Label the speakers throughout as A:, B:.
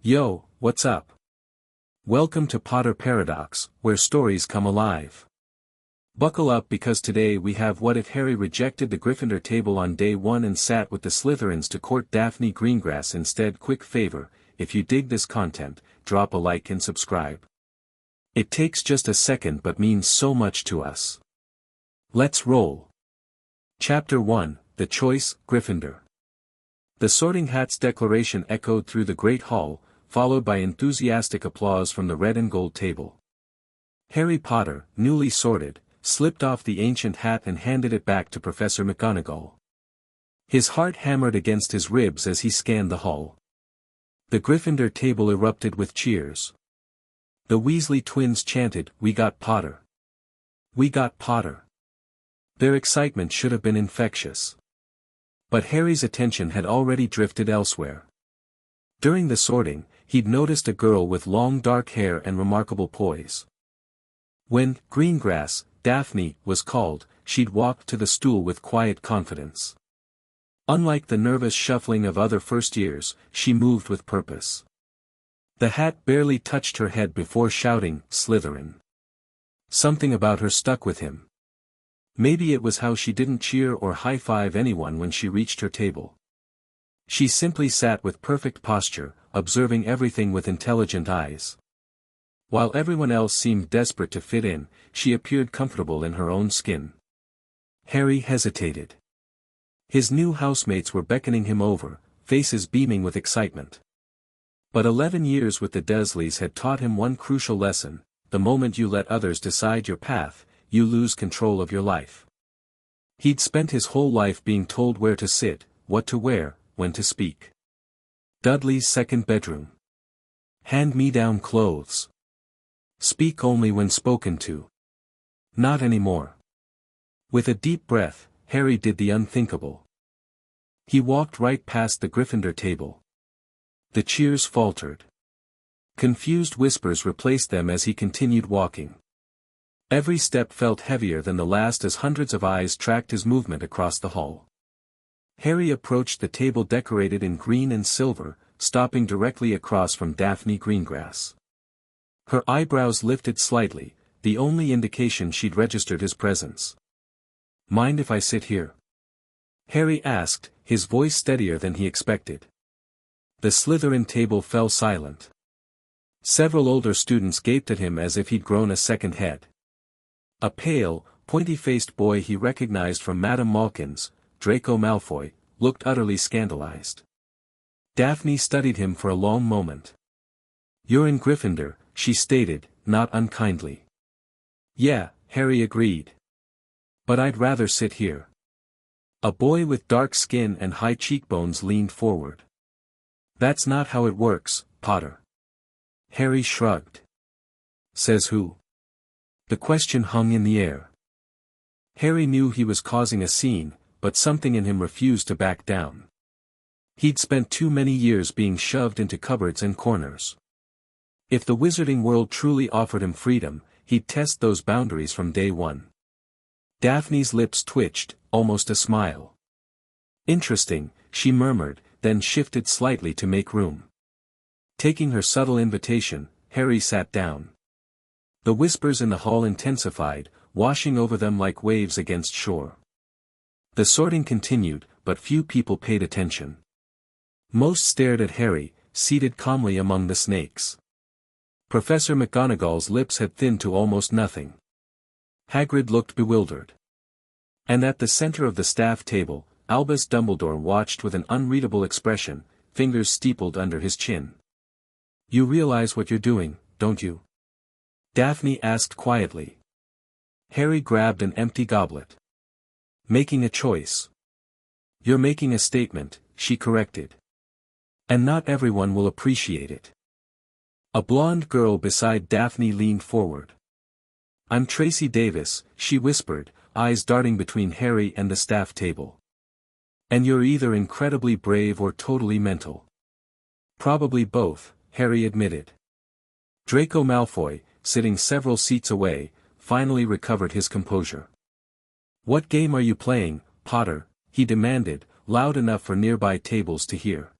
A: Yo, what's up? Welcome to Potter Paradox, where stories come alive. Buckle up because today we have what if Harry rejected the Gryffindor table on day 1 and sat with the Slytherins to court Daphne Greengrass instead. Quick favor, if you dig this content, drop a like and subscribe. It takes just a second but means so much to us. Let's roll. Chapter 1, The Choice, Gryffindor. The Sorting Hat's declaration echoed through the Great Hall, followed by enthusiastic applause from the red and gold table. Harry Potter, newly sorted, slipped off the ancient hat and handed it back to Professor McGonagall. His heart hammered against his ribs as he scanned the hall. The Gryffindor table erupted with cheers. The Weasley twins chanted, "We got Potter! We got Potter!" Their excitement should have been infectious. But Harry's attention had already drifted elsewhere. During the sorting, he'd noticed a girl with long dark hair and remarkable poise. When Greengrass, Daphne, was called, she'd walked to the stool with quiet confidence. Unlike the nervous shuffling of other first years, she moved with purpose. The hat barely touched her head before shouting, "Slytherin." Something about her stuck with him. Maybe it was how she didn't cheer or high-five anyone when she reached her table. She simply sat with perfect posture, observing everything with intelligent eyes. While everyone else seemed desperate to fit in, she appeared comfortable in her own skin. Harry hesitated. His new housemates were beckoning him over, faces beaming with excitement. But 11 years with the Dursleys had taught him one crucial lesson: the moment you let others decide your path, you lose control of your life. He'd spent his whole life being told where to sit, what to wear, when to speak. Dudley's second bedroom. Hand-me-down clothes. Speak only when spoken to. Not anymore. With a deep breath, Harry did the unthinkable. He walked right past the Gryffindor table. The cheers faltered. Confused whispers replaced them as he continued walking. Every step felt heavier than the last as hundreds of eyes tracked his movement across the hall. Harry approached the table decorated in green and silver, stopping directly across from Daphne Greengrass. Her eyebrows lifted slightly, the only indication she'd registered his presence. "Mind if I sit here?" Harry asked, his voice steadier than he expected. The Slytherin table fell silent. Several older students gaped at him as if he'd grown a second head. A pale, pointy-faced boy he recognized from Madame Malkin's, Draco Malfoy, looked utterly scandalized. Daphne studied him for a long moment. "You're in Gryffindor," she stated, not unkindly. "Yeah," Harry agreed. "But I'd rather sit here." A boy with dark skin and high cheekbones leaned forward. "That's not how it works, Potter." Harry shrugged. "Says who?" The question hung in the air. Harry knew he was causing a scene, but something in him refused to back down. He'd spent too many years being shoved into cupboards and corners. If the wizarding world truly offered him freedom, he'd test those boundaries from day one. Daphne's lips twitched, almost a smile. "Interesting," she murmured, then shifted slightly to make room. Taking her subtle invitation, Harry sat down. The whispers in the hall intensified, washing over them like waves against shore. The sorting continued, but few people paid attention. Most stared at Harry, seated calmly among the snakes. Professor McGonagall's lips had thinned to almost nothing. Hagrid looked bewildered. And at the center of the staff table, Albus Dumbledore watched with an unreadable expression, fingers steepled under his chin. "You realize what you're doing, don't you?" Daphne asked quietly. Harry grabbed an empty goblet. "Making a choice." "You're making a statement," she corrected. "And not everyone will appreciate it." A blonde girl beside Daphne leaned forward. "I'm Tracy Davis," she whispered, eyes darting between Harry and the staff table. "And you're either incredibly brave or totally mental." "Probably both," Harry admitted. Draco Malfoy, sitting several seats away, finally recovered his composure. "What game are you playing, Potter?" he demanded, loud enough for nearby tables to hear.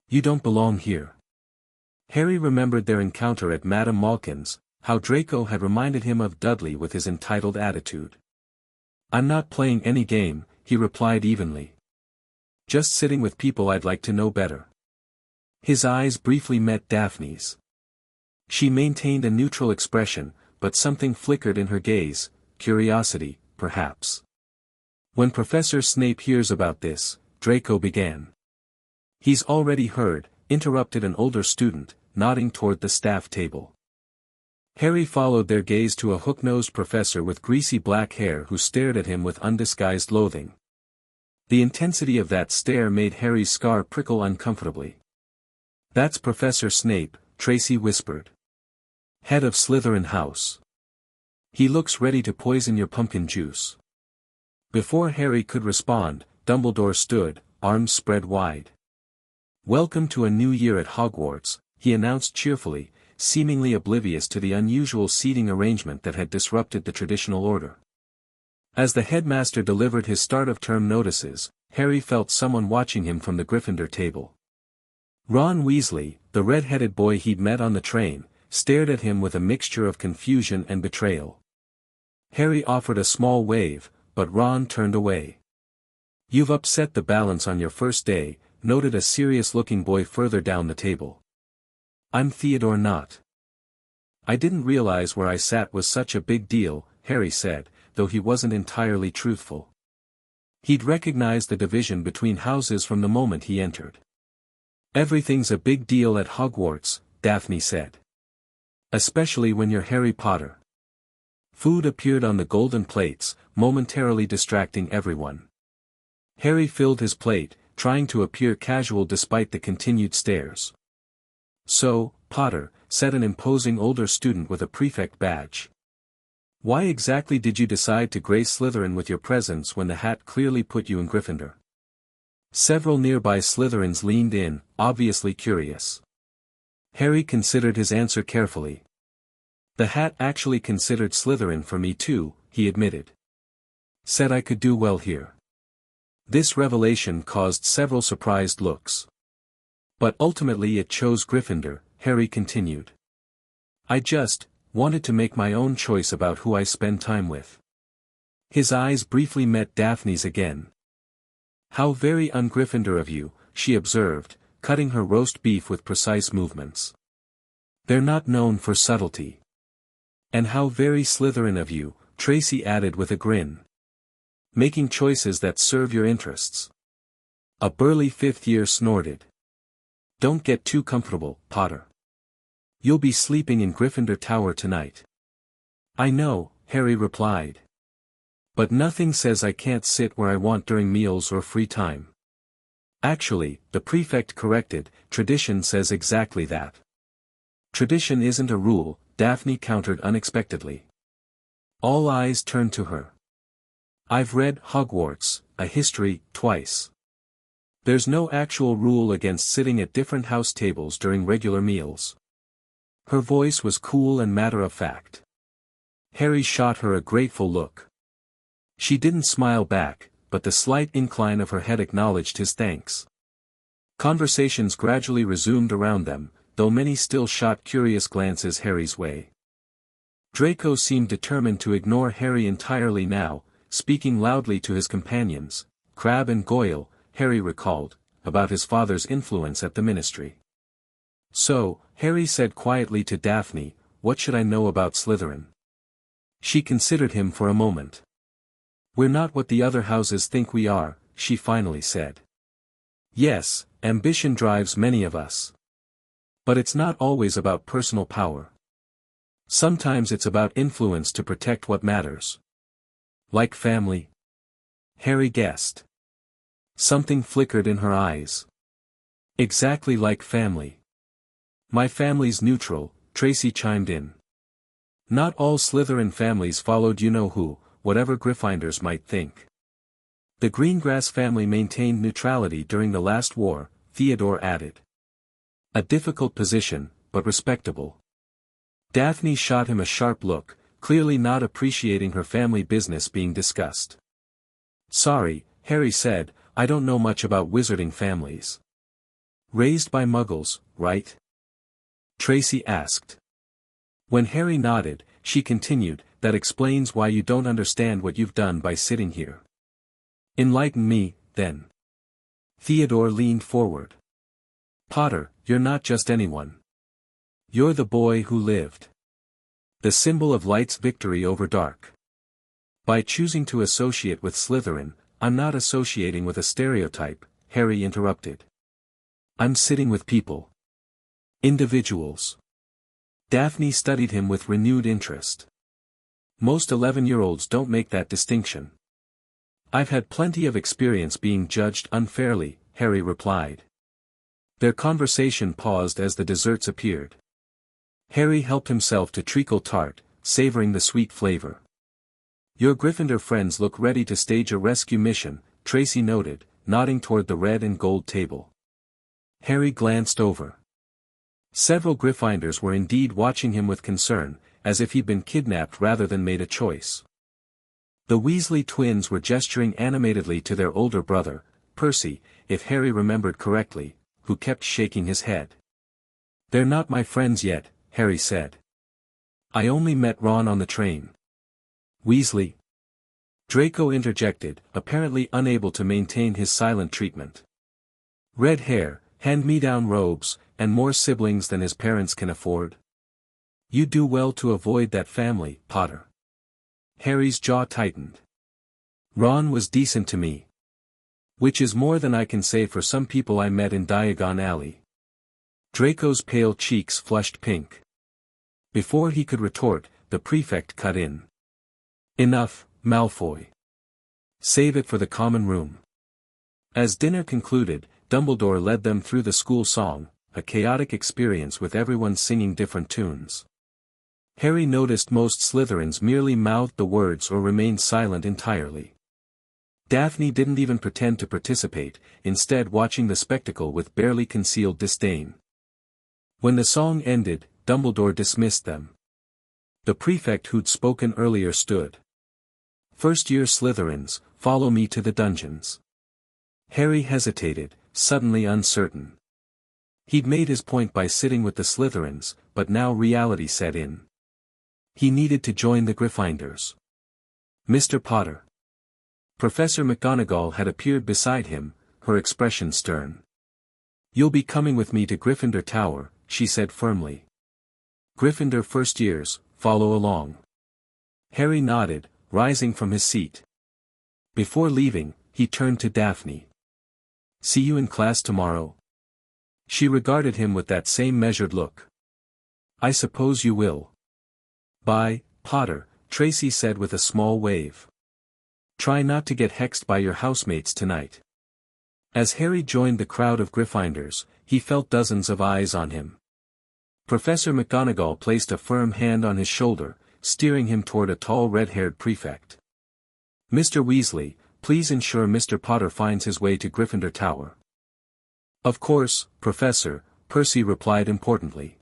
A: "You don't belong here." Harry remembered their encounter at Madame Malkin's, how Draco had reminded him of Dudley with his entitled attitude. "I'm not playing any game," he replied evenly. "Just sitting with people I'd like to know better." His eyes briefly met Daphne's. She maintained a neutral expression, but something flickered in her gaze, curiosity, perhaps. "When Professor Snape hears about this," Draco began. "He's already heard," interrupted an older student, nodding toward the staff table. Harry followed their gaze to a hook-nosed professor with greasy black hair who stared at him with undisguised loathing. The intensity of that stare made Harry's scar prickle uncomfortably. "That's Professor Snape," Tracy whispered. "Head of Slytherin House. He looks ready to poison your pumpkin juice." Before Harry could respond, Dumbledore stood, arms spread wide. "Welcome to a new year at Hogwarts," he announced cheerfully, seemingly oblivious to the unusual seating arrangement that had disrupted the traditional order. As the headmaster delivered his start-of-term notices, Harry felt someone watching him from the Gryffindor table. Ron Weasley, the red-headed boy he'd met on the train, stared at him with a mixture of confusion and betrayal. Harry offered a small wave, but Ron turned away. "You've upset the balance on your first day," noted a serious-looking boy further down the table. "I'm Theodore Nott." "I didn't realize where I sat was such a big deal," Harry said, though he wasn't entirely truthful. He'd recognized the division between houses from the moment he entered. "Everything's a big deal at Hogwarts," Daphne said. "Especially when you're Harry Potter." Food appeared on the golden plates, momentarily distracting everyone. Harry filled his plate, trying to appear casual despite the continued stares. "So, Potter," said an imposing older student with a prefect badge. "Why exactly did you decide to grace Slytherin with your presence when the hat clearly put you in Gryffindor?" Several nearby Slytherins leaned in, obviously curious. Harry considered his answer carefully. "The hat actually considered Slytherin for me too," he admitted. "Said I could do well here." This revelation caused several surprised looks. "But ultimately it chose Gryffindor," Harry continued. "I just wanted to make my own choice about who I spend time with." His eyes briefly met Daphne's again. "How very un-Gryffindor of you," she observed, cutting her roast beef with precise movements. "They're not known for subtlety." "And how very Slytherin of you," Tracy added with a grin. "Making choices that serve your interests." A burly fifth-year snorted. "Don't get too comfortable, Potter. You'll be sleeping in Gryffindor Tower tonight." "I know," Harry replied. "But nothing says I can't sit where I want during meals or free time." "Actually," the prefect corrected, "tradition says exactly that." "Tradition isn't a rule," Daphne countered unexpectedly. All eyes turned to her. "I've read Hogwarts, a History, twice. There's no actual rule against sitting at different house tables during regular meals." Her voice was cool and matter-of-fact. Harry shot her a grateful look. She didn't smile back, but the slight incline of her head acknowledged his thanks. Conversations gradually resumed around them, though many still shot curious glances Harry's way. Draco seemed determined to ignore Harry entirely now, speaking loudly to his companions, Crabbe and Goyle, Harry recalled, about his father's influence at the Ministry. "So," Harry said quietly to Daphne, "what should I know about Slytherin?" She considered him for a moment. "We're not what the other houses think we are," she finally said. "Yes, ambition drives many of us. But it's not always about personal power. Sometimes it's about influence to protect what matters." "Like family?" Harry guessed. Something flickered in her eyes. "Exactly like family. My family's neutral," Tracy chimed in. "Not all Slytherin families followed you-know-who, whatever Gryffindors might think. The Greengrass family maintained neutrality during the last war," Theodore added. "A difficult position, but respectable." Daphne shot him a sharp look, clearly not appreciating her family business being discussed. "Sorry," Harry said, "I don't know much about wizarding families." "Raised by Muggles, right?" Tracy asked. When Harry nodded, she continued, that explains why you don't understand what you've done by sitting here. Enlighten me, then. Theodore leaned forward. Potter, you're not just anyone. You're the boy who lived. The symbol of light's victory over dark. By choosing to associate with Slytherin, I'm not associating with a stereotype, Harry interrupted. I'm sitting with people. Individuals. Daphne studied him with renewed interest. Most 11-year-olds don't make that distinction. I've had plenty of experience being judged unfairly, Harry replied. Their conversation paused as the desserts appeared. Harry helped himself to treacle tart, savoring the sweet flavor. Your Gryffindor friends look ready to stage a rescue mission, Tracy noted, nodding toward the red and gold table. Harry glanced over. Several Gryffindors were indeed watching him with concern, as if he'd been kidnapped rather than made a choice. The Weasley twins were gesturing animatedly to their older brother, Percy, if Harry remembered correctly, who kept shaking his head. They're not my friends yet, Harry said. I only met Ron on the train. Weasley? Draco interjected, apparently unable to maintain his silent treatment. Red hair, hand-me-down robes, and more siblings than his parents can afford. You do well to avoid that family, Potter. Harry's jaw tightened. Ron was decent to me. Which is more than I can say for some people I met in Diagon Alley. Draco's pale cheeks flushed pink. Before he could retort, the prefect cut in. Enough, Malfoy. Save it for the common room. As dinner concluded, Dumbledore led them through the school song, a chaotic experience with everyone singing different tunes. Harry noticed most Slytherins merely mouthed the words or remained silent entirely. Daphne didn't even pretend to participate, instead watching the spectacle with barely concealed disdain. When the song ended, Dumbledore dismissed them. The prefect who'd spoken earlier stood. First-year Slytherins, follow me to the dungeons. Harry hesitated, suddenly uncertain. He'd made his point by sitting with the Slytherins, but now reality set in. He needed to join the Gryffindors. Mr. Potter. Professor McGonagall had appeared beside him, her expression stern. You'll be coming with me to Gryffindor Tower, she said firmly. Gryffindor first years, follow along. Harry nodded, rising from his seat. Before leaving, he turned to Daphne. See you in class tomorrow? She regarded him with that same measured look. I suppose you will. Bye, Potter, Tracy said with a small wave. Try not to get hexed by your housemates tonight. As Harry joined the crowd of Gryffindors, he felt dozens of eyes on him. Professor McGonagall placed a firm hand on his shoulder, steering him toward a tall red-haired prefect. Mr. Weasley, please ensure Mr. Potter finds his way to Gryffindor Tower. Of course, Professor, Percy replied importantly.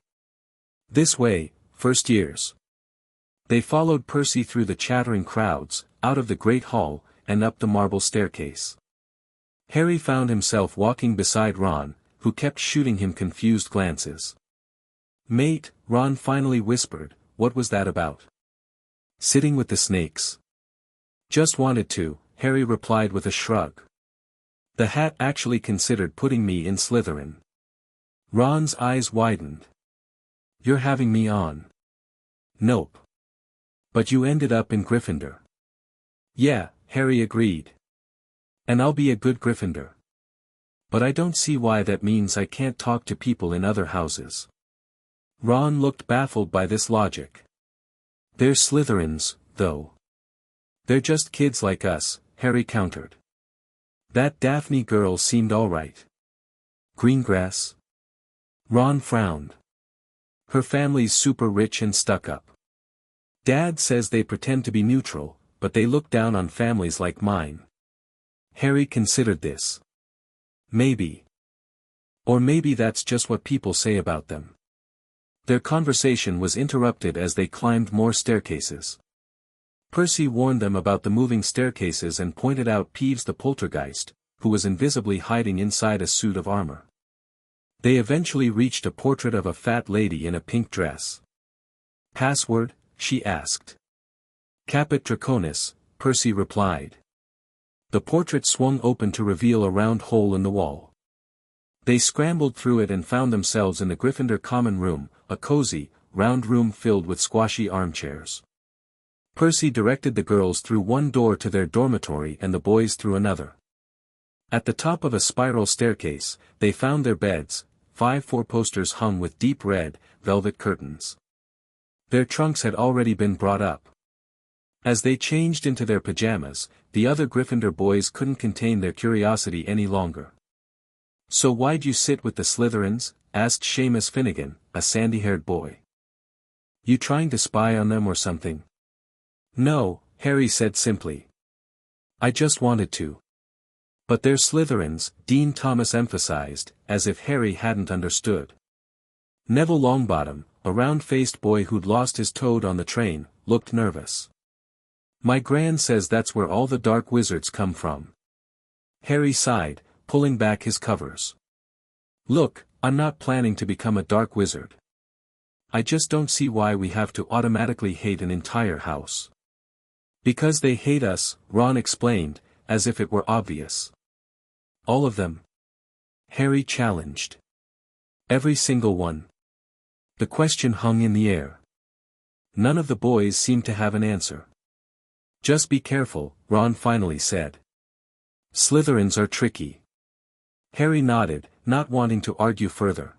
A: This way, first years. They followed Percy through the chattering crowds, out of the great hall, and up the marble staircase. Harry found himself walking beside Ron, who kept shooting him confused glances. Mate, Ron finally whispered, what was that about? Sitting with the snakes. Just wanted to, Harry replied with a shrug. The hat actually considered putting me in Slytherin. Ron's eyes widened. You're having me on. Nope. But you ended up in Gryffindor. Yeah, Harry agreed. And I'll be a good Gryffindor. But I don't see why that means I can't talk to people in other houses. Ron looked baffled by this logic. They're Slytherins, though. They're just kids like us, Harry countered. That Daphne girl seemed all right. Greengrass? Ron frowned. Her family's super rich and stuck up. Dad says they pretend to be neutral, but they look down on families like mine. Harry considered this. Maybe. Or maybe that's just what people say about them. Their conversation was interrupted as they climbed more staircases. Percy warned them about the moving staircases and pointed out Peeves the poltergeist, who was invisibly hiding inside a suit of armor. They eventually reached a portrait of a fat lady in a pink dress. "Password?" she asked. "Caput Draconis," Percy replied. The portrait swung open to reveal a round hole in the wall. They scrambled through it and found themselves in the Gryffindor common room, a cozy, round room filled with squashy armchairs. Percy directed the girls through one door to their dormitory and the boys through another. At the top of a spiral staircase, they found their beds, 5 four-posters hung with deep red, velvet curtains. Their trunks had already been brought up. As they changed into their pajamas, the other Gryffindor boys couldn't contain their curiosity any longer. "So why'd you sit with the Slytherins?" asked Seamus Finnegan, a sandy-haired boy. "You trying to spy on them or something?" "No," Harry said simply. "I just wanted to." "But they're Slytherins," Dean Thomas emphasized, as if Harry hadn't understood. Neville Longbottom, a round-faced boy who'd lost his toad on the train, looked nervous. "My gran says that's where all the dark wizards come from." Harry sighed, pulling back his covers. "Look, I'm not planning to become a dark wizard. I just don't see why we have to automatically hate an entire house." "Because they hate us," Ron explained, as if it were obvious. "All of them?" Harry challenged. "Every single one." The question hung in the air. None of the boys seemed to have an answer. "Just be careful," Ron finally said. "Slytherins are tricky." Harry nodded, not wanting to argue further.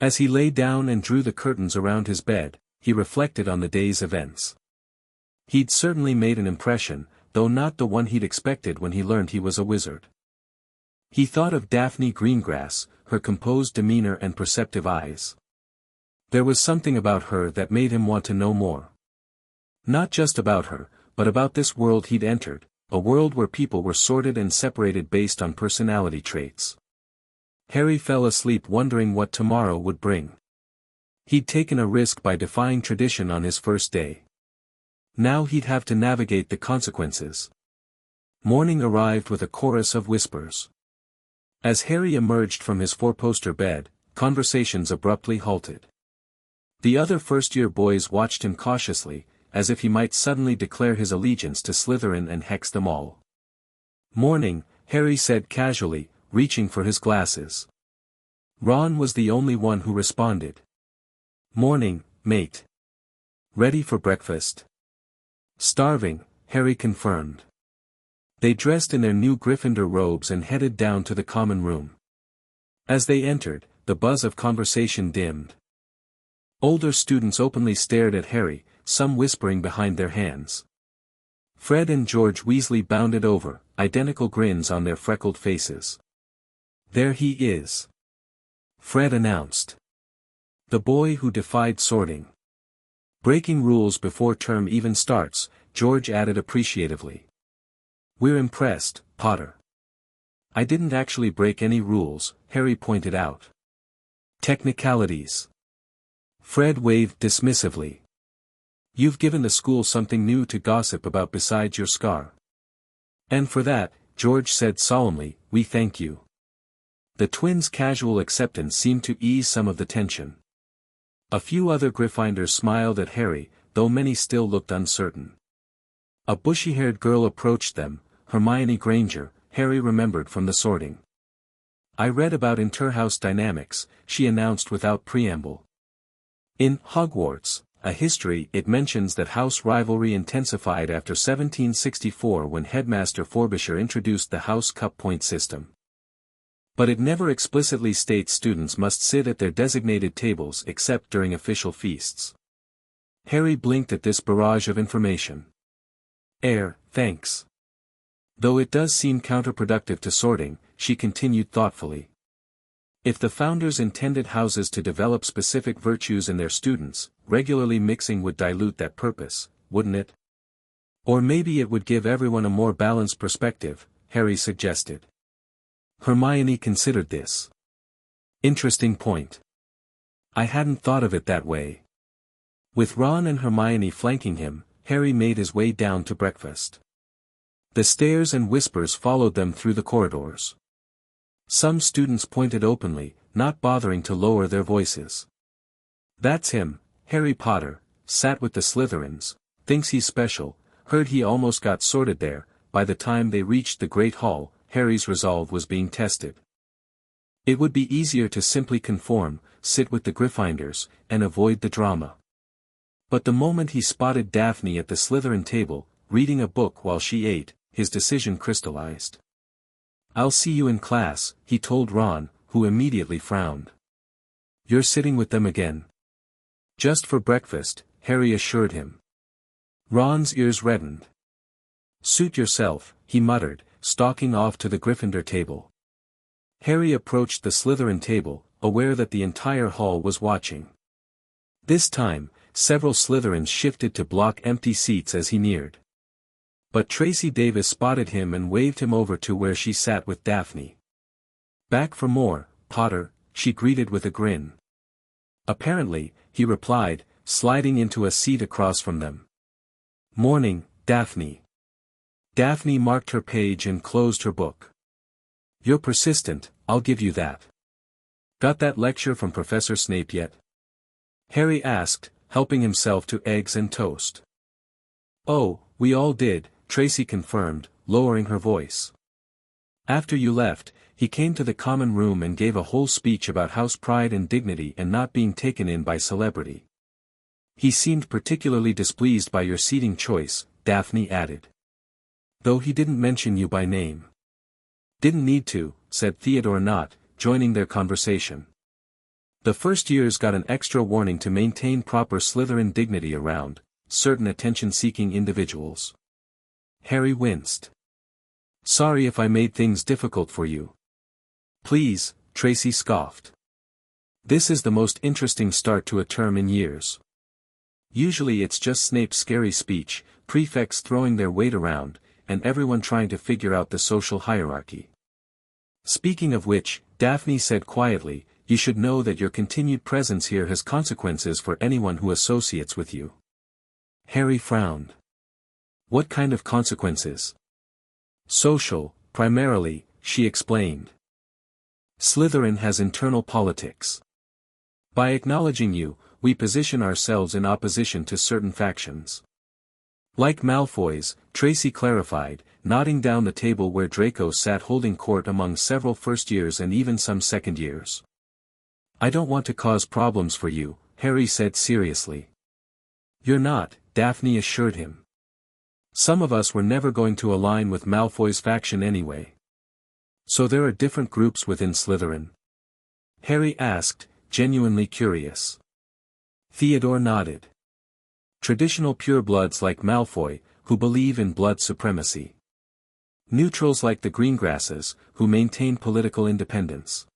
A: As he lay down and drew the curtains around his bed, he reflected on the day's events. He'd certainly made an impression, though not the one he'd expected when he learned he was a wizard. He thought of Daphne Greengrass, her composed demeanor and perceptive eyes. There was something about her that made him want to know more. Not just about her, but about this world he'd entered, a world where people were sorted and separated based on personality traits. Harry fell asleep wondering what tomorrow would bring. He'd taken a risk by defying tradition on his first day. Now he'd have to navigate the consequences. Morning arrived with a chorus of whispers. As Harry emerged from his four-poster bed, conversations abruptly halted. The other first-year boys watched him cautiously, as if he might suddenly declare his allegiance to Slytherin and hex them all. "Morning," Harry said casually, reaching for his glasses. Ron was the only one who responded. "Morning, mate. Ready for breakfast?" "Starving," Harry confirmed. They dressed in their new Gryffindor robes and headed down to the common room. As they entered, the buzz of conversation dimmed. Older students openly stared at Harry, some whispering behind their hands. Fred and George Weasley bounded over, identical grins on their freckled faces. "There he is," Fred announced. "The boy who defied sorting." "Breaking rules before term even starts," George added appreciatively. "We're impressed, Potter." "I didn't actually break any rules," Harry pointed out. "Technicalities." Fred waved dismissively. "You've given the school something new to gossip about besides your scar." "And for that," George said solemnly, "we thank you." The twins' casual acceptance seemed to ease some of the tension. A few other Gryffindors smiled at Harry, though many still looked uncertain. A bushy-haired girl approached them, Hermione Granger, Harry remembered from the sorting. "I read about interhouse dynamics," she announced without preamble. "In Hogwarts, a history, it mentions that house rivalry intensified after 1764 when Headmaster Frobisher introduced the House Cup point system. But it never explicitly states students must sit at their designated tables except during official feasts." Harry blinked at this barrage of information. Thanks. Though it does seem counterproductive to sorting," she continued thoughtfully. "If the founders intended houses to develop specific virtues in their students, regularly mixing would dilute that purpose, wouldn't it? Or maybe it would give everyone a more balanced perspective," Harry suggested. Hermione considered this. "Interesting point. I hadn't thought of it that way." With Ron and Hermione flanking him, Harry made his way down to breakfast. The stares and whispers followed them through the corridors. Some students pointed openly, not bothering to lower their voices. "That's him, Harry Potter, sat with the Slytherins, thinks he's special, heard he almost got sorted there." By the time they reached the Great Hall, Harry's resolve was being tested. It would be easier to simply conform, sit with the Gryffindors, and avoid the drama. But the moment he spotted Daphne at the Slytherin table, reading a book while she ate, his decision crystallized. "I'll see you in class," he told Ron, who immediately frowned. "You're sitting with them again?" "Just for breakfast," Harry assured him. Ron's ears reddened. "Suit yourself," he muttered, stalking off to the Gryffindor table. Harry approached the Slytherin table, aware that the entire hall was watching. This time, several Slytherins shifted to block empty seats as he neared. But Tracy Davis spotted him and waved him over to where she sat with Daphne. "Back for more, Potter," she greeted with a grin. "Apparently," he replied, sliding into a seat across from them. "Morning, Daphne." Daphne marked her page and closed her book. "You're persistent, I'll give you that. Got that lecture from Professor Snape yet?" Harry asked, helping himself to eggs and toast. "Oh, we all did," Tracy confirmed, lowering her voice. "After you left, he came to the common room and gave a whole speech about house pride and dignity and not being taken in by celebrity. He seemed particularly displeased by your seating choice," Daphne added. "Though he didn't mention you by name." "Didn't need to," said Theodore, not joining their conversation. "The first years got an extra warning to maintain proper Slytherin dignity around certain attention-seeking individuals." Harry winced. "Sorry if I made things difficult for you." "Please," Tracy scoffed. "This is the most interesting start to a term in years. Usually it's just Snape's scary speech, prefects throwing their weight around, and everyone trying to figure out the social hierarchy. Speaking of which," Daphne said quietly, "you should know that your continued presence here has consequences for anyone who associates with you." Harry frowned. "What kind of consequences?" "Social, primarily," she explained. "Slytherin has internal politics. By acknowledging you, we position ourselves in opposition to certain factions. Like Malfoy's," Tracy clarified, nodding down the table where Draco sat holding court among several first years and even some second years. "I don't want to cause problems for you," Harry said seriously. "You're not," Daphne assured him. "Some of us were never going to align with Malfoy's faction anyway." "So there are different groups within Slytherin?" Harry asked, genuinely curious. Theodore nodded. "Traditional purebloods like Malfoy, who believe in blood supremacy. Neutrals like the Greengrasses, who maintain political independence.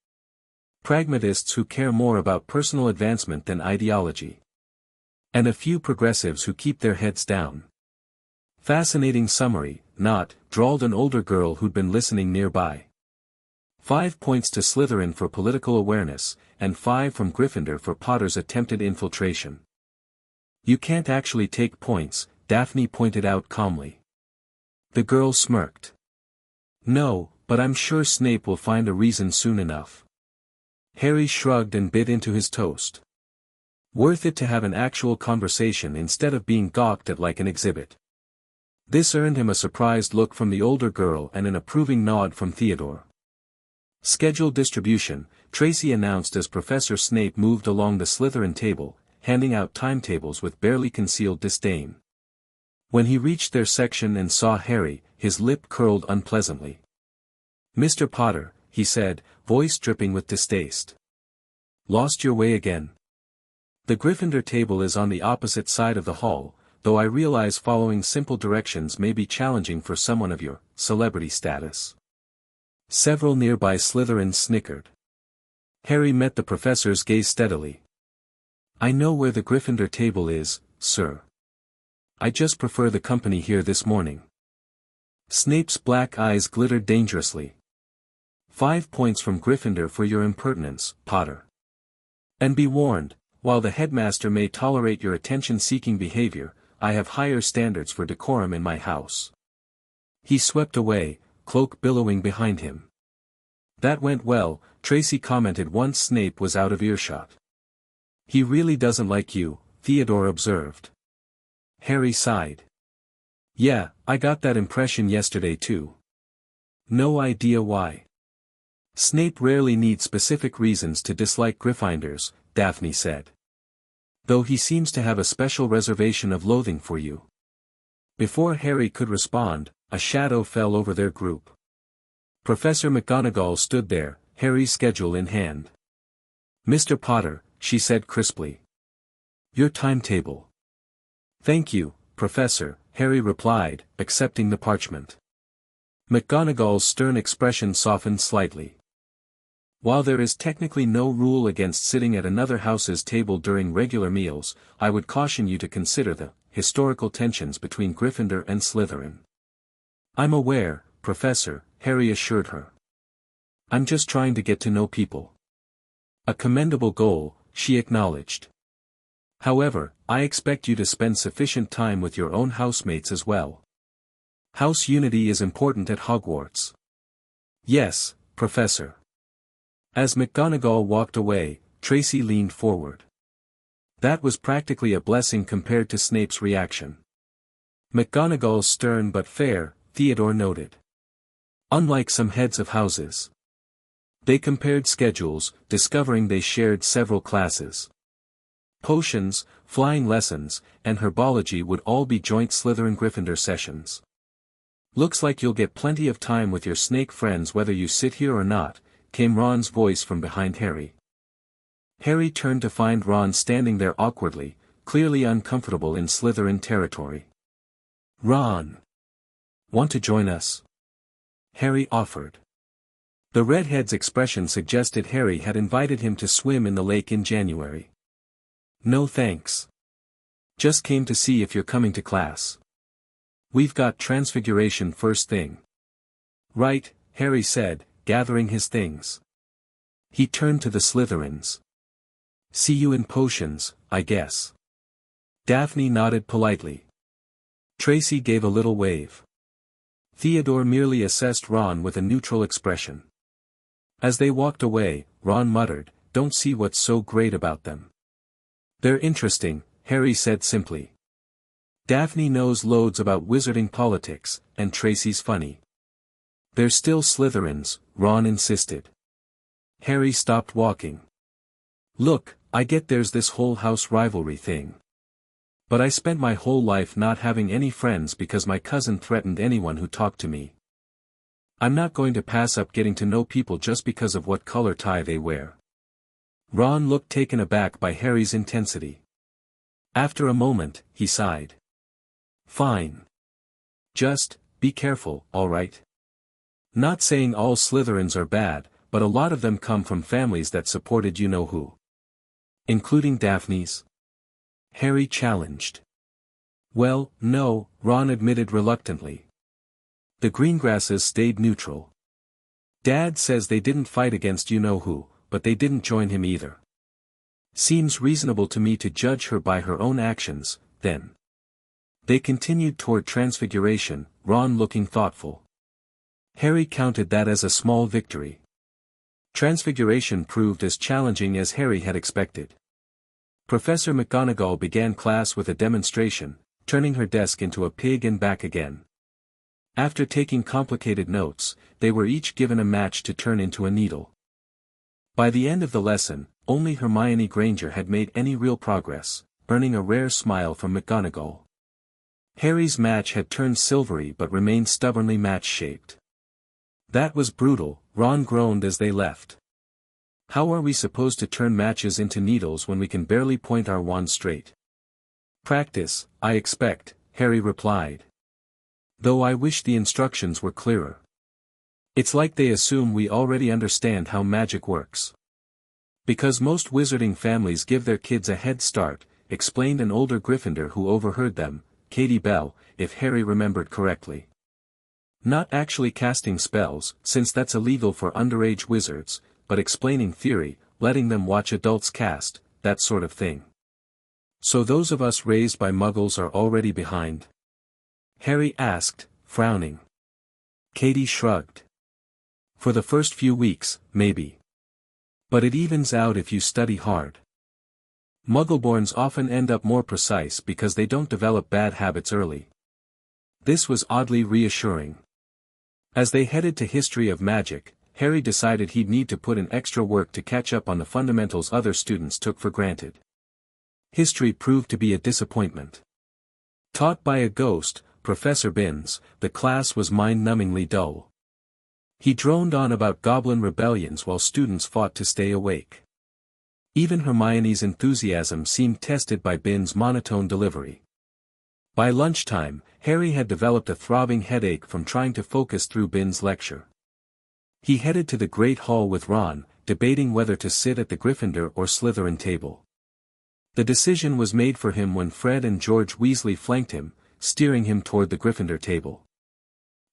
A: Pragmatists who care more about personal advancement than ideology. And a few progressives who keep their heads down." "Fascinating summary," drawled an older girl who'd been listening nearby. 5 points to Slytherin for political awareness, and 5 from Gryffindor for Potter's attempted infiltration. "You can't actually take points," Daphne pointed out calmly. The girl smirked. "No, but I'm sure Snape will find a reason soon enough." Harry shrugged and bit into his toast. Worth it to have an actual conversation instead of being gawked at like an exhibit. This earned him a surprised look from the older girl and an approving nod from Theodore. "Schedule distribution," Tracy announced as Professor Snape moved along the Slytherin table, handing out timetables with barely concealed disdain. When he reached their section and saw Harry, his lip curled unpleasantly. "Mr. Potter," he said, voice dripping with distaste. "Lost your way again? The Gryffindor table is on the opposite side of the hall, though I realize following simple directions may be challenging for someone of your celebrity status." Several nearby Slytherins snickered. Harry met the professor's gaze steadily. "I know where the Gryffindor table is, sir. I just prefer the company here this morning." Snape's black eyes glittered dangerously. 5 points from Gryffindor for your impertinence, Potter. And be warned, while the headmaster may tolerate your attention-seeking behavior, I have higher standards for decorum in my house. He swept away, cloak billowing behind him. "That went well," Tracy commented once Snape was out of earshot. He really doesn't like you, Theodore observed. Harry sighed. Yeah, I got that impression yesterday too. No idea why. Snape rarely needs specific reasons to dislike Gryffindors, Daphne said. Though he seems to have a special reservation of loathing for you. Before Harry could respond, a shadow fell over their group. Professor McGonagall stood there, Harry's schedule in hand. Mr. Potter, she said crisply. Your timetable. Thank you, Professor, Harry replied, accepting the parchment. McGonagall's stern expression softened slightly. While there is technically no rule against sitting at another house's table during regular meals, I would caution you to consider the historical tensions between Gryffindor and Slytherin. I'm aware, Professor, Harry assured her. I'm just trying to get to know people. A commendable goal, she acknowledged. However, I expect you to spend sufficient time with your own housemates as well. House unity is important at Hogwarts. Yes, Professor. As McGonagall walked away, Tracy leaned forward. That was practically a blessing compared to Snape's reaction. McGonagall's stern but fair, Theodore noted. Unlike some heads of houses. They compared schedules, discovering they shared several classes. Potions, flying lessons, and herbology would all be joint Slytherin-Gryffindor sessions. Looks like you'll get plenty of time with your snake friends whether you sit here or not, came Ron's voice from behind Harry. Harry turned to find Ron standing there awkwardly, clearly uncomfortable in Slytherin territory. Ron! Want to join us? Harry offered. The redhead's expression suggested Harry had invited him to swim in the lake in January. No thanks. Just came to see if you're coming to class. We've got Transfiguration first thing. Right, Harry said, gathering his things. He turned to the Slytherins. See you in potions, I guess. Daphne nodded politely. Tracy gave a little wave. Theodore merely assessed Ron with a neutral expression. As they walked away, Ron muttered, "Don't see what's so great about them." "They're interesting," Harry said simply. Daphne knows loads about wizarding politics, and Tracy's funny. "They're still Slytherins," Ron insisted. Harry stopped walking. "Look, I get there's this whole house rivalry thing. But I spent my whole life not having any friends because my cousin threatened anyone who talked to me. I'm not going to pass up getting to know people just because of what color tie they wear." Ron looked taken aback by Harry's intensity. After a moment, he sighed. "Fine. Just, be careful, alright? Not saying all Slytherins are bad, but a lot of them come from families that supported you-know-who. Including Daphne's?" Harry challenged. "Well, no," Ron admitted reluctantly. "The Greengrasses stayed neutral. Dad says they didn't fight against you-know-who, but they didn't join him either. Seems reasonable to me to judge her by her own actions, then." They continued toward Transfiguration, Ron looking thoughtful. Harry counted that as a small victory. Transfiguration proved as challenging as Harry had expected. Professor McGonagall began class with a demonstration, turning her desk into a pig and back again. After taking complicated notes, they were each given a match to turn into a needle. By the end of the lesson, only Hermione Granger had made any real progress, earning a rare smile from McGonagall. Harry's match had turned silvery but remained stubbornly match-shaped. "That was brutal," Ron groaned as they left. "How are we supposed to turn matches into needles when we can barely point our wand straight?" "Practice, I expect," Harry replied. "Though I wish the instructions were clearer. It's like they assume we already understand how magic works. Because most wizarding families give their kids a head start," explained an older Gryffindor who overheard them, Katie Bell, if Harry remembered correctly. Not actually casting spells, since that's illegal for underage wizards, but explaining theory, letting them watch adults cast, that sort of thing. "So those of us raised by muggles are already behind?" Harry asked, frowning. Katie shrugged. "For the first few weeks, maybe. But it evens out if you study hard. Muggleborns often end up more precise because they don't develop bad habits early. This was oddly reassuring. As they headed to History of Magic, Harry decided he'd need to put in extra work to catch up on the fundamentals other students took for granted. History proved to be a disappointment. Taught by a ghost, Professor Binns, the class was mind-numbingly dull. He droned on about goblin rebellions while students fought to stay awake. Even Hermione's enthusiasm seemed tested by Binns' monotone delivery. By lunchtime, Harry had developed a throbbing headache from trying to focus through Binns' lecture. He headed to the Great Hall with Ron, debating whether to sit at the Gryffindor or Slytherin table. The decision was made for him when Fred and George Weasley flanked him, steering him toward the Gryffindor table.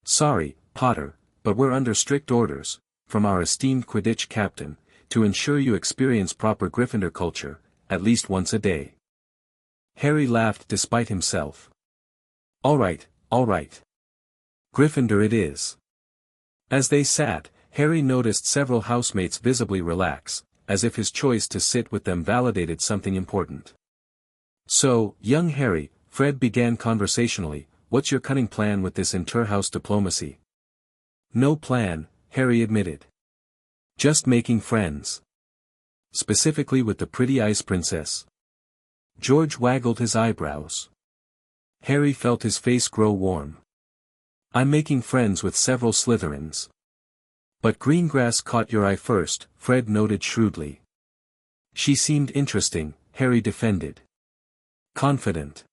A: "Sorry, Potter, but we're under strict orders, from our esteemed Quidditch captain, to ensure you experience proper Gryffindor culture, at least once a day." Harry laughed despite himself. All right. Gryffindor it is." As they sat, Harry noticed several housemates visibly relax, as if his choice to sit with them validated something important. "So, young Harry," Fred began conversationally, "what's your cunning plan with this inter-house diplomacy?" "No plan," Harry admitted. "Just making friends. Specifically with the pretty ice princess." George waggled his eyebrows. Harry felt his face grow warm. "I'm making friends with several Slytherins." "But Greengrass caught your eye first," Fred noted shrewdly. "She seemed interesting," Harry defended. "Confident.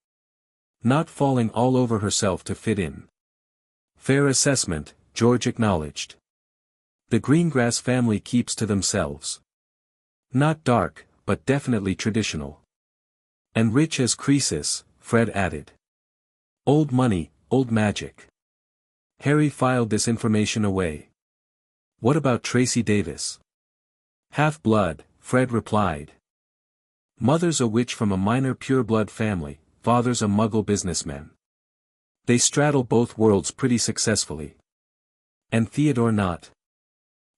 A: Not falling all over herself to fit in." "Fair assessment," George acknowledged. "The Greengrass family keeps to themselves. Not dark, but definitely traditional. And rich as Croesus," Fred added. "Old money, old magic." Harry filed this information away. "What about Tracy Davis?" "Half-blood," Fred replied. "Mother's a witch from a minor pure-blood family, father's a Muggle businessman. They straddle both worlds pretty successfully." "And Theodore not?"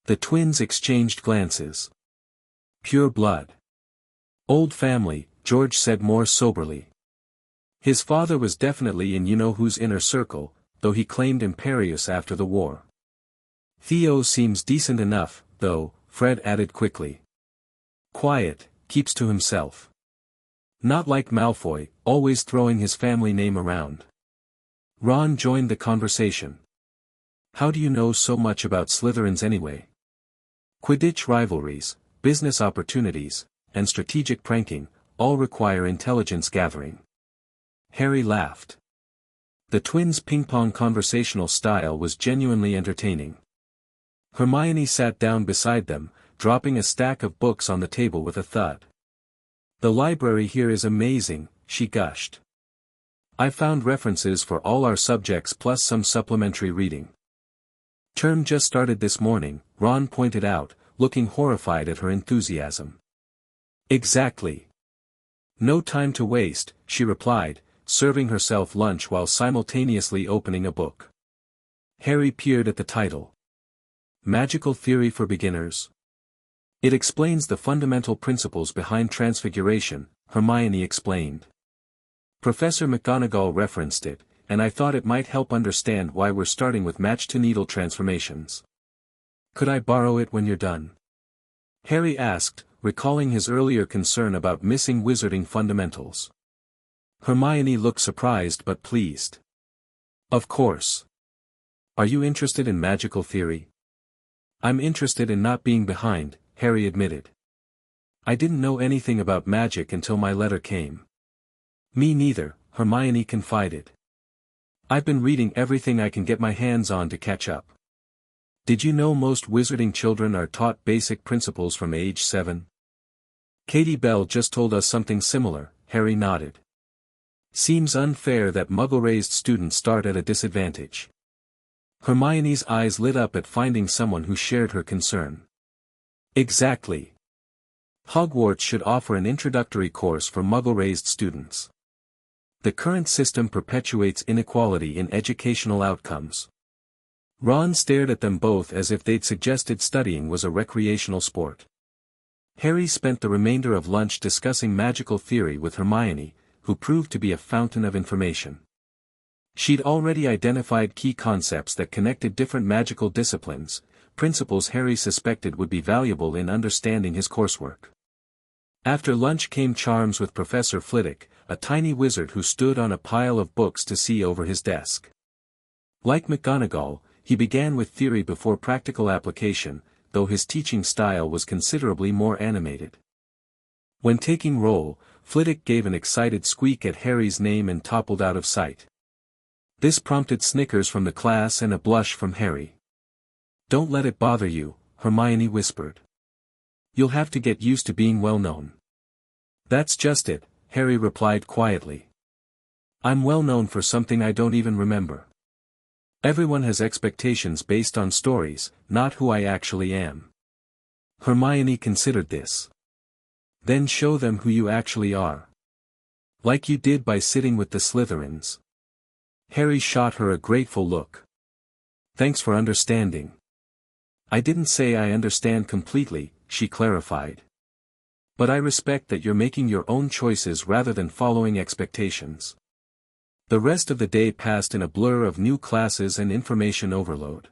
A: The twins exchanged glances. "Pure blood. Old family," George said more soberly. "His father was definitely in you-know-whose inner circle, though he claimed Imperius after the war. Theo seems decent enough, though," Fred added quickly. "Quiet, keeps to himself. Not like Malfoy, always throwing his family name around." Ron joined the conversation. "How do you know so much about Slytherins anyway?" "Quidditch rivalries, business opportunities, and strategic pranking, all require intelligence gathering." Harry laughed. The twins' ping-pong conversational style was genuinely entertaining. Hermione sat down beside them, dropping a stack of books on the table with a thud. "The library here is amazing," she gushed. "I found references for all our subjects plus some supplementary reading." "Term just started this morning," Ron pointed out, looking horrified at her enthusiasm. "Exactly. No time to waste," she replied, serving herself lunch while simultaneously opening a book. Harry peered at the title. "Magical Theory for Beginners. It explains the fundamental principles behind transfiguration," Hermione explained. "Professor McGonagall referenced it, and I thought it might help understand why we're starting with match-to-needle transformations. Could I borrow it when you're done?" Harry asked, recalling his earlier concern about missing wizarding fundamentals. Hermione looked surprised but pleased. "Of course. Are you interested in magical theory?" "I'm interested in not being behind," Harry admitted. "I didn't know anything about magic until my letter came." "Me neither," Hermione confided. "I've been reading everything I can get my hands on to catch up." "Did you know most wizarding children are taught basic principles from age 7? Katie Bell just told us something similar," Harry nodded. "Seems unfair that Muggle-raised students start at a disadvantage." Hermione's eyes lit up at finding someone who shared her concern. "Exactly. Hogwarts should offer an introductory course for Muggle-raised students. The current system perpetuates inequality in educational outcomes." Ron stared at them both as if they'd suggested studying was a recreational sport. Harry spent the remainder of lunch discussing magical theory with Hermione, who proved to be a fountain of information. She'd already identified key concepts that connected different magical disciplines, principles Harry suspected would be valuable in understanding his coursework. After lunch came charms with Professor Flitwick, a tiny wizard who stood on a pile of books to see over his desk. Like McGonagall, he began with theory before practical application, though his teaching style was considerably more animated. When taking roll, Flitwick gave an excited squeak at Harry's name and toppled out of sight. This prompted snickers from the class and a blush from Harry. "Don't let it bother you," Hermione whispered. "You'll have to get used to being well known." "That's just it," Harry replied quietly. "I'm well known for something I don't even remember. Everyone has expectations based on stories, not who I actually am." Hermione considered this. "Then show them who you actually are. Like you did by sitting with the Slytherins." Harry shot her a grateful look. "Thanks for understanding." "I didn't say I understand completely," she clarified. "But I respect that you're making your own choices rather than following expectations." The rest of the day passed in a blur of new classes and information overload.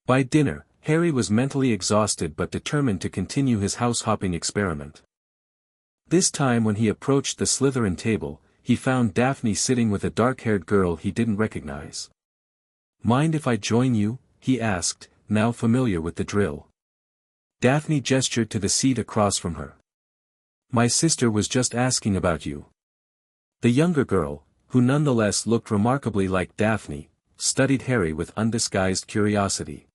A: By dinner, Harry was mentally exhausted but determined to continue his house-hopping experiment. This time when he approached the Slytherin table, he found Daphne sitting with a dark-haired girl he didn't recognize. "Mind if I join you?" he asked, now familiar with the drill. Daphne gestured to the seat across from her. "My sister was just asking about you." The younger girl, who nonetheless looked remarkably like Daphne, studied Harry with undisguised curiosity.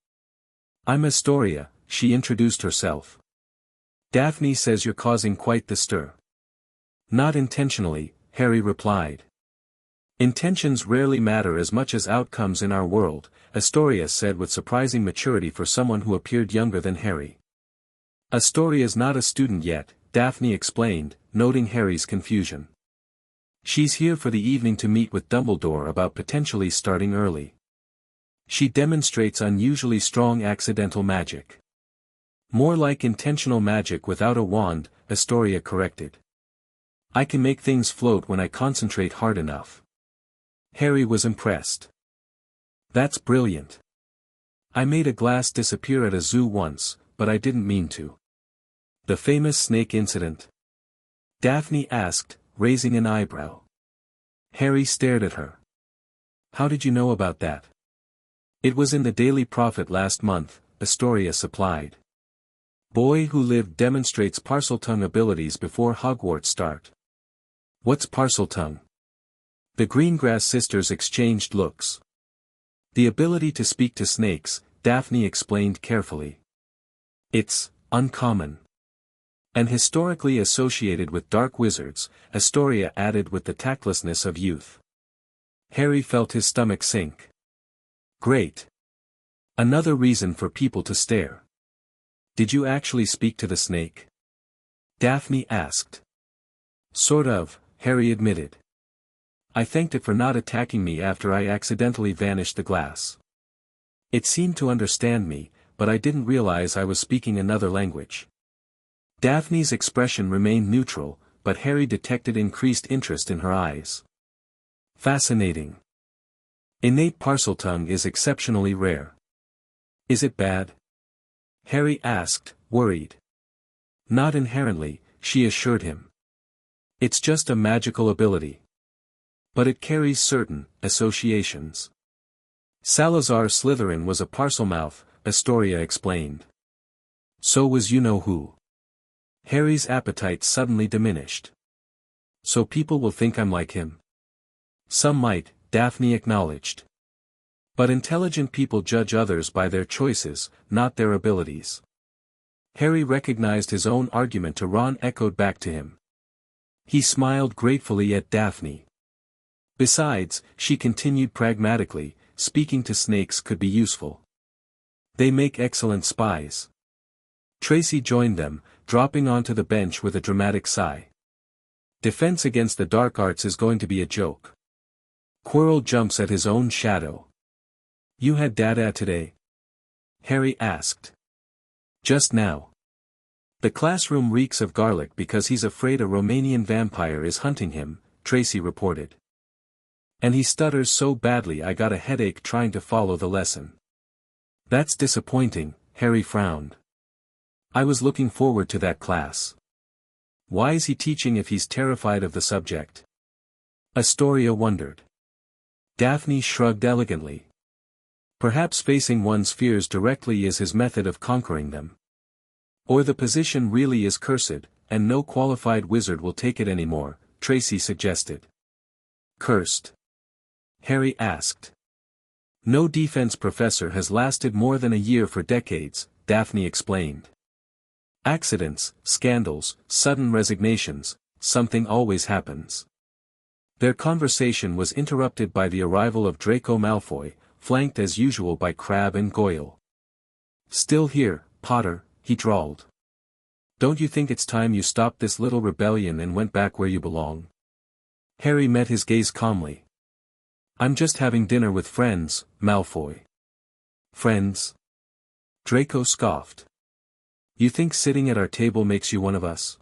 A: "I'm Astoria," she introduced herself. "Daphne says you're causing quite the stir." "Not intentionally," Harry replied. "Intentions rarely matter as much as outcomes in our world," Astoria said with surprising maturity for someone who appeared younger than Harry. "Astoria's not a student yet," Daphne explained, noting Harry's confusion. "She's here for the evening to meet with Dumbledore about potentially starting early. She demonstrates unusually strong accidental magic." "More like intentional magic without a wand," Astoria corrected. "I can make things float when I concentrate hard enough." Harry was impressed. "That's brilliant. I made a glass disappear at a zoo once, but I didn't mean to." "The famous snake incident?" Daphne asked, raising an eyebrow. Harry stared at her. "How did you know about that?" "It was in the Daily Prophet last month," Astoria supplied. "Boy who lived demonstrates Parseltongue abilities before Hogwarts start." "What's Parseltongue?" The Greengrass sisters exchanged looks. "The ability to speak to snakes," Daphne explained carefully. "It's uncommon. And historically associated with dark wizards," Astoria added with the tactlessness of youth. Harry felt his stomach sink. Great. Another reason for people to stare. "Did you actually speak to the snake?" Daphne asked. "Sort of," Harry admitted. "I thanked it for not attacking me after I accidentally vanished the glass. It seemed to understand me, but I didn't realize I was speaking another language." Daphne's expression remained neutral, but Harry detected increased interest in her eyes. "Fascinating. Innate Parseltongue is exceptionally rare." "Is it bad?" Harry asked, worried. "Not inherently," she assured him. "It's just a magical ability. But it carries certain associations." "Salazar Slytherin was a Parselmouth," Astoria explained. "So was you-know-who." Harry's appetite suddenly diminished. "So people will think I'm like him?" "Some might," Daphne acknowledged. "But intelligent people judge others by their choices, not their abilities." Harry recognized his own argument to Ron echoed back to him. He smiled gratefully at Daphne. "Besides," she continued pragmatically, "speaking to snakes could be useful. They make excellent spies." Tracy joined them, dropping onto the bench with a dramatic sigh. "Defense against the dark arts is going to be a joke. Quirrell jumps at his own shadow." "You had dada today?" Harry asked. "Just now." The classroom reeks of garlic because he's afraid a Romanian vampire is hunting him, Tracy reported. And he stutters so badly I got a headache trying to follow the lesson. That's disappointing, Harry frowned. I was looking forward to that class. Why is he teaching if he's terrified of the subject? Astoria wondered. Daphne shrugged elegantly. Perhaps facing one's fears directly is his method of conquering them. Or the position really is cursed, and no qualified wizard will take it anymore, Tracy suggested. Cursed? Harry asked. No defense professor has lasted more than a year for decades, Daphne explained. Accidents, scandals, sudden resignations, something always happens. Their conversation was interrupted by the arrival of Draco Malfoy, flanked as usual by Crabbe and Goyle. Still here, Potter, he drawled. Don't you think it's time you stopped this little rebellion and went back where you belong? Harry met his gaze calmly. I'm just having dinner with friends, Malfoy. Friends? Draco scoffed. You think sitting at our table makes you one of us?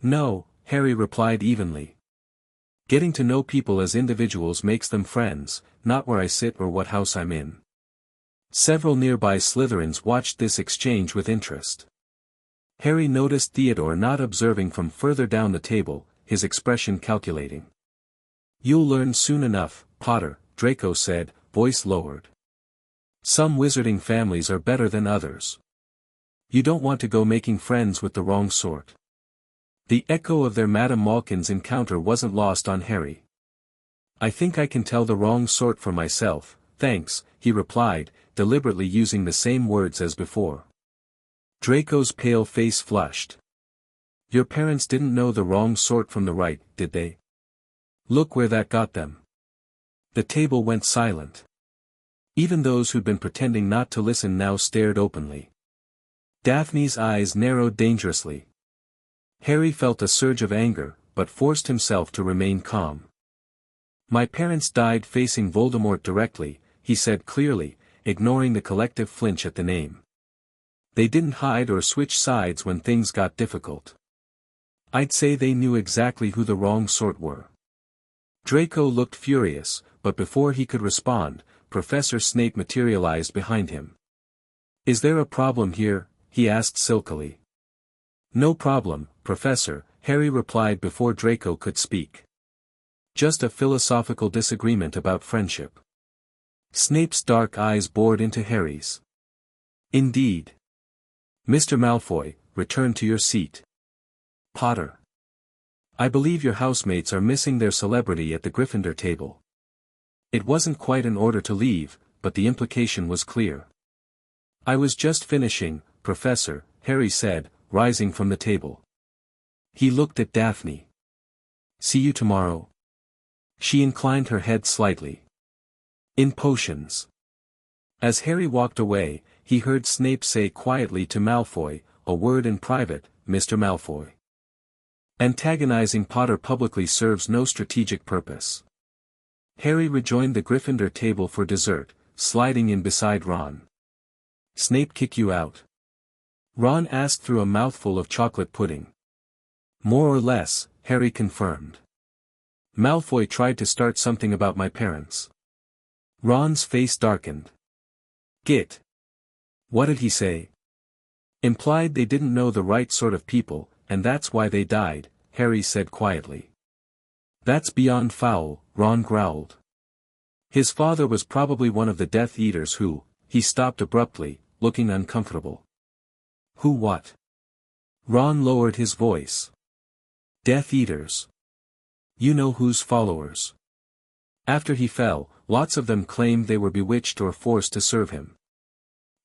A: No, Harry replied evenly. Getting to know people as individuals makes them friends, not where I sit or what house I'm in. Several nearby Slytherins watched this exchange with interest. Harry noticed Theodore not observing from further down the table, his expression calculating. You'll learn soon enough, Potter, Draco said, voice lowered. Some wizarding families are better than others. You don't want to go making friends with the wrong sort. The echo of their Madame Malkin's encounter wasn't lost on Harry. I think I can tell the wrong sort for myself, thanks, he replied, deliberately using the same words as before. Draco's pale face flushed. Your parents didn't know the wrong sort from the right, did they? Look where that got them. The table went silent. Even those who'd been pretending not to listen now stared openly. Daphne's eyes narrowed dangerously. Harry felt a surge of anger, but forced himself to remain calm. My parents died facing Voldemort directly, he said clearly, ignoring the collective flinch at the name. They didn't hide or switch sides when things got difficult. I'd say they knew exactly who the wrong sort were. Draco looked furious, but before he could respond, Professor Snape materialized behind him. Is there a problem here? He asked silkily. No problem, Professor, Harry replied before Draco could speak. Just a philosophical disagreement about friendship. Snape's dark eyes bored into Harry's. Indeed. Mr. Malfoy, return to your seat. Potter. I believe your housemates are missing their celebrity at the Gryffindor table. It wasn't quite an order to leave, but the implication was clear. I was just finishing, Professor, Harry said, rising from the table. He looked at Daphne. See you tomorrow. She inclined her head slightly. In potions. As Harry walked away, he heard Snape say quietly to Malfoy, a word in private, Mr. Malfoy. Antagonizing Potter publicly serves no strategic purpose. Harry rejoined the Gryffindor table for dessert, sliding in beside Ron. Snape kick you out? Ron asked through a mouthful of chocolate pudding. More or less, Harry confirmed. Malfoy tried to start something about my parents. Ron's face darkened. Git. What did he say? Implied they didn't know the right sort of people, and that's why they died, Harry said quietly. That's beyond foul, Ron growled. His father was probably one of the Death Eaters who, he stopped abruptly, looking uncomfortable. Who what? Ron lowered his voice. Death Eaters. You know whose followers. After he fell, lots of them claimed they were bewitched or forced to serve him.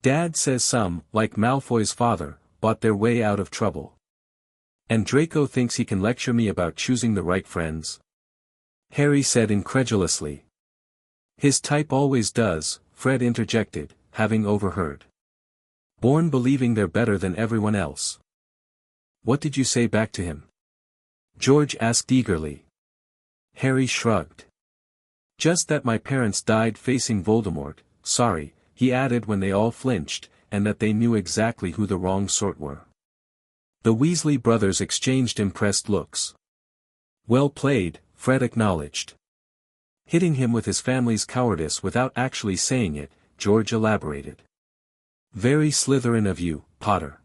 A: Dad says some, like Malfoy's father, bought their way out of trouble. And Draco thinks he can lecture me about choosing the right friends? Harry said incredulously. His type always does, Fred interjected, having overheard. Born believing they're better than everyone else. What did you say back to him? George asked eagerly. Harry shrugged. Just that my parents died facing Voldemort, sorry, he added when they all flinched, and that they knew exactly who the wrong sort were. The Weasley brothers exchanged impressed looks. Well played, Fred acknowledged. Hitting him with his family's cowardice without actually saying it, George elaborated. Very Slytherin of you, Potter.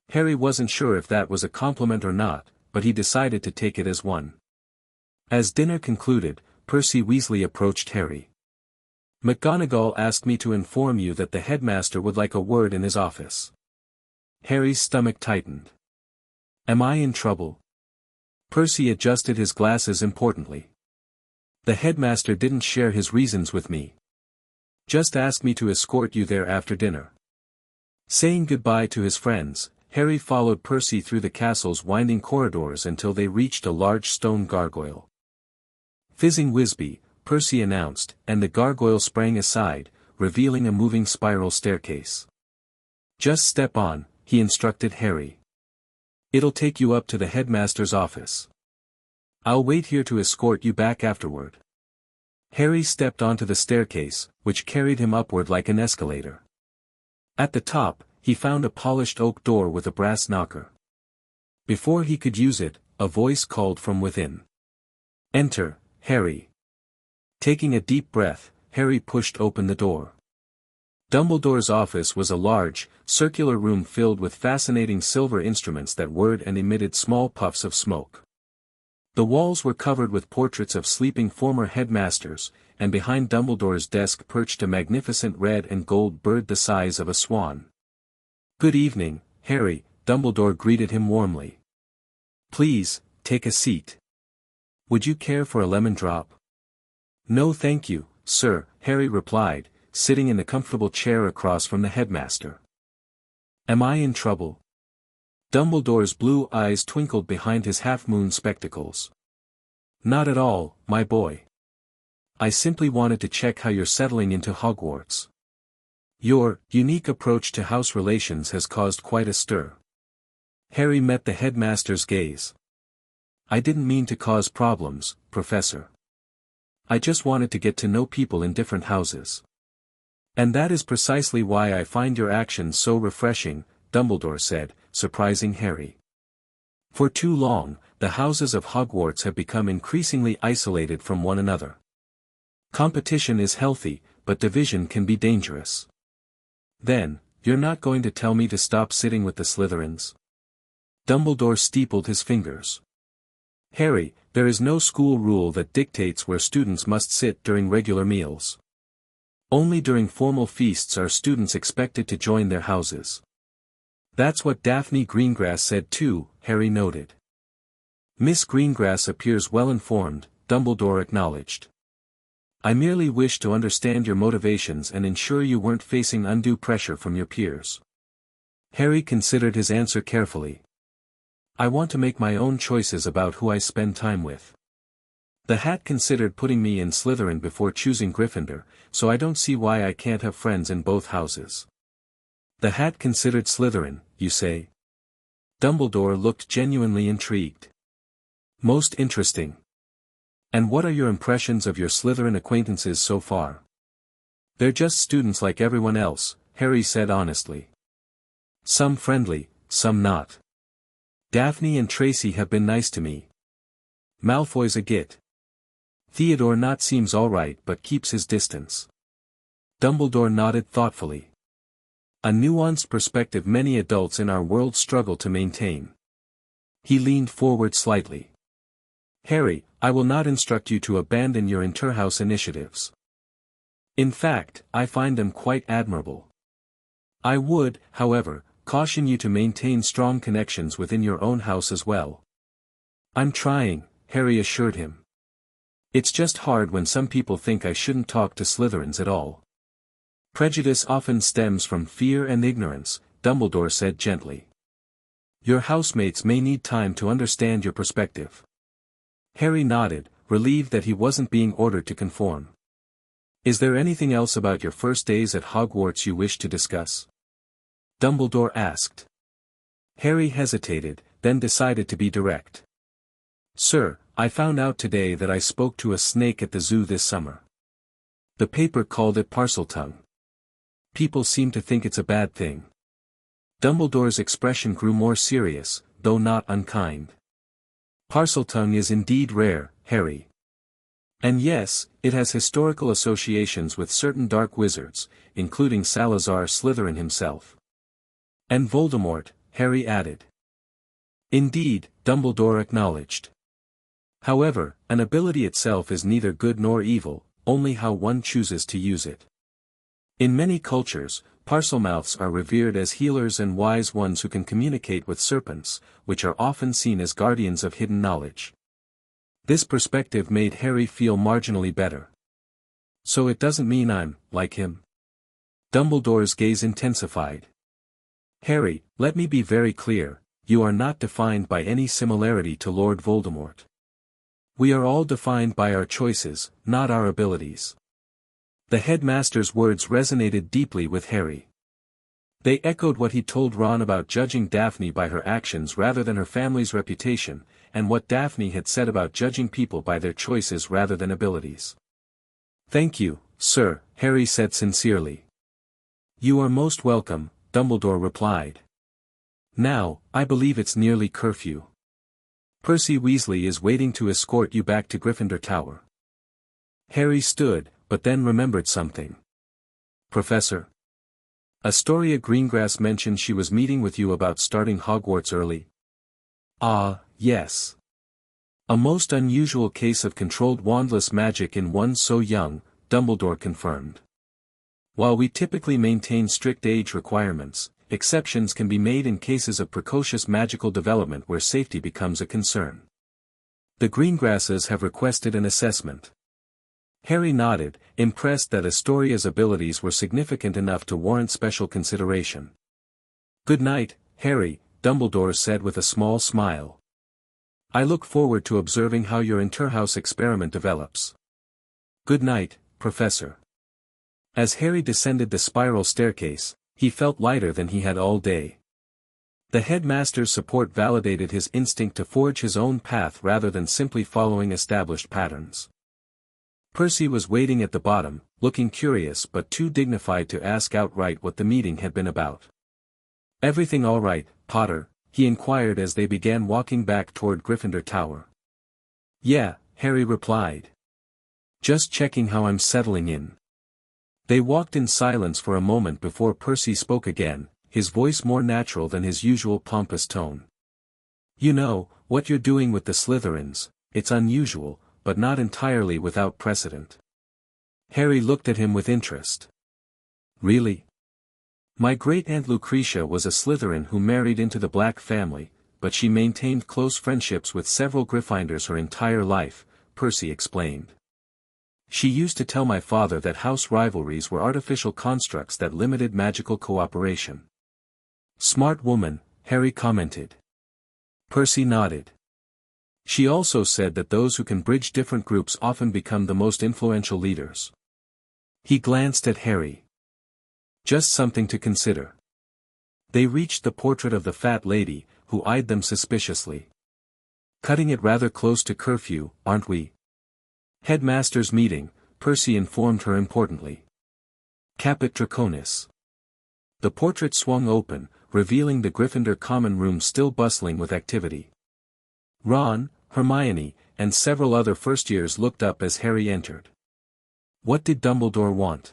A: Harry wasn't sure if that was a compliment or not, but he decided to take it as one. As dinner concluded, Percy Weasley approached Harry. McGonagall asked me to inform you that the headmaster would like a word in his office. Harry's stomach tightened. Am I in trouble? Percy adjusted his glasses importantly. The headmaster didn't share his reasons with me. Just asked me to escort you there after dinner. Saying goodbye to his friends, Harry followed Percy through the castle's winding corridors until they reached a large stone gargoyle. Fizzing Whizbee, Percy announced, and the gargoyle sprang aside, revealing a moving spiral staircase. Just step on, he instructed Harry. It'll take you up to the headmaster's office. I'll wait here to escort you back afterward. Harry stepped onto the staircase, which carried him upward like an escalator. At the top, he found a polished oak door with a brass knocker. Before he could use it, a voice called from within. Enter, Harry. Taking a deep breath, Harry pushed open the door. Dumbledore's office was a large, circular room filled with fascinating silver instruments that whirred and emitted small puffs of smoke. The walls were covered with portraits of sleeping former headmasters, and behind Dumbledore's desk perched a magnificent red and gold bird the size of a swan. Good evening, Harry, Dumbledore greeted him warmly. Please, take a seat. Would you care for a lemon drop? No thank you, sir, Harry replied, sitting in the comfortable chair across from the headmaster. Am I in trouble? Dumbledore's blue eyes twinkled behind his half-moon spectacles. Not at all, my boy. I simply wanted to check how you're settling into Hogwarts. Your unique approach to house relations has caused quite a stir. Harry met the headmaster's gaze. I didn't mean to cause problems, Professor. I just wanted to get to know people in different houses. And that is precisely why I find your actions so refreshing, Dumbledore said, surprising Harry. For too long, the houses of Hogwarts have become increasingly isolated from one another. Competition is healthy, but division can be dangerous. Then, you're not going to tell me to stop sitting with the Slytherins? Dumbledore steepled his fingers. Harry, there is no school rule that dictates where students must sit during regular meals. Only during formal feasts are students expected to join their houses. That's what Daphne Greengrass said too, Harry noted. Miss Greengrass appears well informed, Dumbledore acknowledged. I merely wish to understand your motivations and ensure you weren't facing undue pressure from your peers. Harry considered his answer carefully. I want to make my own choices about who I spend time with. The Hat considered putting me in Slytherin before choosing Gryffindor, so I don't see why I can't have friends in both houses. The Hat considered Slytherin, you say? Dumbledore looked genuinely intrigued. Most interesting. And what are your impressions of your Slytherin acquaintances so far? They're just students like everyone else, Harry said honestly. Some friendly, some not. Daphne and Tracy have been nice to me. Malfoy's a git. Theodore not seems alright but keeps his distance. Dumbledore nodded thoughtfully. A nuanced perspective many adults in our world struggle to maintain. He leaned forward slightly. Harry, I will not instruct you to abandon your interhouse initiatives. In fact, I find them quite admirable. I would, however, caution you to maintain strong connections within your own house as well. I'm trying, Harry assured him. It's just hard when some people think I shouldn't talk to Slytherins at all. Prejudice often stems from fear and ignorance, Dumbledore said gently. Your housemates may need time to understand your perspective. Harry nodded, relieved that he wasn't being ordered to conform. Is there anything else about your first days at Hogwarts you wish to discuss? Dumbledore asked. Harry hesitated, then decided to be direct. Sir, I found out today that I spoke to a snake at the zoo this summer. The paper called it Parseltongue. People seem to think it's a bad thing. Dumbledore's expression grew more serious, though not unkind. Parseltongue is indeed rare, Harry. And yes, it has historical associations with certain dark wizards, including Salazar Slytherin himself. And Voldemort, Harry added. Indeed, Dumbledore acknowledged. However, an ability itself is neither good nor evil, only how one chooses to use it. In many cultures, Parselmouths are revered as healers and wise ones who can communicate with serpents, which are often seen as guardians of hidden knowledge. This perspective made Harry feel marginally better. So it doesn't mean I'm, like him? Dumbledore's gaze intensified. Harry, let me be very clear, you are not defined by any similarity to Lord Voldemort. We are all defined by our choices, not our abilities. The headmaster's words resonated deeply with Harry. They echoed what he told Ron about judging Daphne by her actions rather than her family's reputation, and what Daphne had said about judging people by their choices rather than abilities. Thank you, sir, Harry said sincerely. You are most welcome, Dumbledore replied. Now, I believe it's nearly curfew. Percy Weasley is waiting to escort you back to Gryffindor Tower. Harry stood, but then remembered something. Professor? Astoria Greengrass mentioned she was meeting with you about starting Hogwarts early. Ah, yes. A most unusual case of controlled wandless magic in one so young, Dumbledore confirmed. While we typically maintain strict age requirements, exceptions can be made in cases of precocious magical development where safety becomes a concern. The Greengrasses have requested an assessment. Harry nodded, impressed that Astoria's abilities were significant enough to warrant special consideration. Good night, Harry, Dumbledore said with a small smile. I look forward to observing how your interhouse experiment develops. Good night, Professor. As Harry descended the spiral staircase, he felt lighter than he had all day. The headmaster's support validated his instinct to forge his own path rather than simply following established patterns. Percy was waiting at the bottom, looking curious but too dignified to ask outright what the meeting had been about. Everything all right, Potter? He inquired as they began walking back toward Gryffindor Tower. Yeah, Harry replied. Just checking how I'm settling in. They walked in silence for a moment before Percy spoke again, his voice more natural than his usual pompous tone. You know, what you're doing with the Slytherins, it's unusual, but not entirely without precedent. Harry looked at him with interest. Really? My great-aunt Lucretia was a Slytherin who married into the Black family, but she maintained close friendships with several Gryffindors her entire life, Percy explained. She used to tell my father that house rivalries were artificial constructs that limited magical cooperation. Smart woman, Harry commented. Percy nodded. She also said that those who can bridge different groups often become the most influential leaders. He glanced at Harry. Just something to consider. They reached the portrait of the fat lady, who eyed them suspiciously. Cutting it rather close to curfew, aren't we? Headmaster's meeting, Percy informed her importantly. Caput Draconis. The portrait swung open, revealing the Gryffindor common room still bustling with activity. Ron, Hermione, and several other first-years looked up as Harry entered. What did Dumbledore want?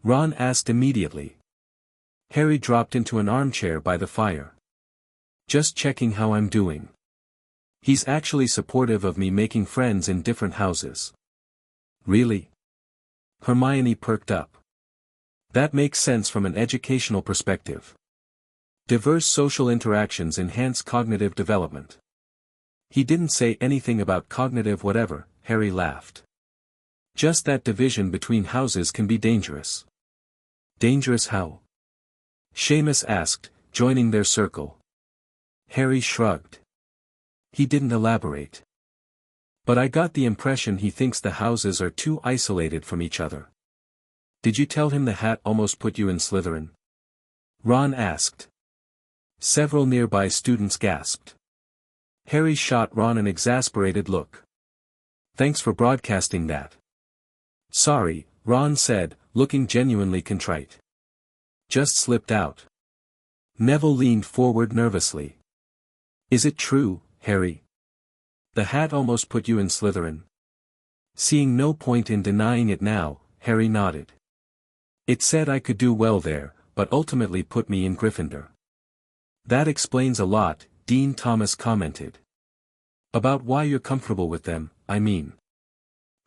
A: Ron asked immediately. Harry dropped into an armchair by the fire. Just checking how I'm doing. He's actually supportive of me making friends in different houses. Really? Hermione perked up. That makes sense from an educational perspective. Diverse social interactions enhance cognitive development. He didn't say anything about cognitive whatever, Harry laughed. Just that division between houses can be dangerous. Dangerous how? Seamus asked, joining their circle. Harry shrugged. He didn't elaborate. But I got the impression he thinks the houses are too isolated from each other. Did you tell him the hat almost put you in Slytherin? Ron asked. Several nearby students gasped. Harry shot Ron an exasperated look. Thanks for broadcasting that. Sorry, Ron said, looking genuinely contrite. Just slipped out. Neville leaned forward nervously. Is it true, Harry? The hat almost put you in Slytherin. Seeing no point in denying it now, Harry nodded. It said I could do well there, but ultimately put me in Gryffindor. That explains a lot, Dean Thomas commented. About why you're comfortable with them, I mean.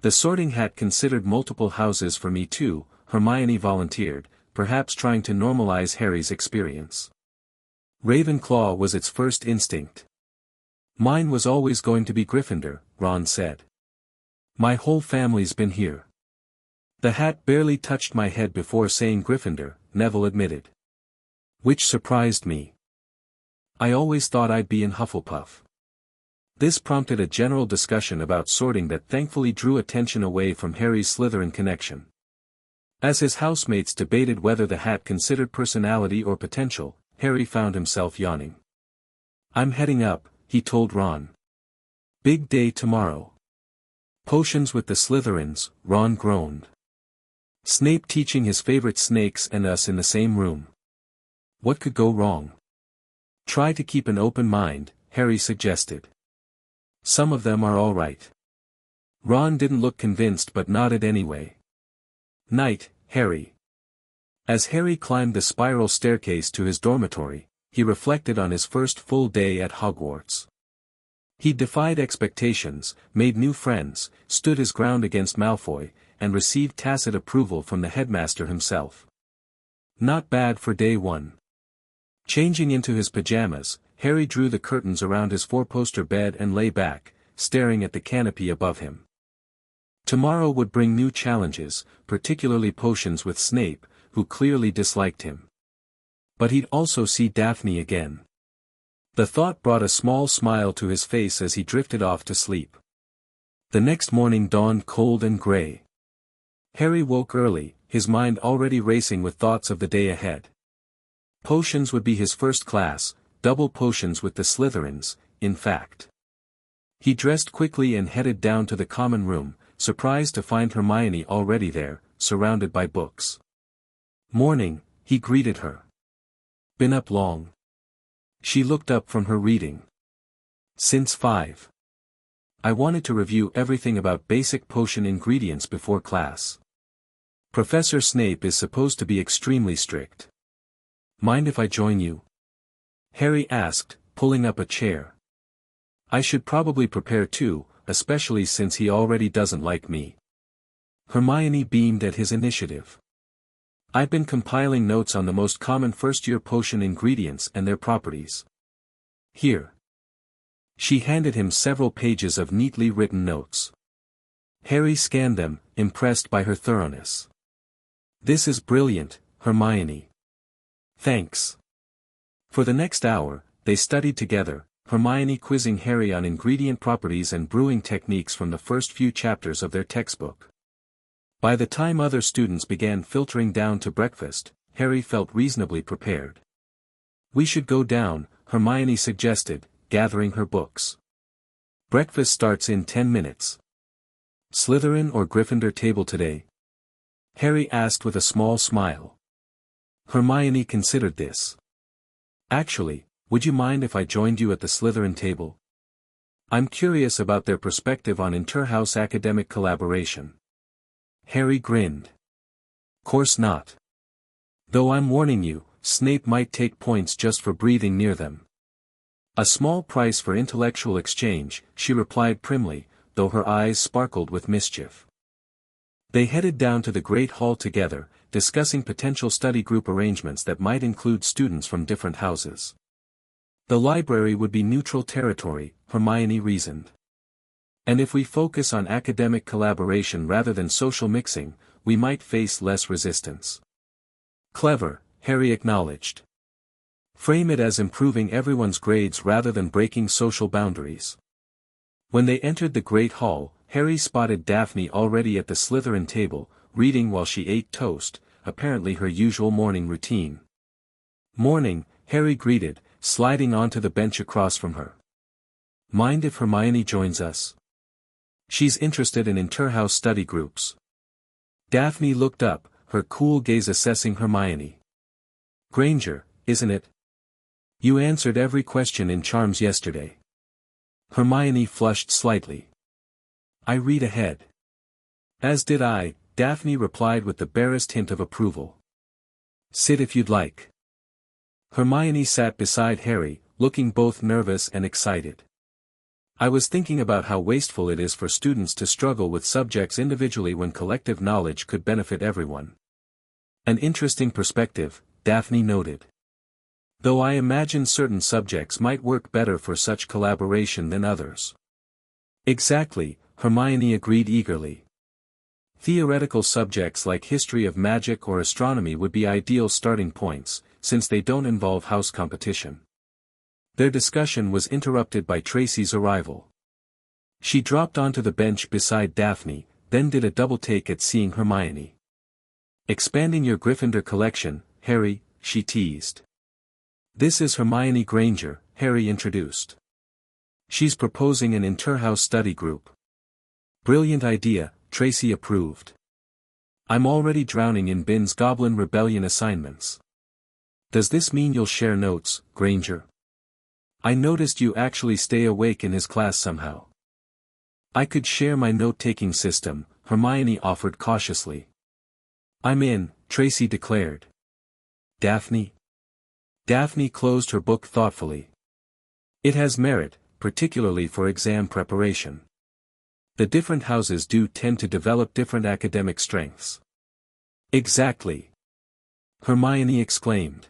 A: The Sorting Hat considered multiple houses for me too, Hermione volunteered, perhaps trying to normalize Harry's experience. Ravenclaw was its first instinct. Mine was always going to be Gryffindor, Ron said. My whole family's been here. The hat barely touched my head before saying Gryffindor, Neville admitted. Which surprised me. I always thought I'd be in Hufflepuff. This prompted a general discussion about sorting that thankfully drew attention away from Harry's Slytherin connection. As his housemates debated whether the hat considered personality or potential, Harry found himself yawning. I'm heading up, he told Ron. Big day tomorrow. Potions with the Slytherins, Ron groaned. Snape teaching his favorite snakes and us in the same room. What could go wrong? Try to keep an open mind, Harry suggested. Some of them are all right. Ron didn't look convinced but nodded anyway. Night, Harry. As Harry climbed the spiral staircase to his dormitory, he reflected on his first full day at Hogwarts. He defied expectations, made new friends, stood his ground against Malfoy, and received tacit approval from the headmaster himself. Not bad for day one. Changing into his pajamas, Harry drew the curtains around his four-poster bed and lay back, staring at the canopy above him. Tomorrow would bring new challenges, particularly potions with Snape, who clearly disliked him. But he'd also see Daphne again. The thought brought a small smile to his face as he drifted off to sleep. The next morning dawned cold and gray. Harry woke early, his mind already racing with thoughts of the day ahead. Potions would be his first class, double potions with the Slytherins, in fact. He dressed quickly and headed down to the common room, surprised to find Hermione already there, surrounded by books. Morning, he greeted her. Been up long? She looked up from her reading. Since 5. I wanted to review everything about basic potion ingredients before class. Professor Snape is supposed to be extremely strict. Mind if I join you? Harry asked, pulling up a chair. I should probably prepare too, especially since he already doesn't like me. Hermione beamed at his initiative. I've been compiling notes on the most common first-year potion ingredients and their properties. Here. She handed him several pages of neatly written notes. Harry scanned them, impressed by her thoroughness. This is brilliant, Hermione. Thanks. For the next hour, they studied together, Hermione quizzing Harry on ingredient properties and brewing techniques from the first few chapters of their textbook. By the time other students began filtering down to breakfast, Harry felt reasonably prepared. We should go down, Hermione suggested, gathering her books. Breakfast starts in 10 minutes. Slytherin or Gryffindor table today? Harry asked with a small smile. Hermione considered this. Actually, would you mind if I joined you at the Slytherin table? I'm curious about their perspective on inter-house academic collaboration. Harry grinned. Course not. Though I'm warning you, Snape might take points just for breathing near them. A small price for intellectual exchange, she replied primly, though her eyes sparkled with mischief. They headed down to the Great Hall together, discussing potential study group arrangements that might include students from different houses. The library would be neutral territory, Hermione reasoned. And if we focus on academic collaboration rather than social mixing, we might face less resistance. Clever, Harry acknowledged. Frame it as improving everyone's grades rather than breaking social boundaries. When they entered the Great Hall, Harry spotted Daphne already at the Slytherin table, reading while she ate toast, apparently her usual morning routine. Morning, Harry greeted, sliding onto the bench across from her. Mind if Hermione joins us? She's interested in inter-house study groups. Daphne looked up, her cool gaze assessing Hermione. Granger, isn't it? You answered every question in charms yesterday. Hermione flushed slightly. I read ahead. As did I, Daphne replied with the barest hint of approval. Sit if you'd like. Hermione sat beside Harry, looking both nervous and excited. I was thinking about how wasteful it is for students to struggle with subjects individually when collective knowledge could benefit everyone. An interesting perspective, Daphne noted. Though I imagine certain subjects might work better for such collaboration than others. Exactly, Hermione agreed eagerly. Theoretical subjects like history of magic or astronomy would be ideal starting points, since they don't involve house competition. Their discussion was interrupted by Tracy's arrival. She dropped onto the bench beside Daphne, then did a double take at seeing Hermione. Expanding your Gryffindor collection, Harry, she teased. This is Hermione Granger, Harry introduced. She's proposing an inter-house study group. Brilliant idea, Tracy approved. I'm already drowning in Bin's Goblin Rebellion assignments. Does this mean you'll share notes, Granger? I noticed you actually stay awake in his class somehow. I could share my note-taking system, Hermione offered cautiously. I'm in, Tracy declared. Daphne? Daphne closed her book thoughtfully. It has merit, particularly for exam preparation. The different houses do tend to develop different academic strengths. Exactly. Hermione exclaimed.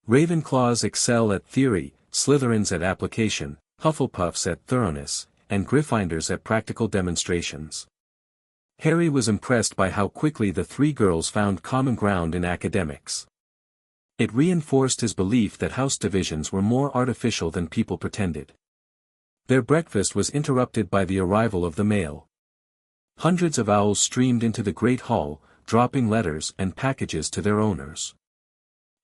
A: Ravenclaws excel at theory, Slytherins at application, Hufflepuffs at thoroughness, and Gryffindors at practical demonstrations. Harry was impressed by how quickly the three girls found common ground in academics. It reinforced his belief that house divisions were more artificial than people pretended. Their breakfast was interrupted by the arrival of the mail. Hundreds of owls streamed into the great hall, dropping letters and packages to their owners.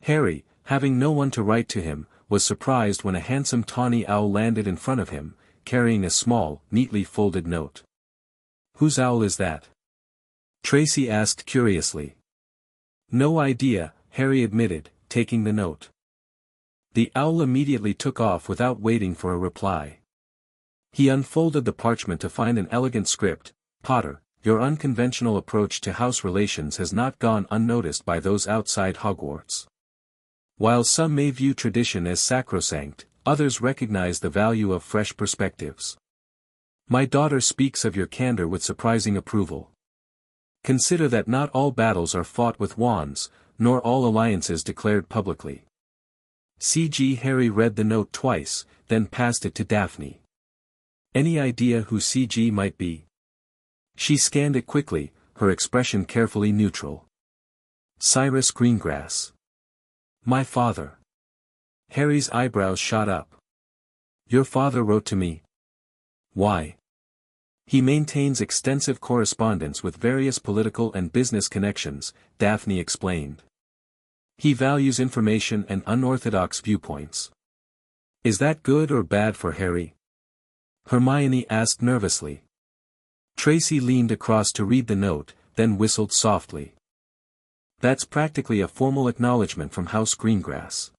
A: Harry, having no one to write to him, was surprised when a handsome tawny owl landed in front of him, carrying a small, neatly folded note. Whose owl is that? Tracy asked curiously. No idea, Harry admitted, taking the note. The owl immediately took off without waiting for a reply. He unfolded the parchment to find an elegant script. Potter, your unconventional approach to house relations has not gone unnoticed by those outside Hogwarts. While some may view tradition as sacrosanct, others recognize the value of fresh perspectives. My daughter speaks of your candor with surprising approval. Consider that not all battles are fought with wands, nor all alliances declared publicly. C.G. Harry read the note twice, then passed it to Daphne. Any idea who C.G. might be? She scanned it quickly, her expression carefully neutral. Cyrus Greengrass. My father. Harry's eyebrows shot up. Your father wrote to me. Why? He maintains extensive correspondence with various political and business connections, Daphne explained. He values information and unorthodox viewpoints. Is that good or bad for Harry? Hermione asked nervously. Tracy leaned across to read the note, then whistled softly. That's practically a formal acknowledgement from House Greengrass.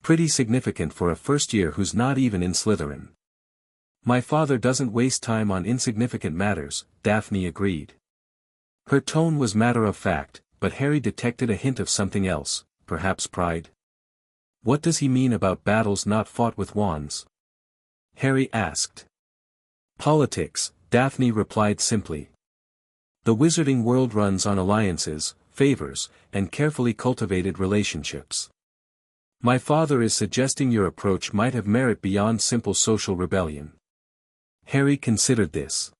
A: Pretty significant for a first year who's not even in Slytherin. My father doesn't waste time on insignificant matters, Daphne agreed. Her tone was matter-of-fact, but Harry detected a hint of something else, perhaps pride. What does he mean about battles not fought with wands? Harry asked. Politics, Daphne replied simply. The wizarding world runs on alliances, favors, and carefully cultivated relationships. My father is suggesting your approach might have merit beyond simple social rebellion. Harry considered this.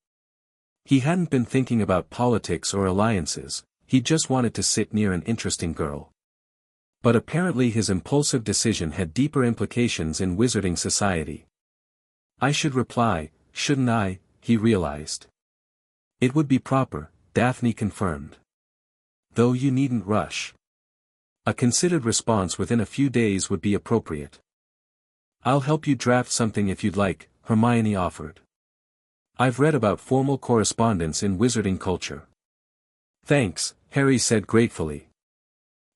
A: He hadn't been thinking about politics or alliances, he just wanted to sit near an interesting girl. But apparently his impulsive decision had deeper implications in wizarding society. I should reply, shouldn't I, he realized. It would be proper, Daphne confirmed. Though you needn't rush. A considered response within a few days would be appropriate. I'll help you draft something if you'd like, Hermione offered. I've read about formal correspondence in wizarding culture. Thanks, Harry said gratefully.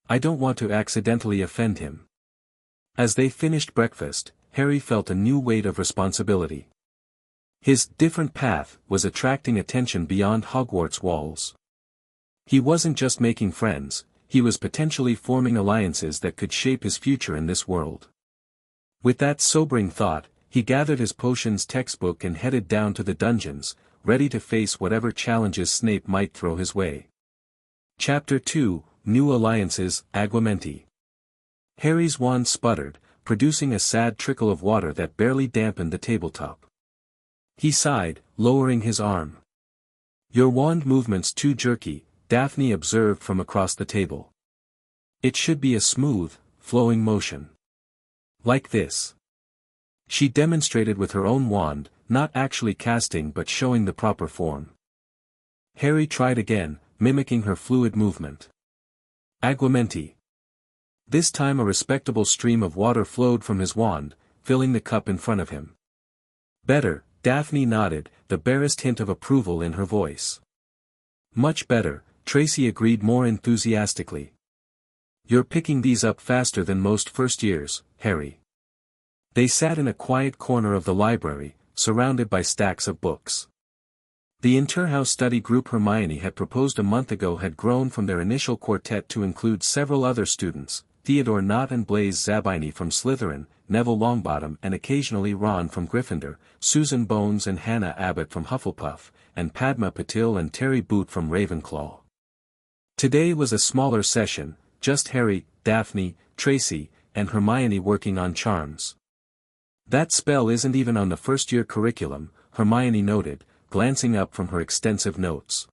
A: I don't want to accidentally offend him. As they finished breakfast, Harry felt a new weight of responsibility. His different path was attracting attention beyond Hogwarts walls. He wasn't just making friends, he was potentially forming alliances that could shape his future in this world. With that sobering thought, he gathered his potions textbook and headed down to the dungeons, ready to face whatever challenges Snape might throw his way. Chapter 2, New Alliances, Aguamenti. Harry's wand sputtered, producing a sad trickle of water that barely dampened the tabletop. He sighed, lowering his arm. "Your wand movement's too jerky," Daphne observed from across the table. "It should be a smooth, flowing motion. Like this." She demonstrated with her own wand, not actually casting but showing the proper form. Harry tried again, mimicking her fluid movement. Aguamenti. This time a respectable stream of water flowed from his wand, filling the cup in front of him. "Better," Daphne nodded, the barest hint of approval in her voice. "Much better," Tracy agreed more enthusiastically. "You're picking these up faster than most first years, Harry." They sat in a quiet corner of the library, surrounded by stacks of books. The inter-house study group Hermione had proposed a month ago had grown from their initial quartet to include several other students, Theodore Nott and Blaise Zabini from Slytherin, Neville Longbottom and occasionally Ron from Gryffindor, Susan Bones and Hannah Abbott from Hufflepuff, and Padma Patil and Terry Boot from Ravenclaw. Today was a smaller session, just Harry, Daphne, Tracy, and Hermione working on charms. "That spell isn't even on the first-year curriculum," Hermione noted, glancing up from her extensive notes.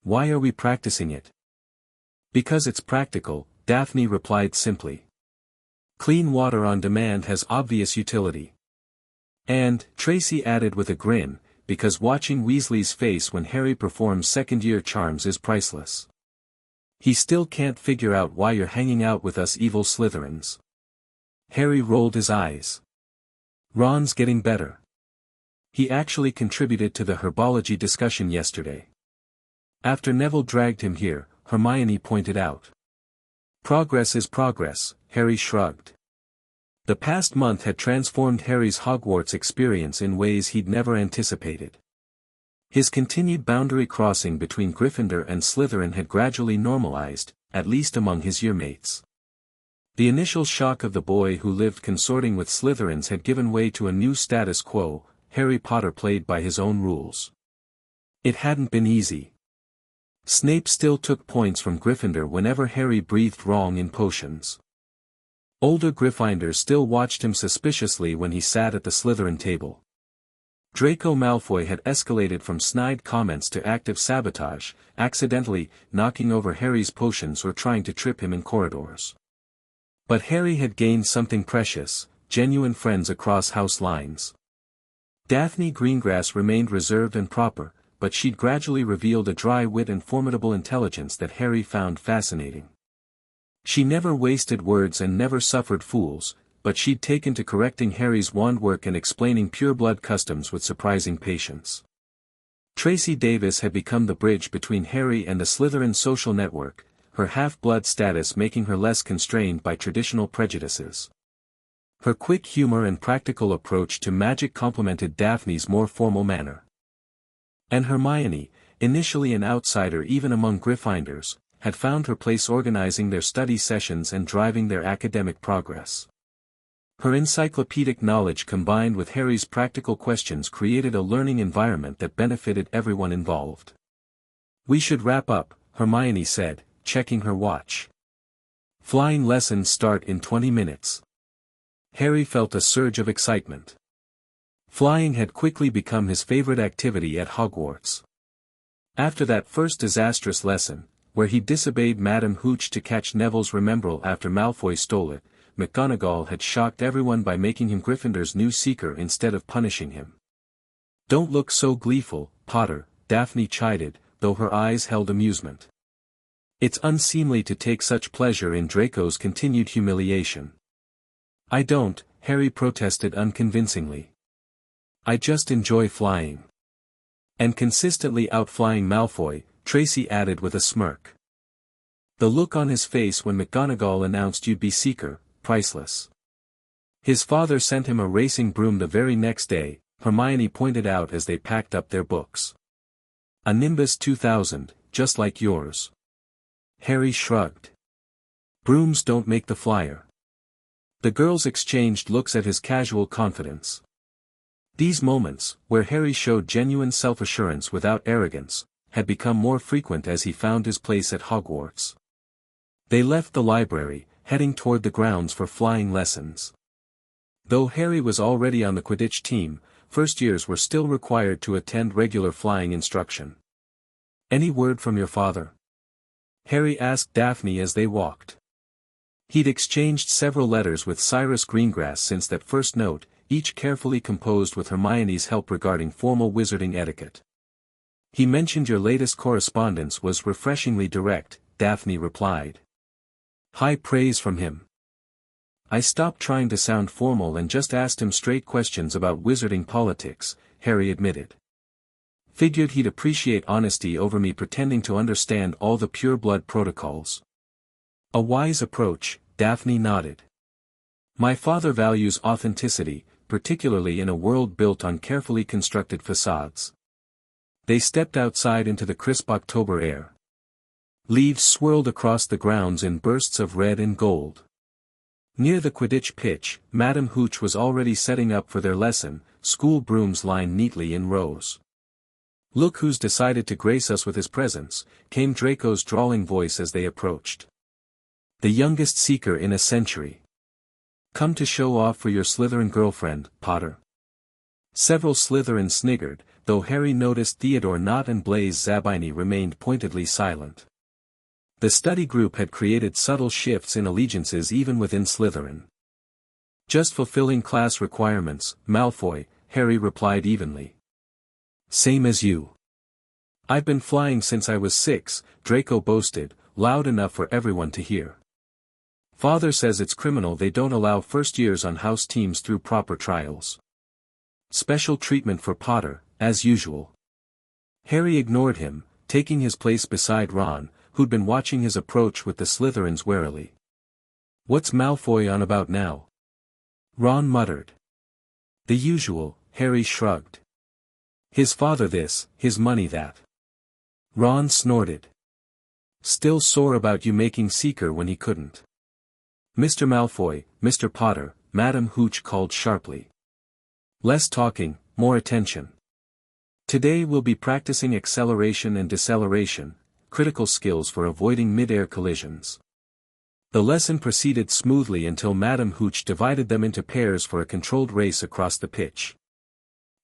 A: "Why are we practicing it?" "Because it's practical," Daphne replied simply. "Clean water on demand has obvious utility." And, Tracy added with a grin, because watching Weasley's face when Harry performs second-year charms is priceless. "He still can't figure out why you're hanging out with us evil Slytherins." Harry rolled his eyes. "Ron's getting better. He actually contributed to the herbology discussion yesterday. After Neville dragged him here," Hermione pointed out. "Progress is progress," Harry shrugged. The past month had transformed Harry's Hogwarts experience in ways he'd never anticipated. His continued boundary crossing between Gryffindor and Slytherin had gradually normalized, at least among his yearmates. The initial shock of the boy who lived consorting with Slytherins had given way to a new status quo. Harry Potter played by his own rules. It hadn't been easy. Snape still took points from Gryffindor whenever Harry breathed wrong in potions. Older Gryffindors still watched him suspiciously when he sat at the Slytherin table. Draco Malfoy had escalated from snide comments to active sabotage, accidentally knocking over Harry's potions or trying to trip him in corridors. But Harry had gained something precious, genuine friends across house lines. Daphne Greengrass remained reserved and proper, but she'd gradually revealed a dry wit and formidable intelligence that Harry found fascinating. She never wasted words and never suffered fools, but she'd taken to correcting Harry's wand work and explaining pureblood customs with surprising patience. Tracy Davis had become the bridge between Harry and the Slytherin social network, her half-blood status making her less constrained by traditional prejudices. Her quick humor and practical approach to magic complemented Daphne's more formal manner. And Hermione, initially an outsider even among Gryffindors, had found her place organizing their study sessions and driving their academic progress. Her encyclopedic knowledge combined with Harry's practical questions created a learning environment that benefited everyone involved. "We should wrap up," Hermione said, checking her watch. "Flying lessons start in 20 minutes. Harry felt a surge of excitement. Flying had quickly become his favorite activity at Hogwarts. After that first disastrous lesson, where he disobeyed Madame Hooch to catch Neville's Remembrall after Malfoy stole it, McGonagall had shocked everyone by making him Gryffindor's new seeker instead of punishing him. "Don't look so gleeful, Potter," Daphne chided, though her eyes held amusement. "It's unseemly to take such pleasure in Draco's continued humiliation." "I don't," Harry protested unconvincingly. "I just enjoy flying." "And consistently outflying Malfoy," Tracy added with a smirk. The look on his face when McGonagall announced you'd be seeker, priceless. His father sent him a racing broom the very next day, Hermione pointed out as they packed up their books. A Nimbus 2000, just like yours. Harry shrugged. Brooms don't make the flyer. The girls exchanged looks at his casual confidence. These moments, where Harry showed genuine self-assurance without arrogance, had become more frequent as he found his place at Hogwarts. They left the library, heading toward the grounds for flying lessons. Though Harry was already on the Quidditch team, first years were still required to attend regular flying instruction. Any word from your father? Harry asked Daphne as they walked. He'd exchanged several letters with Cyrus Greengrass since that first note, each carefully composed with Hermione's help regarding formal wizarding etiquette. He mentioned your latest correspondence was refreshingly direct, Daphne replied. High praise from him. I stopped trying to sound formal and just asked him straight questions about wizarding politics, Harry admitted. Figured he'd appreciate honesty over me pretending to understand all the pure-blood protocols. A wise approach, Daphne nodded. My father values authenticity, particularly in a world built on carefully constructed facades. They stepped outside into the crisp October air. Leaves swirled across the grounds in bursts of red and gold. Near the Quidditch pitch, Madame Hooch was already setting up for their lesson, school brooms lined neatly in rows. Look who's decided to grace us with his presence, came Draco's drawling voice as they approached. The youngest seeker in a century. Come to show off for your Slytherin girlfriend, Potter. Several Slytherins sniggered, though Harry noticed Theodore Nott and Blaise Zabini remained pointedly silent. The study group had created subtle shifts in allegiances even within Slytherin. Just fulfilling class requirements, Malfoy, Harry replied evenly. Same as you. I've been flying since I was 6, Draco boasted, loud enough for everyone to hear. Father says it's criminal they don't allow first years on house teams through proper trials. Special treatment for Potter, as usual. Harry ignored him, taking his place beside Ron, who'd been watching his approach with the Slytherins warily. What's Malfoy on about now? Ron muttered. The usual, Harry shrugged. His father this, his money that. Ron snorted. Still sore about you making Seeker when he couldn't. Mr. Malfoy, Mr. Potter, Madame Hooch called sharply. Less talking, more attention. Today we'll be practicing acceleration and deceleration, critical skills for avoiding mid-air collisions. The lesson proceeded smoothly until Madame Hooch divided them into pairs for a controlled race across the pitch.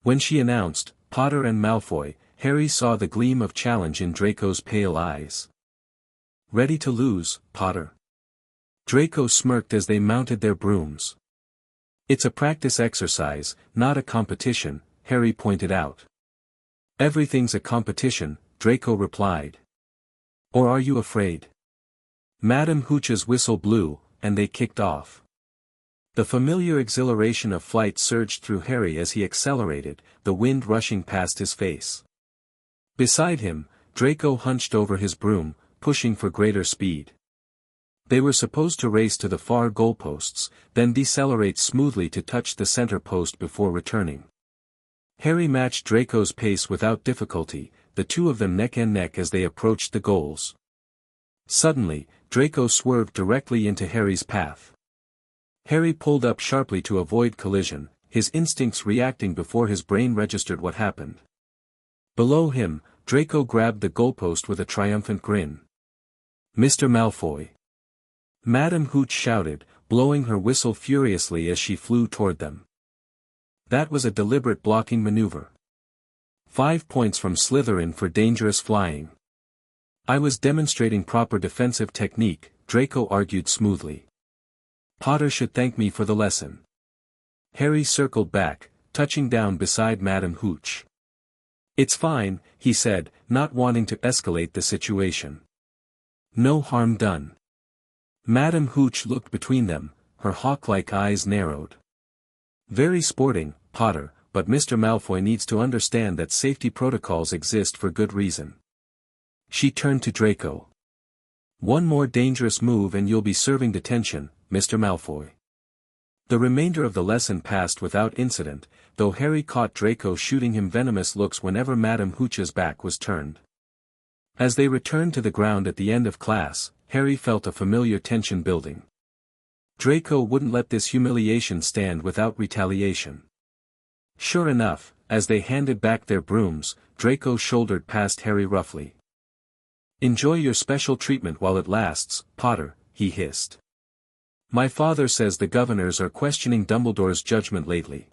A: When she announced, Potter and Malfoy, Harry saw the gleam of challenge in Draco's pale eyes. Ready to lose, Potter? Draco smirked as they mounted their brooms. It's a practice exercise, not a competition, Harry pointed out. Everything's a competition, Draco replied. Or are you afraid? Madame Hooch's whistle blew, and they kicked off. The familiar exhilaration of flight surged through Harry as he accelerated, the wind rushing past his face. Beside him, Draco hunched over his broom, pushing for greater speed. They were supposed to race to the far goalposts, then decelerate smoothly to touch the center post before returning. Harry matched Draco's pace without difficulty, the two of them neck and neck as they approached the goals. Suddenly, Draco swerved directly into Harry's path. Harry pulled up sharply to avoid collision, his instincts reacting before his brain registered what happened. Below him, Draco grabbed the goalpost with a triumphant grin. Mr. Malfoy. Madame Hooch shouted, blowing her whistle furiously as she flew toward them. That was a deliberate blocking maneuver. 5 points from Slytherin for dangerous flying. I was demonstrating proper defensive technique, Draco argued smoothly. Potter should thank me for the lesson. Harry circled back, touching down beside Madame Hooch. It's fine, he said, not wanting to escalate the situation. No harm done. Madame Hooch looked between them, her hawk-like eyes narrowed. Very sporting, Potter, but Mr. Malfoy needs to understand that safety protocols exist for good reason. She turned to Draco. One more dangerous move and you'll be serving detention, Mr. Malfoy. The remainder of the lesson passed without incident, though Harry caught Draco shooting him venomous looks whenever Madame Hooch's back was turned. As they returned to the ground at the end of class, Harry felt a familiar tension building. Draco wouldn't let this humiliation stand without retaliation. Sure enough, as they handed back their brooms, Draco shouldered past Harry roughly. "Enjoy your special treatment while it lasts, Potter," he hissed. "My father says the governors are questioning Dumbledore's judgment lately.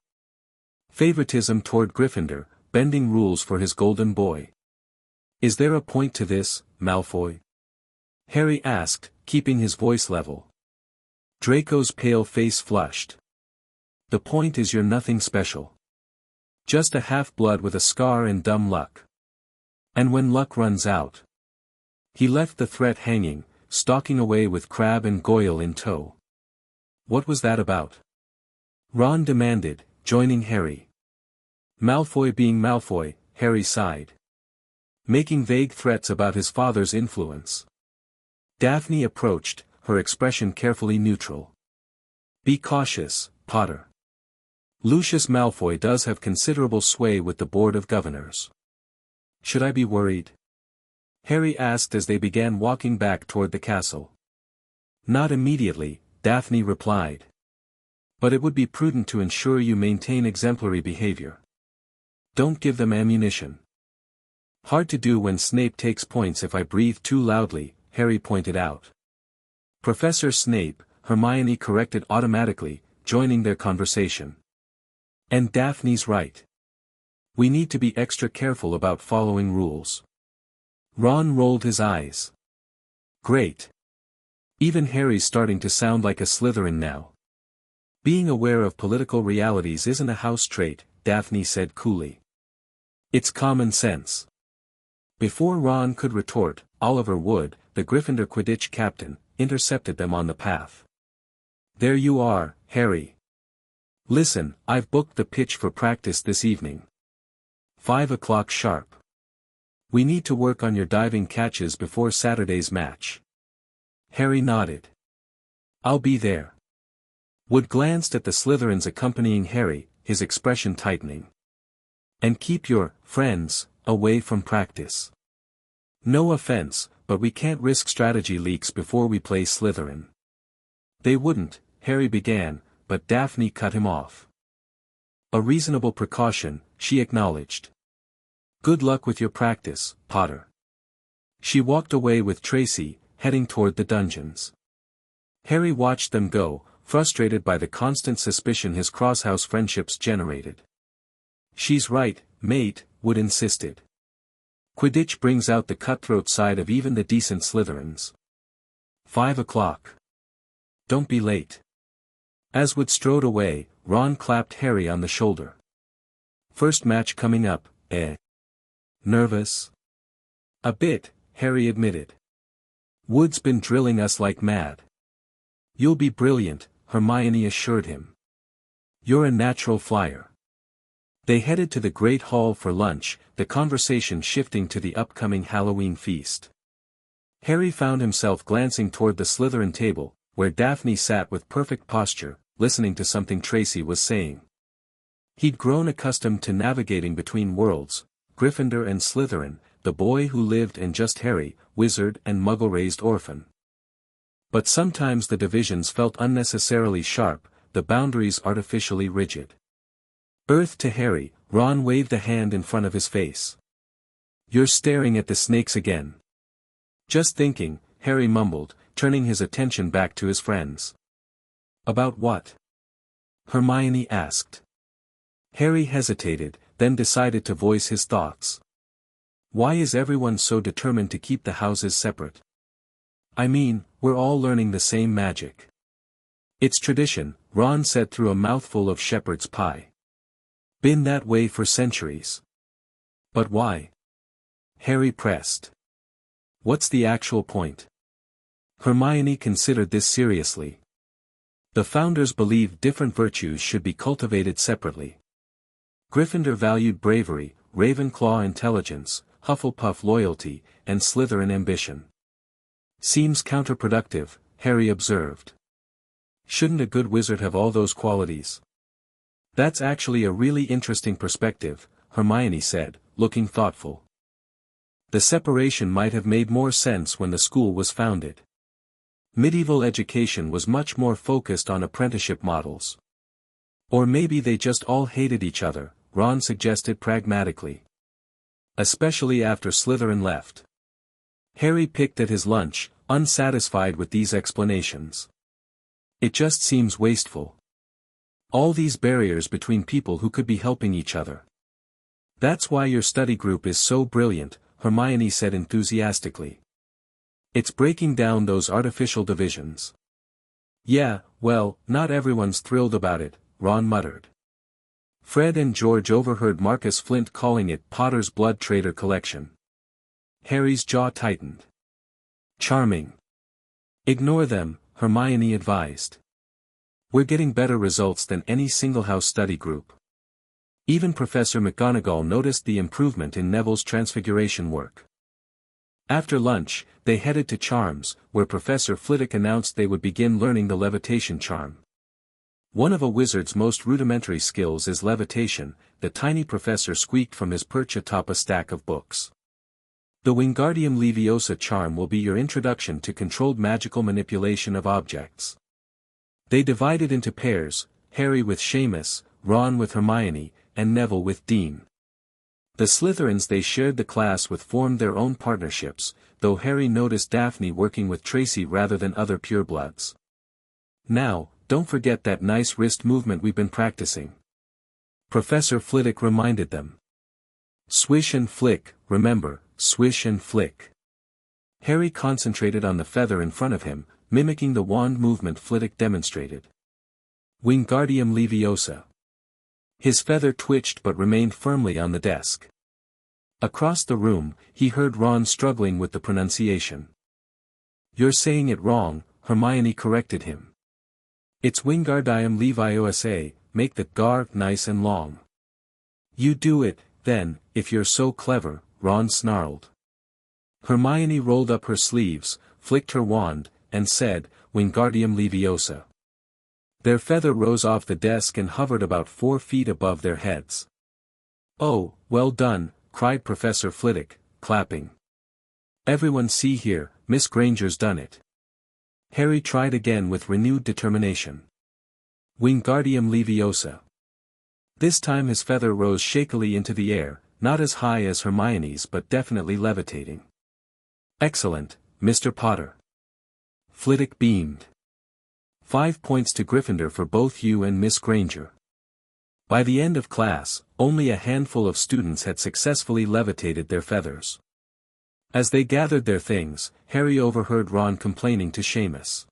A: Favoritism toward Gryffindor, bending rules for his golden boy. Is there a point to this, Malfoy?" Harry asked, keeping his voice level. Draco's pale face flushed. "The point is you're nothing special. Just a half-blood with a scar and dumb luck. And when luck runs out." He left the threat hanging, stalking away with Crabbe and Goyle in tow. "What was that about?" Ron demanded, joining Harry. "Malfoy being Malfoy," Harry sighed. "Making vague threats about his father's influence." Daphne approached, her expression carefully neutral. "Be cautious, Potter. Lucius Malfoy does have considerable sway with the Board of Governors." "Should I be worried?" Harry asked as they began walking back toward the castle. "Not immediately," Daphne replied. "But it would be prudent to ensure you maintain exemplary behavior. Don't give them ammunition." "Hard to do when Snape takes points if I breathe too loudly," Harry pointed out. "Professor Snape," Hermione corrected automatically, joining their conversation. "And Daphne's right. We need to be extra careful about following rules." Ron rolled his eyes. "Great. Even Harry's starting to sound like a Slytherin now." "Being aware of political realities isn't a house trait," Daphne said coolly. "It's common sense." Before Ron could retort, Oliver Wood, the Gryffindor Quidditch captain, intercepted them on the path. "There you are, Harry. Listen, I've booked the pitch for practice this evening. 5 o'clock sharp. We need to work on your diving catches before Saturday's match." Harry nodded. "I'll be there." Wood glanced at the Slytherins accompanying Harry, his expression tightening. "And keep your friends away from practice. No offense, but we can't risk strategy leaks before we play Slytherin." "They wouldn't," Harry began, but Daphne cut him off. "A reasonable precaution," she acknowledged. "Good luck with your practice, Potter." She walked away with Tracy, heading toward the dungeons. Harry watched them go, frustrated by the constant suspicion his crosshouse friendships generated. "She's right, mate," Wood insisted. "Quidditch brings out the cutthroat side of even the decent Slytherins." 5 o'clock. "Don't be late." As Wood strode away, Ron clapped Harry on the shoulder. "First match coming up, eh? Nervous?" "A bit," Harry admitted. "Wood's been drilling us like mad." "You'll be brilliant," Hermione assured him. "You're a natural flyer." They headed to the Great Hall for lunch, the conversation shifting to the upcoming Halloween feast. Harry found himself glancing toward the Slytherin table, where Daphne sat with perfect posture, listening to something Tracy was saying. He'd grown accustomed to navigating between worlds, Gryffindor and Slytherin, the boy who lived and just Harry, wizard and muggle-raised orphan. But sometimes the divisions felt unnecessarily sharp, the boundaries artificially rigid. "Earth to Harry," Ron waved a hand in front of his face. "You're staring at the snakes again." "Just thinking," Harry mumbled, turning his attention back to his friends. "About what?" Hermione asked. Harry hesitated, then decided to voice his thoughts. "Why is everyone so determined to keep the houses separate? I mean, we're all learning the same magic." "It's tradition," Ron said through a mouthful of shepherd's pie. "Been that way for centuries." "But why?" Harry pressed. "What's the actual point?" Hermione considered this seriously. "The founders believed different virtues should be cultivated separately. Gryffindor valued bravery, Ravenclaw intelligence, Hufflepuff loyalty, and Slytherin ambition." "Seems counterproductive," Harry observed. Shouldn't a good wizard have all those qualities? That's actually a really interesting perspective, Hermione said, looking thoughtful. The separation might have made more sense when the school was founded. Medieval education was much more focused on apprenticeship models. Or maybe they just all hated each other, Ron suggested pragmatically. Especially after Slytherin left. Harry picked at his lunch, unsatisfied with these explanations. It just seems wasteful. All these barriers between people who could be helping each other. That's why your study group is so brilliant, Hermione said enthusiastically. It's breaking down those artificial divisions. Yeah, well, not everyone's thrilled about it, Ron muttered. Fred and George overheard Marcus Flint calling it Potter's Blood Traitor Collection. Harry's jaw tightened. Charming. Ignore them, Hermione advised. We're getting better results than any single-house study group. Even Professor McGonagall noticed the improvement in Neville's transfiguration work. After lunch, they headed to Charms, where Professor Flitwick announced they would begin learning the levitation charm. One of a wizard's most rudimentary skills is levitation, the tiny professor squeaked from his perch atop a stack of books. The Wingardium Leviosa charm will be your introduction to controlled magical manipulation of objects. They divided into pairs, Harry with Seamus, Ron with Hermione, and Neville with Dean. The Slytherins they shared the class with formed their own partnerships, though Harry noticed Daphne working with Tracy rather than other purebloods. Now, don't forget that nice wrist movement we've been practicing. Professor Flitwick reminded them. Swish and flick, remember, swish and flick. Harry concentrated on the feather in front of him, mimicking the wand movement Flitwick demonstrated. Wingardium Leviosa. His feather twitched but remained firmly on the desk. Across the room, he heard Ron struggling with the pronunciation. You're saying it wrong, Hermione corrected him. It's Wingardium Leviosa, make the gar nice and long. You do it, then, if you're so clever, Ron snarled. Hermione rolled up her sleeves, flicked her wand, and said, Wingardium Leviosa. Their feather rose off the desk and hovered about 4 feet above their heads. Oh, well done, cried Professor Flitwick, clapping. Everyone see here, Miss Granger's done it. Harry tried again with renewed determination. Wingardium Leviosa. This time his feather rose shakily into the air, not as high as Hermione's but definitely levitating. Excellent, Mr. Potter. Flitwick beamed. 5 points to Gryffindor for both you and Miss Granger. By the end of class, only a handful of students had successfully levitated their feathers. As they gathered their things, Harry overheard Ron complaining to Seamus.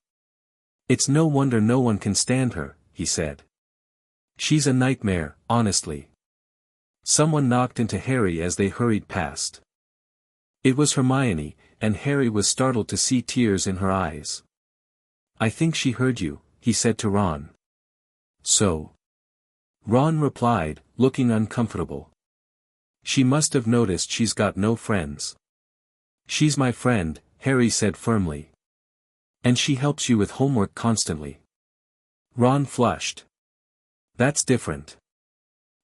A: It's no wonder no one can stand her, he said. She's a nightmare, honestly. Someone knocked into Harry as they hurried past. It was Hermione, and Harry was startled to see tears in her eyes. I think she heard you, he said to Ron. So? Ron replied, looking uncomfortable. She must have noticed she's got no friends. She's my friend, Harry said firmly. And she helps you with homework constantly. Ron flushed. That's different.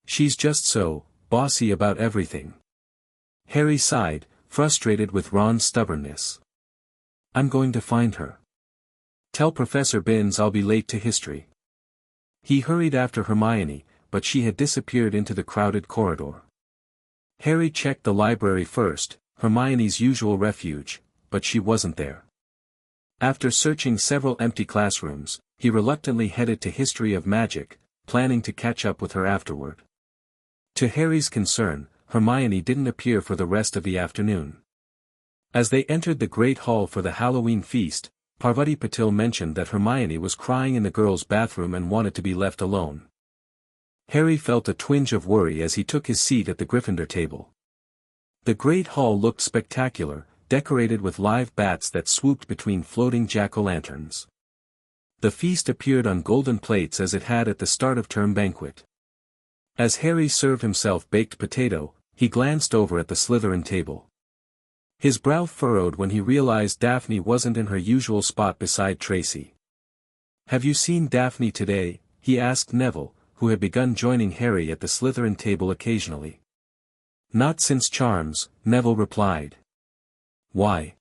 A: She's just so bossy about everything. Harry sighed, frustrated with Ron's stubbornness. I'm going to find her. Tell Professor Binns I'll be late to history. He hurried after Hermione, but she had disappeared into the crowded corridor. Harry checked the library first, Hermione's usual refuge, but she wasn't there. After searching several empty classrooms, he reluctantly headed to History of Magic, planning to catch up with her afterward. To Harry's concern, Hermione didn't appear for the rest of the afternoon. As they entered the Great Hall for the Halloween feast, Parvati Patil mentioned that Hermione was crying in the girls' bathroom and wanted to be left alone. Harry felt a twinge of worry as he took his seat at the Gryffindor table. The Great Hall looked spectacular, decorated with live bats that swooped between floating jack-o'-lanterns. The feast appeared on golden plates as it had at the start of term banquet. As Harry served himself baked potato, he glanced over at the Slytherin table. His brow furrowed when he realized Daphne wasn't in her usual spot beside Tracy. Have you seen Daphne today? He asked Neville, who had begun joining Harry at the Slytherin table occasionally. Not since Charms, Neville replied. Why?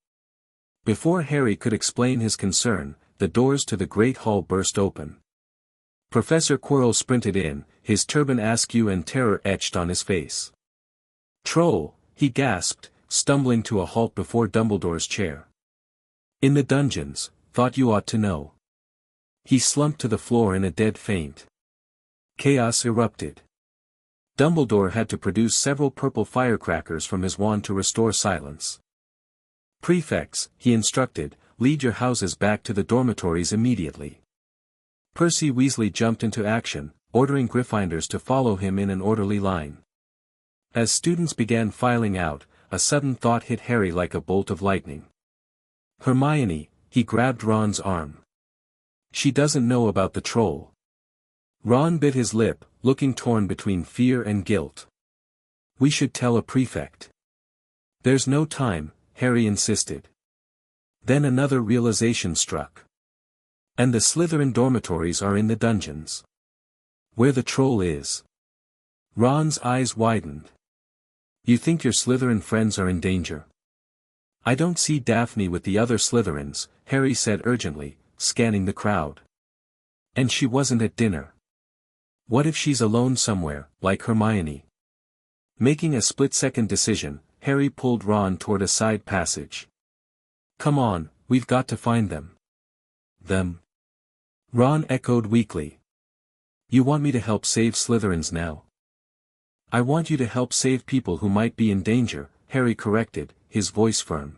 A: Before Harry could explain his concern, the doors to the Great Hall burst open. Professor Quirrell sprinted in, his turban askew and terror etched on his face. Troll, he gasped, stumbling to a halt before Dumbledore's chair. In the dungeons, thought you ought to know. He slumped to the floor in a dead faint. Chaos erupted. Dumbledore had to produce several purple firecrackers from his wand to restore silence. Prefects, he instructed, lead your houses back to the dormitories immediately. Percy Weasley jumped into action, ordering Gryffindors to follow him in an orderly line. As students began filing out, a sudden thought hit Harry like a bolt of lightning. Hermione, he grabbed Ron's arm. She doesn't know about the troll. Ron bit his lip, looking torn between fear and guilt. We should tell a prefect. There's no time, Harry insisted. Then another realization struck. And the Slytherin dormitories are in the dungeons. Where the troll is. Ron's eyes widened. You think your Slytherin friends are in danger? I don't see Daphne with the other Slytherins, Harry said urgently, scanning the crowd. And she wasn't at dinner. What if she's alone somewhere, like Hermione? Making a split-second decision, Harry pulled Ron toward a side passage. Come on, we've got to find them. Them? Ron echoed weakly. You want me to help save Slytherins now? I want you to help save people who might be in danger, Harry corrected, his voice firm.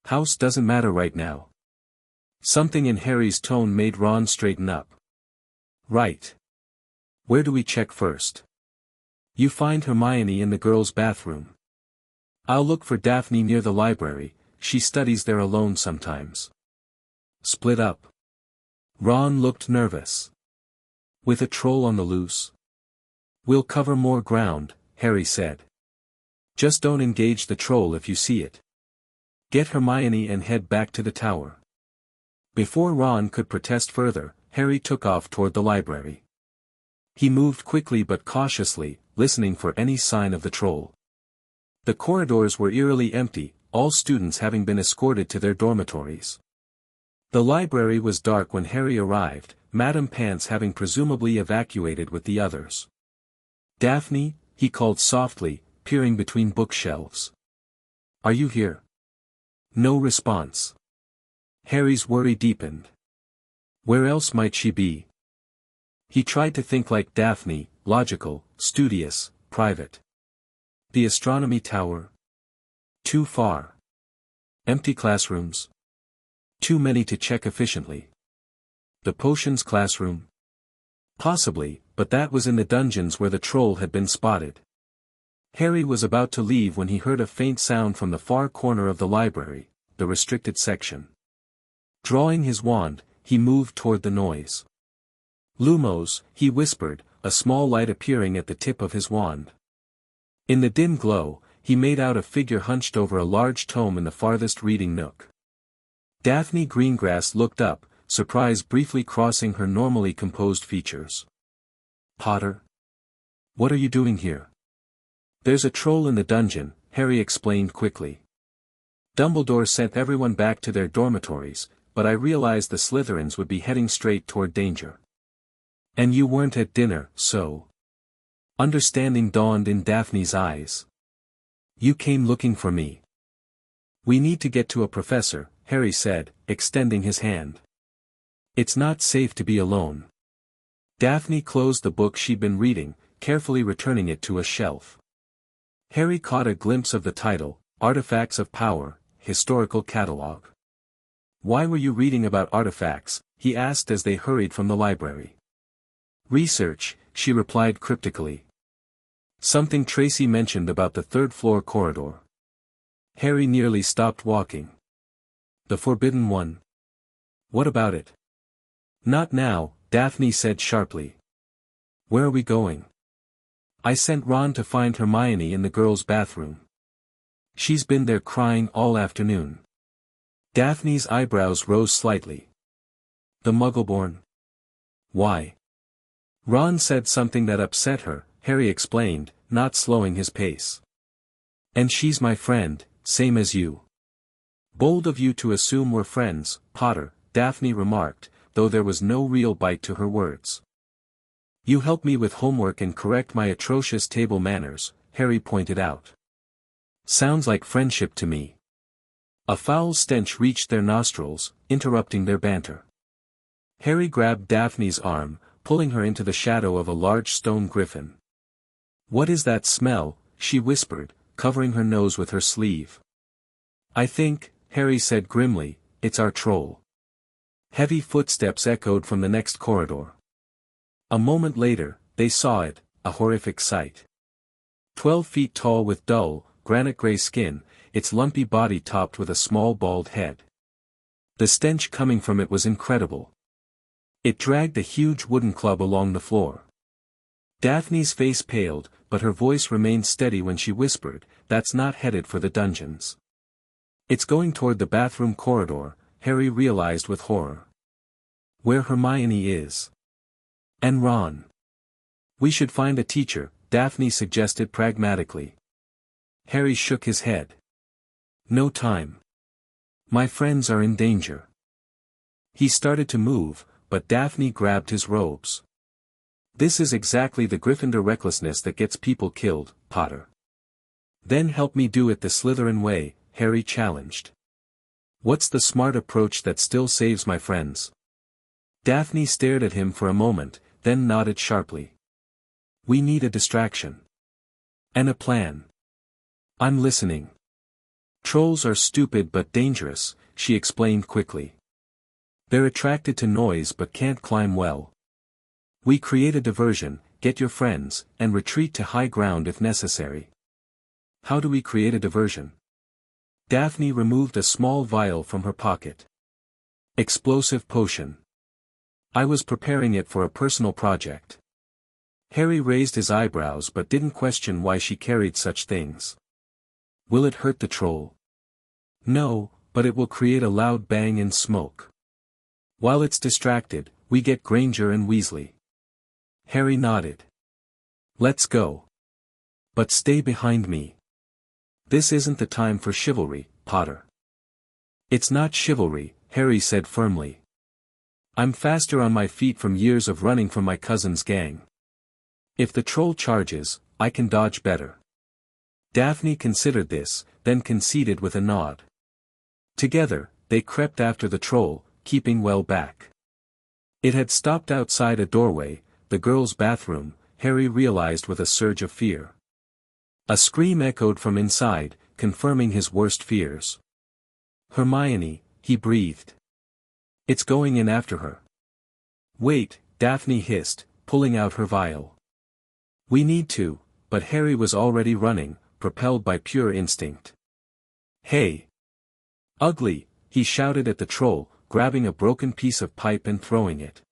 A: House doesn't matter right now. Something in Harry's tone made Ron straighten up. Right. Where do we check first? You find Hermione in the girls' bathroom. I'll look for Daphne near the library, she studies there alone sometimes. Split up. Ron looked nervous. With a troll on the loose? We'll cover more ground, Harry said. Just don't engage the troll if you see it. Get Hermione and head back to the tower. Before Ron could protest further, Harry took off toward the library. He moved quickly but cautiously, listening for any sign of the troll. The corridors were eerily empty, all students having been escorted to their dormitories. The library was dark when Harry arrived, Madame Pants having presumably evacuated with the others. Daphne, he called softly, peering between bookshelves. Are you here? No response. Harry's worry deepened. Where else might she be? He tried to think like Daphne, logical, studious, private. The astronomy tower? Too far. Empty classrooms? Too many to check efficiently. The potions classroom? Possibly, but that was in the dungeons where the troll had been spotted. Harry was about to leave when he heard a faint sound from the far corner of the library, the restricted section. Drawing his wand, he moved toward the noise. Lumos, he whispered, a small light appearing at the tip of his wand. In the dim glow, he made out a figure hunched over a large tome in the farthest reading nook. Daphne Greengrass looked up, surprise briefly crossing her normally composed features. Potter? What are you doing here? There's a troll in the dungeon, Harry explained quickly. Dumbledore sent everyone back to their dormitories, but I realized the Slytherins would be heading straight toward danger. And you weren't at dinner, so? Understanding dawned in Daphne's eyes. You came looking for me. We need to get to a professor, Harry said, extending his hand. It's not safe to be alone. Daphne closed the book she'd been reading, carefully returning it to a shelf. Harry caught a glimpse of the title, Artifacts of Power, Historical Catalogue. Why were you reading about artifacts? He asked as they hurried from the library. Research, she replied cryptically. Something Tracy mentioned about the third-floor corridor. Harry nearly stopped walking. The forbidden one. What about it? Not now, Daphne said sharply. Where are we going? I sent Ron to find Hermione in the girls' bathroom. She's been there crying all afternoon. Daphne's eyebrows rose slightly. The Muggleborn. Why? Ron said something that upset her, Harry explained, not slowing his pace. And she's my friend, same as you. Bold of you to assume we're friends, Potter, Daphne remarked, though there was no real bite to her words. You help me with homework and correct my atrocious table manners, Harry pointed out. Sounds like friendship to me. A foul stench reached their nostrils, interrupting their banter. Harry grabbed Daphne's arm, pulling her into the shadow of a large stone griffin. What is that smell? She whispered, covering her nose with her sleeve. I think, Harry said grimly, it's our troll. Heavy footsteps echoed from the next corridor. A moment later, they saw it, a horrific sight. 12 feet tall with dull, granite-gray skin, its lumpy body topped with a small bald head. The stench coming from it was incredible. It dragged a huge wooden club along the floor. Daphne's face paled, but her voice remained steady when she whispered, that's not headed for the dungeons. It's going toward the bathroom corridor, Harry realized with horror. Where Hermione is. And Ron. We should find a teacher, Daphne suggested pragmatically. Harry shook his head. No time. My friends are in danger. He started to move, but Daphne grabbed his robes. This is exactly the Gryffindor recklessness that gets people killed, Potter. Then help me do it the Slytherin way, Harry challenged. What's the smart approach that still saves my friends? Daphne stared at him for a moment, then nodded sharply. We need a distraction. And a plan. I'm listening. Trolls are stupid but dangerous, she explained quickly. They're attracted to noise but can't climb well. We create a diversion, get your friends, and retreat to high ground if necessary. How do we create a diversion? Daphne removed a small vial from her pocket. Explosive potion. I was preparing it for a personal project. Harry raised his eyebrows but didn't question why she carried such things. Will it hurt the troll? No, but it will create a loud bang and smoke. While it's distracted, we get Granger and Weasley. Harry nodded. Let's go. But stay behind me. This isn't the time for chivalry, Potter. It's not chivalry, Harry said firmly. I'm faster on my feet from years of running from my cousin's gang. If the troll charges, I can dodge better. Daphne considered this, then conceded with a nod. Together, they crept after the troll, keeping well back. It had stopped outside a doorway, the girls' bathroom, Harry realized with a surge of fear. A scream echoed from inside, confirming his worst fears. Hermione, he breathed. It's going in after her. Wait, Daphne hissed, pulling out her vial. We need to, but Harry was already running, propelled by pure instinct. Hey! Ugly, he shouted at the troll, grabbing a broken piece of pipe and throwing it.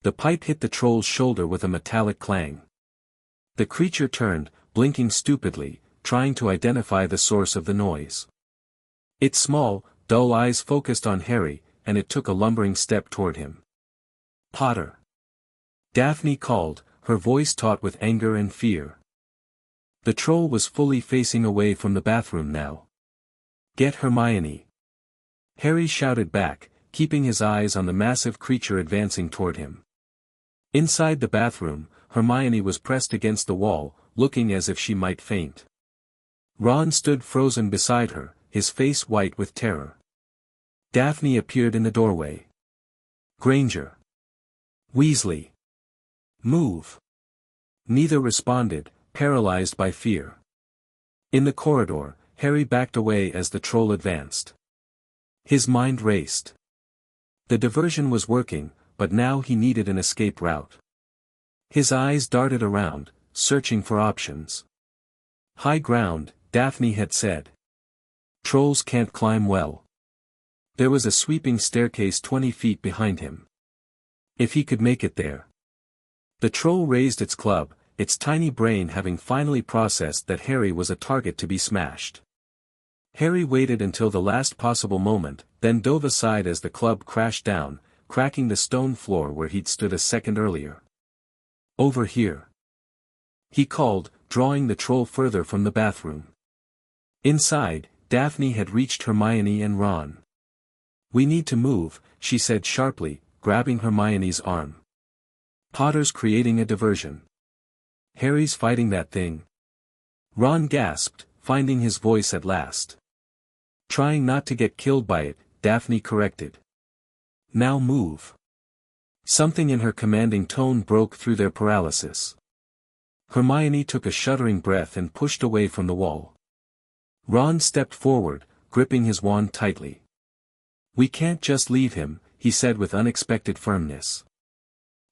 A: The pipe hit the troll's shoulder with a metallic clang. The creature turned, blinking stupidly, trying to identify the source of the noise. Its small, dull eyes focused on Harry, and it took a lumbering step toward him. Potter! Daphne called, her voice taut with anger and fear. The troll was fully facing away from the bathroom now. Get Hermione! Harry shouted back, keeping his eyes on the massive creature advancing toward him. Inside the bathroom, Hermione was pressed against the wall, looking as if she might faint. Ron stood frozen beside her, his face white with terror. Daphne appeared in the doorway. Granger. Weasley. Move. Neither responded, paralyzed by fear. In the corridor, Harry backed away as the troll advanced. His mind raced. The diversion was working, but now he needed an escape route. His eyes darted around, searching for options. High ground, Daphne had said. Trolls can't climb well. There was a sweeping staircase 20 feet behind him. If he could make it there. The troll raised its club, its tiny brain having finally processed that Harry was a target to be smashed. Harry waited until the last possible moment, then dove aside as the club crashed down, cracking the stone floor where he'd stood a second earlier. "Over here," he called, drawing the troll further from the bathroom. Inside, Daphne had reached Hermione and Ron. "We need to move," she said sharply, grabbing Hermione's arm. "Potter's creating a diversion. Harry's fighting that thing." Ron gasped, finding his voice at last. "Trying not to get killed by it," Daphne corrected. "Now move." Something in her commanding tone broke through their paralysis. Hermione took a shuddering breath and pushed away from the wall. Ron stepped forward, gripping his wand tightly. "We can't just leave him," he said with unexpected firmness.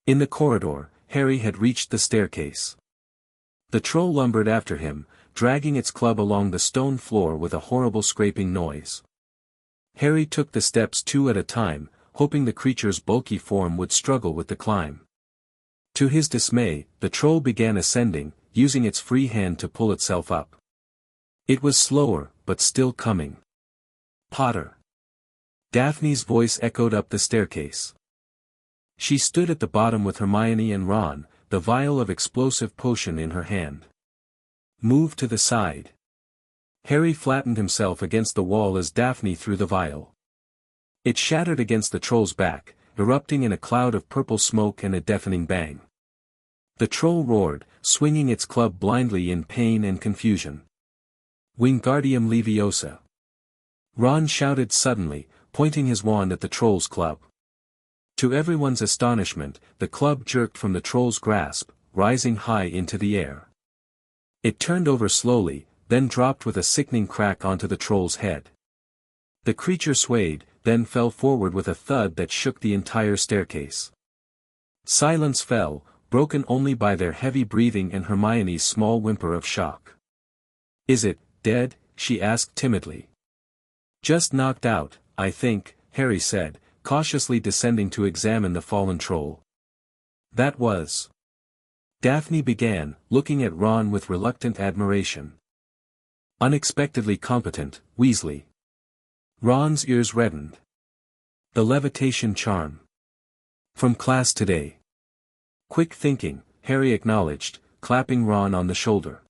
A: In the corridor, Harry had reached the staircase. The troll lumbered after him, dragging its club along the stone floor with a horrible scraping noise. Harry took the steps 2 at a time, hoping the creature's bulky form would struggle with the climb. To his dismay, the troll began ascending, using its free hand to pull itself up. It was slower, but still coming. "Potter!" Daphne's voice echoed up the staircase. She stood at the bottom with Hermione and Ron, the vial of explosive potion in her hand. "Move to the side." Harry flattened himself against the wall as Daphne threw the vial. It shattered against the troll's back, erupting in a cloud of purple smoke and a deafening bang. The troll roared, swinging its club blindly in pain and confusion. "Wingardium Leviosa!" Ron shouted suddenly, pointing his wand at the troll's club. To everyone's astonishment, the club jerked from the troll's grasp, rising high into the air. It turned over slowly, then dropped with a sickening crack onto the troll's head. The creature swayed, then fell forward with a thud that shook the entire staircase. Silence fell, broken only by their heavy breathing and Hermione's small whimper of shock. "Is it dead?" she asked timidly. "Just knocked out, I think," Harry said, cautiously descending to examine the fallen troll. "That was..." Daphne began, looking at Ron with reluctant admiration. "Unexpectedly competent, Weasley." Ron's ears reddened. "The levitation charm. From class today." "Quick thinking," Harry acknowledged, clapping Ron on the shoulder.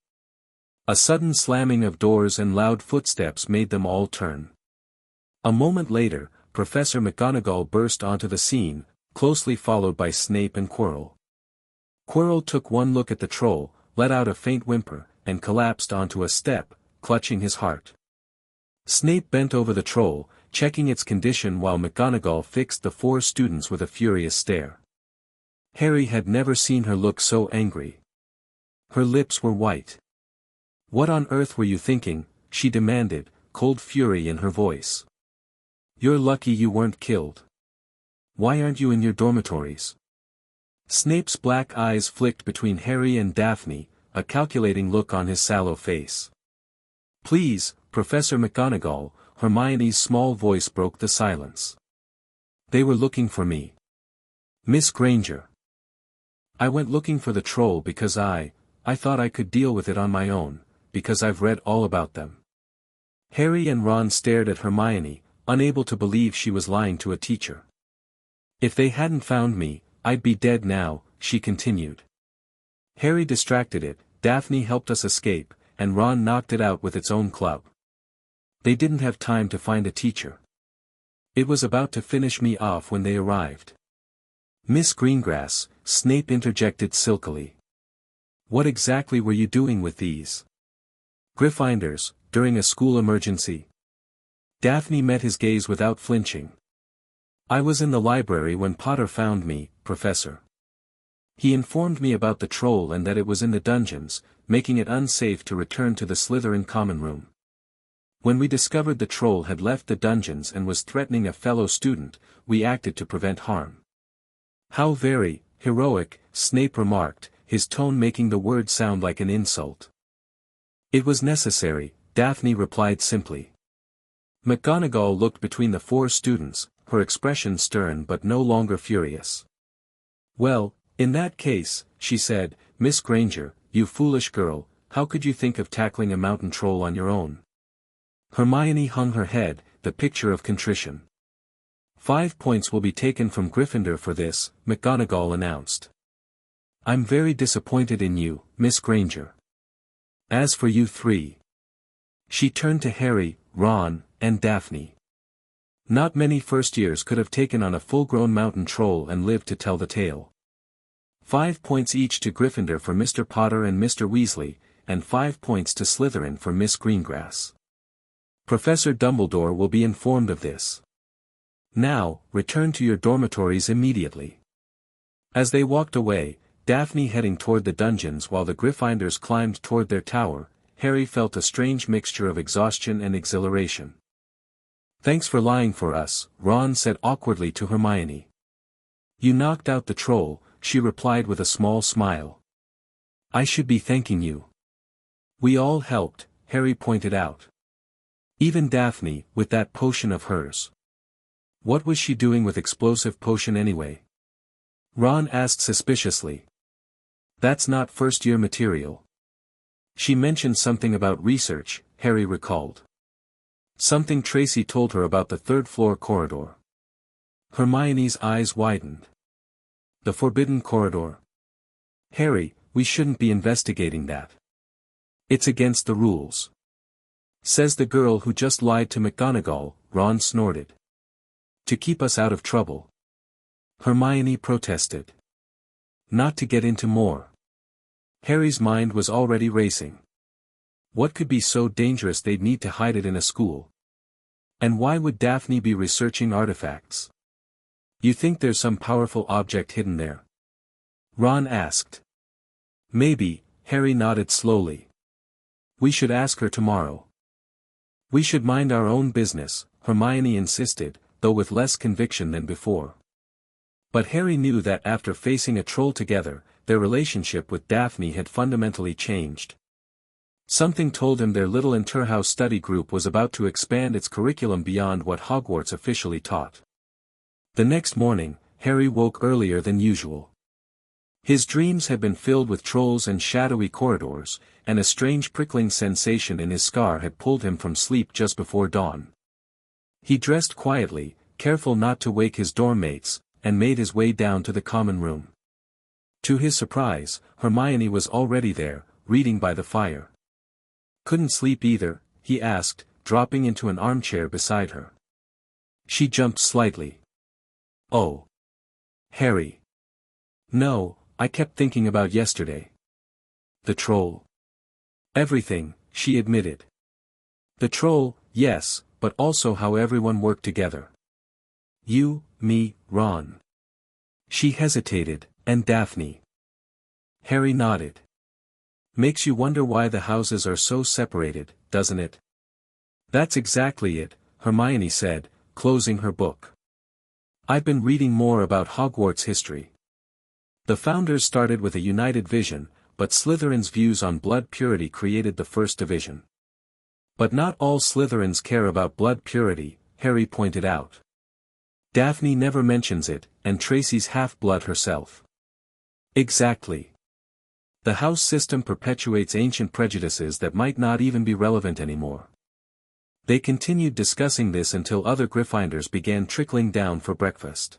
A: A sudden slamming of doors and loud footsteps made them all turn. A moment later, Professor McGonagall burst onto the scene, closely followed by Snape and Quirrell. Quirrell took one look at the troll, let out a faint whimper, and collapsed onto a step, clutching his heart. Snape bent over the troll, checking its condition while McGonagall fixed the 4 students with a furious stare. Harry had never seen her look so angry. Her lips were white. "What on earth were you thinking?" she demanded, cold fury in her voice. "You're lucky you weren't killed. Why aren't you in your dormitories?" Snape's black eyes flicked between Harry and Daphne, a calculating look on his sallow face. "Please, Professor McGonagall," Hermione's small voice broke the silence. "They were looking for me. Miss Granger. I went looking for the troll because I thought I could deal with it on my own, because I've read all about them." Harry and Ron stared at Hermione, unable to believe she was lying to a teacher. "If they hadn't found me, I'd be dead now," she continued. Harry distracted it, Daphne helped us escape, and Ron knocked it out with its own club. They didn't have time to find a teacher. It was about to finish me off when they arrived. "Miss Greengrass," Snape interjected silkily. "What exactly were you doing with these Gryffindors, during a school emergency?" Daphne met his gaze without flinching. "I was in the library when Potter found me, Professor. He informed me about the troll and that it was in the dungeons, making it unsafe to return to the Slytherin common room. When we discovered the troll had left the dungeons and was threatening a fellow student, we acted to prevent harm." "How very heroic," Snape remarked, his tone making the word sound like an insult. "It was necessary," Daphne replied simply. McGonagall looked between the 4 students, her expression stern but no longer furious. "Well, in that case," she said, "Miss Granger, you foolish girl, how could you think of tackling a mountain troll on your own?" Hermione hung her head, the picture of contrition. 5 points will be taken from Gryffindor for this, McGonagall announced. I'm very disappointed in you, Miss Granger. As for you three. She turned to Harry, Ron, and Daphne. Not many first years could have taken on a full-grown mountain troll and lived to tell the tale. 5 points each to Gryffindor for Mr. Potter and Mr. Weasley, and 5 points to Slytherin for Miss Greengrass. Professor Dumbledore will be informed of this. Now, return to your dormitories immediately. As they walked away, Daphne heading toward the dungeons while the Gryffindors climbed toward their tower, Harry felt a strange mixture of exhaustion and exhilaration. Thanks for lying for us, Ron said awkwardly to Hermione. You knocked out the troll, she replied with a small smile. I should be thanking you. We all helped, Harry pointed out. Even Daphne, with that potion of hers. What was she doing with explosive potion anyway? Ron asked suspiciously. That's not first-year material. She mentioned something about research, Harry recalled. Something Tracy told her about the third-floor corridor. Hermione's eyes widened. The forbidden corridor. Harry, we shouldn't be investigating that. It's against the rules. Says the girl who just lied to McGonagall, Ron snorted. To keep us out of trouble. Hermione protested. Not to get into more. Harry's mind was already racing. What could be so dangerous they'd need to hide it in a school? And why would Daphne be researching artifacts? You think there's some powerful object hidden there? Ron asked. Maybe, Harry nodded slowly. We should ask her tomorrow. We should mind our own business, Hermione insisted, though with less conviction than before. But Harry knew that after facing a troll together, their relationship with Daphne had fundamentally changed. Something told him their little interhouse study group was about to expand its curriculum beyond what Hogwarts officially taught. The next morning, Harry woke earlier than usual. His dreams had been filled with trolls and shadowy corridors, and a strange prickling sensation in his scar had pulled him from sleep just before dawn. He dressed quietly, careful not to wake his dorm mates, and made his way down to the common room. To his surprise, Hermione was already there, reading by the fire. Couldn't sleep either, he asked, dropping into an armchair beside her. She jumped slightly. Oh. Harry. No, I kept thinking about yesterday. The troll. Everything, she admitted. The troll, yes, but also how everyone worked together. You, me, Ron. She hesitated, and Daphne. Harry nodded. Makes you wonder why the houses are so separated, doesn't it? That's exactly it, Hermione said, closing her book. I've been reading more about Hogwarts history. The founders started with a united vision, but Slytherin's views on blood purity created the first division. But not all Slytherins care about blood purity, Harry pointed out. Daphne never mentions it, and Tracy's half-blood herself. Exactly. The house system perpetuates ancient prejudices that might not even be relevant anymore. They continued discussing this until other Gryffindors began trickling down for breakfast.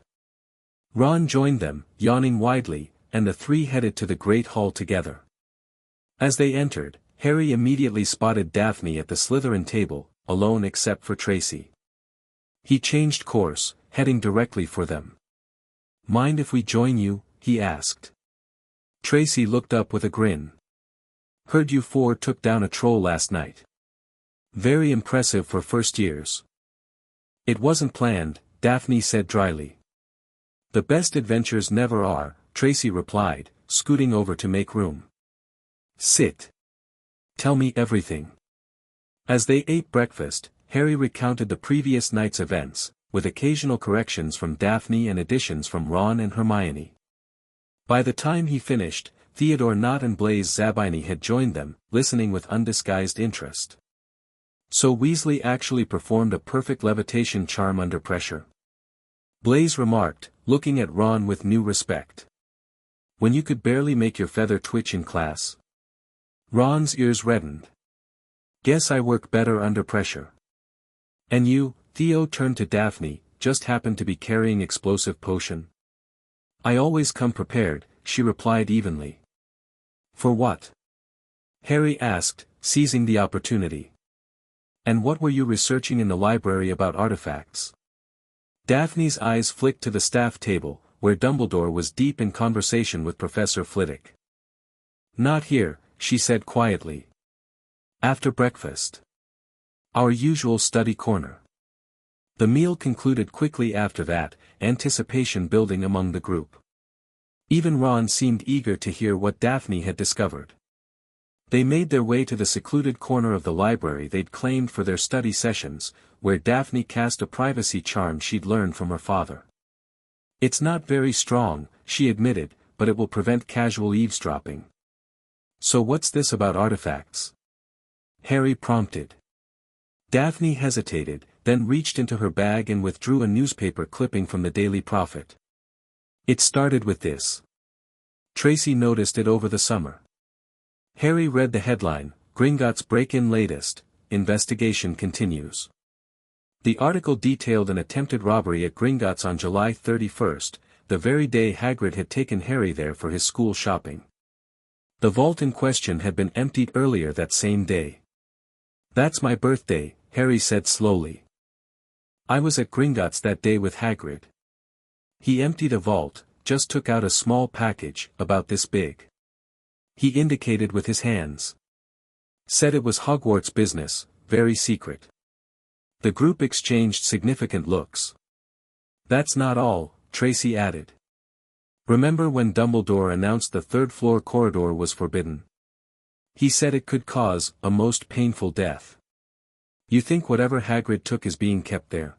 A: Ron joined them, yawning widely, and the three headed to the Great Hall together. As they entered, Harry immediately spotted Daphne at the Slytherin table, alone except for Tracy. He changed course, heading directly for them. Mind if we join you? He asked. Tracy looked up with a grin. Heard you four took down a troll last night. Very impressive for first years. It wasn't planned, Daphne said dryly. The best adventures never are, Tracy replied, scooting over to make room. Sit. Tell me everything. As they ate breakfast, Harry recounted the previous night's events, with occasional corrections from Daphne and additions from Ron and Hermione. By the time he finished, Theodore Nott and Blaise Zabini had joined them, listening with undisguised interest. So Weasley actually performed a perfect levitation charm under pressure. Blaise remarked, looking at Ron with new respect. When you could barely make your feather twitch in class. Ron's ears reddened. Guess I work better under pressure. And you, Theo turned to Daphne, just happened to be carrying explosive potion? I always come prepared, she replied evenly. For what? Harry asked, seizing the opportunity. And what were you researching in the library about artifacts? Daphne's eyes flicked to the staff table, where Dumbledore was deep in conversation with Professor Flitwick. Not here, she said quietly. After breakfast. Our usual study corner. The meal concluded quickly after that, anticipation building among the group. Even Ron seemed eager to hear what Daphne had discovered. They made their way to the secluded corner of the library they'd claimed for their study sessions, where Daphne cast a privacy charm she'd learned from her father. It's not very strong, she admitted, but it will prevent casual eavesdropping. So what's this about artifacts? Harry prompted. Daphne hesitated, then reached into her bag and withdrew a newspaper clipping from the Daily Prophet. It started with this. Tracy noticed it over the summer. Harry read the headline, Gringotts break-in latest, investigation continues. The article detailed an attempted robbery at Gringotts on July 31st, the very day Hagrid had taken Harry there for his school shopping. The vault in question had been emptied earlier that same day. That's my birthday, Harry said slowly. I was at Gringotts that day with Hagrid. He emptied a vault, just took out a small package, about this big. He indicated with his hands. Said it was Hogwarts business, very secret. The group exchanged significant looks. That's not all, Tracy added. Remember when Dumbledore announced the third-floor corridor was forbidden? He said it could cause a most painful death. You think whatever Hagrid took is being kept there?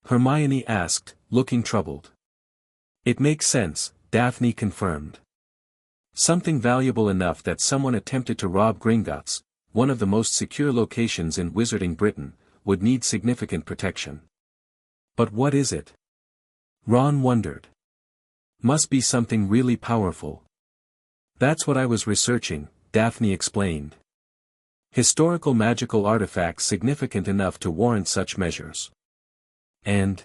A: Hermione asked, looking troubled. It makes sense, Daphne confirmed. Something valuable enough that someone attempted to rob Gringotts, one of the most secure locations in Wizarding Britain, would need significant protection. But what is it? Ron wondered. Must be something really powerful. That's what I was researching, Daphne explained. Historical magical artifacts significant enough to warrant such measures. And?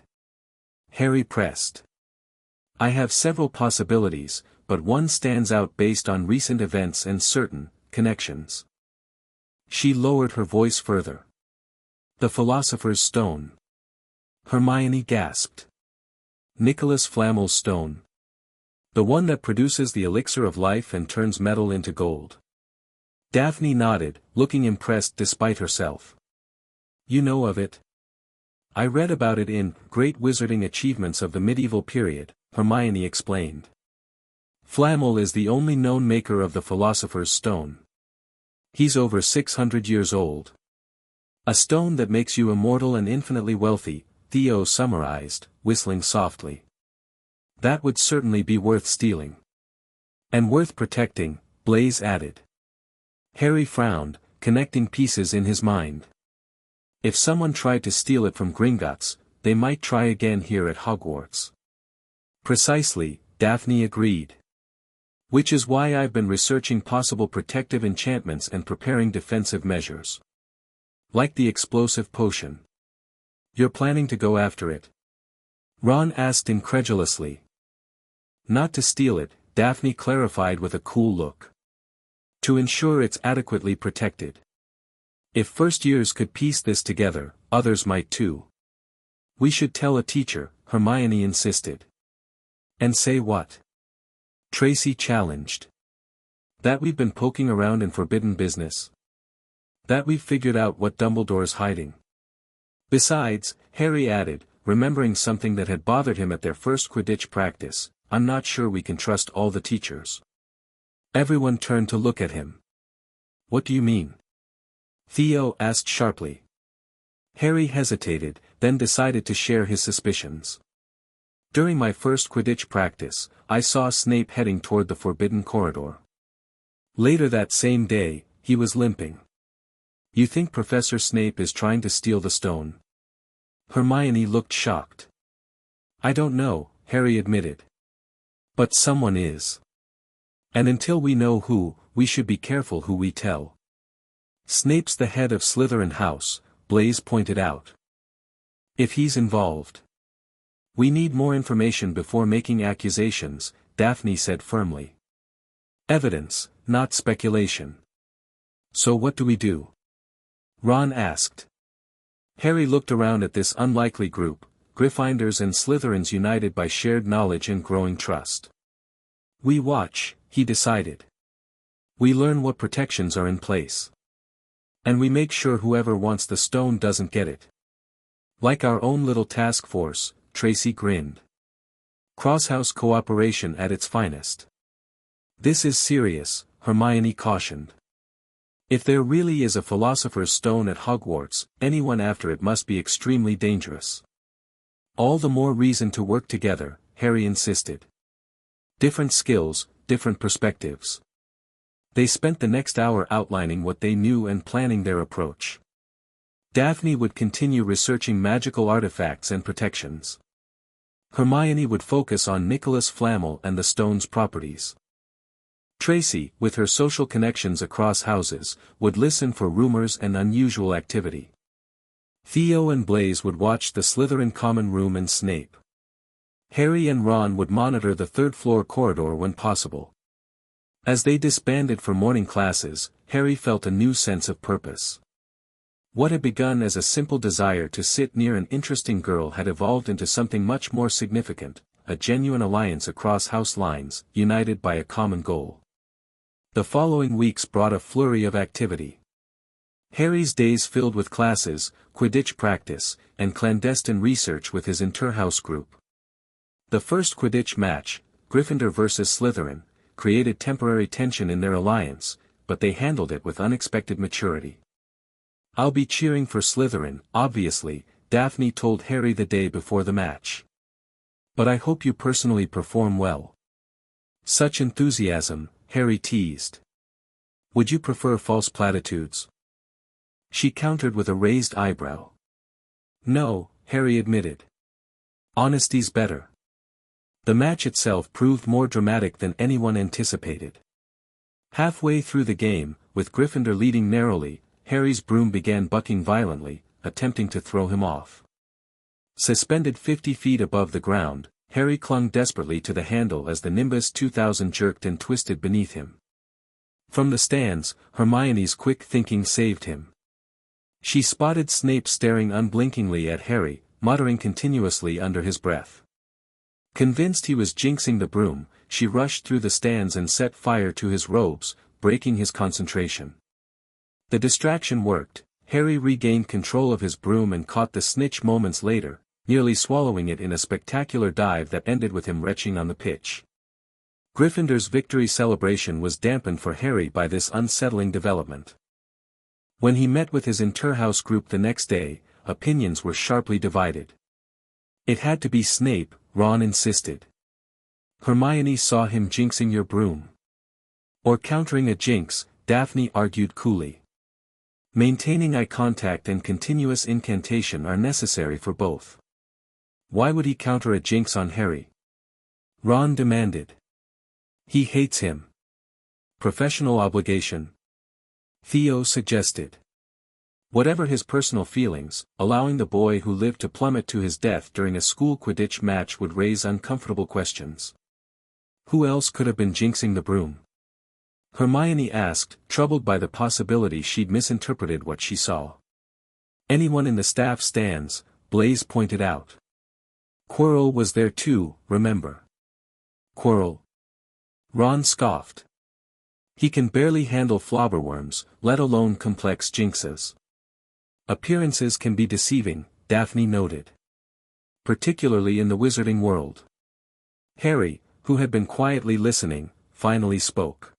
A: Harry pressed. I have several possibilities, but one stands out based on recent events and certain connections. She lowered her voice further. The Philosopher's Stone. Hermione gasped. Nicholas Flamel's stone. The one that produces the elixir of life and turns metal into gold. Daphne nodded, looking impressed despite herself. You know of it? I read about it in Great Wizarding Achievements of the Medieval Period, Hermione explained. Flamel is the only known maker of the Philosopher's Stone. He's over 600 years old. A stone that makes you immortal and infinitely wealthy, Theo summarized, whistling softly. That would certainly be worth stealing. And worth protecting, Blaise added. Harry frowned, connecting pieces in his mind. If someone tried to steal it from Gringotts, they might try again here at Hogwarts. Precisely, Daphne agreed. Which is why I've been researching possible protective enchantments and preparing defensive measures. Like the explosive potion. You're planning to go after it? Ron asked incredulously. Not to steal it, Daphne clarified with a cool look. To ensure it's adequately protected. If first-years could piece this together, others might too. We should tell a teacher, Hermione insisted. And say what? Tracy challenged. That we've been poking around in forbidden business. That we've figured out what Dumbledore's hiding. Besides, Harry added, remembering something that had bothered him at their first Quidditch practice, I'm not sure we can trust all the teachers. Everyone turned to look at him. What do you mean? Theo asked sharply. Harry hesitated, then decided to share his suspicions. During my first Quidditch practice, I saw Snape heading toward the forbidden corridor. Later that same day, he was limping. You think Professor Snape is trying to steal the stone? Hermione looked shocked. I don't know, Harry admitted. But someone is. And until we know who, we should be careful who we tell. Snape's the head of Slytherin House, Blaise pointed out. If he's involved. We need more information before making accusations, Daphne said firmly. Evidence, not speculation. So what do we do? Ron asked. Harry looked around at this unlikely group, Gryffindors and Slytherins united by shared knowledge and growing trust. We watch, he decided. We learn what protections are in place. And we make sure whoever wants the stone doesn't get it. Like our own little task force, Tracy grinned. Crosshouse cooperation at its finest. This is serious, Hermione cautioned. If there really is a Philosopher's Stone at Hogwarts, anyone after it must be extremely dangerous. All the more reason to work together, Harry insisted. Different skills, different perspectives. They spent the next hour outlining what they knew and planning their approach. Daphne would continue researching magical artifacts and protections. Hermione would focus on Nicholas Flamel and the stone's properties. Tracy, with her social connections across houses, would listen for rumors and unusual activity. Theo and Blaise would watch the Slytherin common room and Snape. Harry and Ron would monitor the third-floor corridor when possible. As they disbanded for morning classes, Harry felt a new sense of purpose. What had begun as a simple desire to sit near an interesting girl had evolved into something much more significant, a genuine alliance across house lines, united by a common goal. The following weeks brought a flurry of activity. Harry's days filled with classes, Quidditch practice, and clandestine research with his inter-house group. The first Quidditch match, Gryffindor vs. Slytherin, created temporary tension in their alliance, but they handled it with unexpected maturity. "I'll be cheering for Slytherin, obviously," Daphne told Harry the day before the match. "But I hope you personally perform well." Such enthusiasm, Harry teased. "Would you prefer false platitudes?" She countered with a raised eyebrow. "No," Harry admitted. "Honesty's better." The match itself proved more dramatic than anyone anticipated. Halfway through the game, with Gryffindor leading narrowly, Harry's broom began bucking violently, attempting to throw him off. Suspended 50 feet above the ground, Harry clung desperately to the handle as the Nimbus 2000 jerked and twisted beneath him. From the stands, Hermione's quick thinking saved him. She spotted Snape staring unblinkingly at Harry, muttering continuously under his breath. Convinced he was jinxing the broom, she rushed through the stands and set fire to his robes, breaking his concentration. The distraction worked. Harry regained control of his broom and caught the snitch moments later, nearly swallowing it in a spectacular dive that ended with him retching on the pitch. Gryffindor's victory celebration was dampened for Harry by this unsettling development. When he met with his inter-house group the next day, opinions were sharply divided. It had to be Snape, Ron insisted. Hermione saw him jinxing your broom. Or countering a jinx, Daphne argued coolly. Maintaining eye contact and continuous incantation are necessary for both. Why would he counter a jinx on Harry? Ron demanded. He hates him. Professional obligation. Theo suggested. Whatever his personal feelings, allowing the boy who lived to plummet to his death during a school Quidditch match would raise uncomfortable questions. Who else could have been jinxing the broom? Hermione asked, troubled by the possibility she'd misinterpreted what she saw. Anyone in the staff stands, Blaise pointed out. Quirrell was there too, remember. Quirrell? Ron scoffed. He can barely handle flobberworms, let alone complex jinxes. Appearances can be deceiving, Daphne noted. Particularly in the wizarding world. Harry, who had been quietly listening, finally spoke.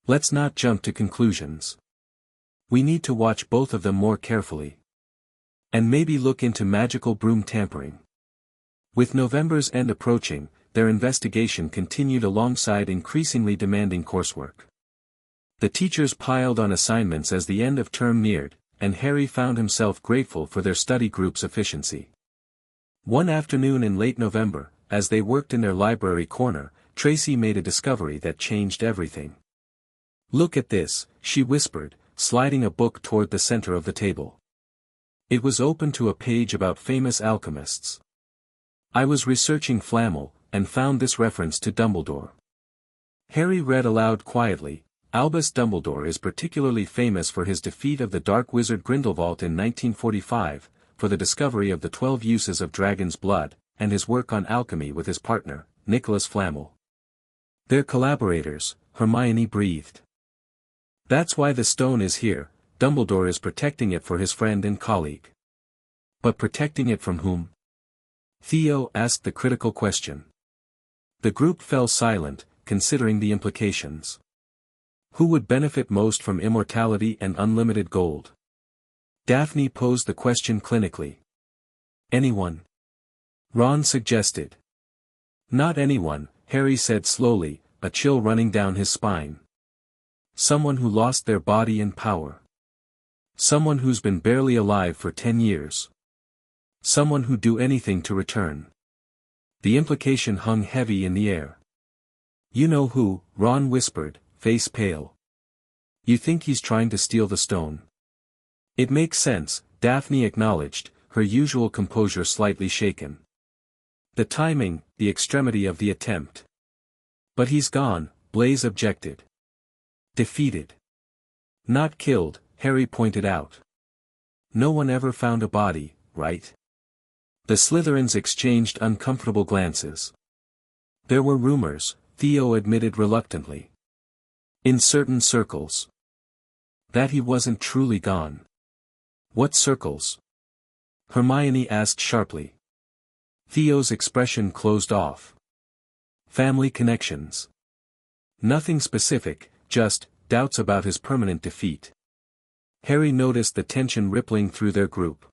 A: Let's not jump to conclusions. We need to watch both of them more carefully. And maybe look into magical broom tampering. With November's end approaching, their investigation continued alongside increasingly demanding coursework. The teachers piled on assignments as the end of term neared, and Harry found himself grateful for their study group's efficiency. One afternoon in late November, as they worked in their library corner, Tracy made a discovery that changed everything. Look at this, she whispered, sliding a book toward the center of the table. It was open to a page about famous alchemists. I was researching Flammel, and found this reference to Dumbledore. Harry read aloud quietly, Albus Dumbledore is particularly famous for his defeat of the dark wizard Grindelwald in 1945, for the discovery of the 12 uses of dragon's blood, and his work on alchemy with his partner, Nicholas Flamel. They're collaborators, Hermione breathed. That's why the stone is here, Dumbledore is protecting it for his friend and colleague. But protecting it from whom? Theo asked the critical question. The group fell silent, considering the implications. Who would benefit most from immortality and unlimited gold? Daphne posed the question clinically. Anyone? Ron suggested. Not anyone, Harry said slowly, a chill running down his spine. Someone who lost their body and power. Someone who's been barely alive for 10 years. Someone who'd do anything to return. The implication hung heavy in the air. You know who, Ron whispered, face pale. You think he's trying to steal the stone? It makes sense, Daphne acknowledged, her usual composure slightly shaken. The timing, the extremity of the attempt. But he's gone, Blaise objected. Defeated. Not killed, Harry pointed out. No one ever found a body, right? The Slytherins exchanged uncomfortable glances. There were rumors, Theo admitted reluctantly. In certain circles. That he wasn't truly gone. What circles? Hermione asked sharply. Theo's expression closed off. Family connections. Nothing specific, just doubts about his permanent defeat. Harry noticed the tension rippling through their group.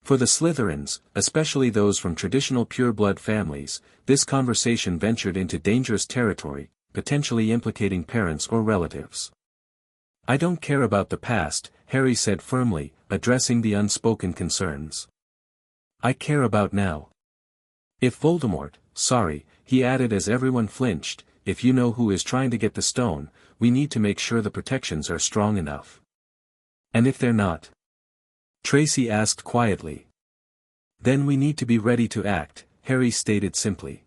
A: For the Slytherins, especially those from traditional pureblood families, this conversation ventured into dangerous territory, potentially implicating parents or relatives. I don't care about the past, Harry said firmly, addressing the unspoken concerns. I care about now. If Voldemort, sorry, he added as everyone flinched, if you know who is trying to get the stone, we need to make sure the protections are strong enough. And if they're not? Tracy asked quietly. Then we need to be ready to act, Harry stated simply.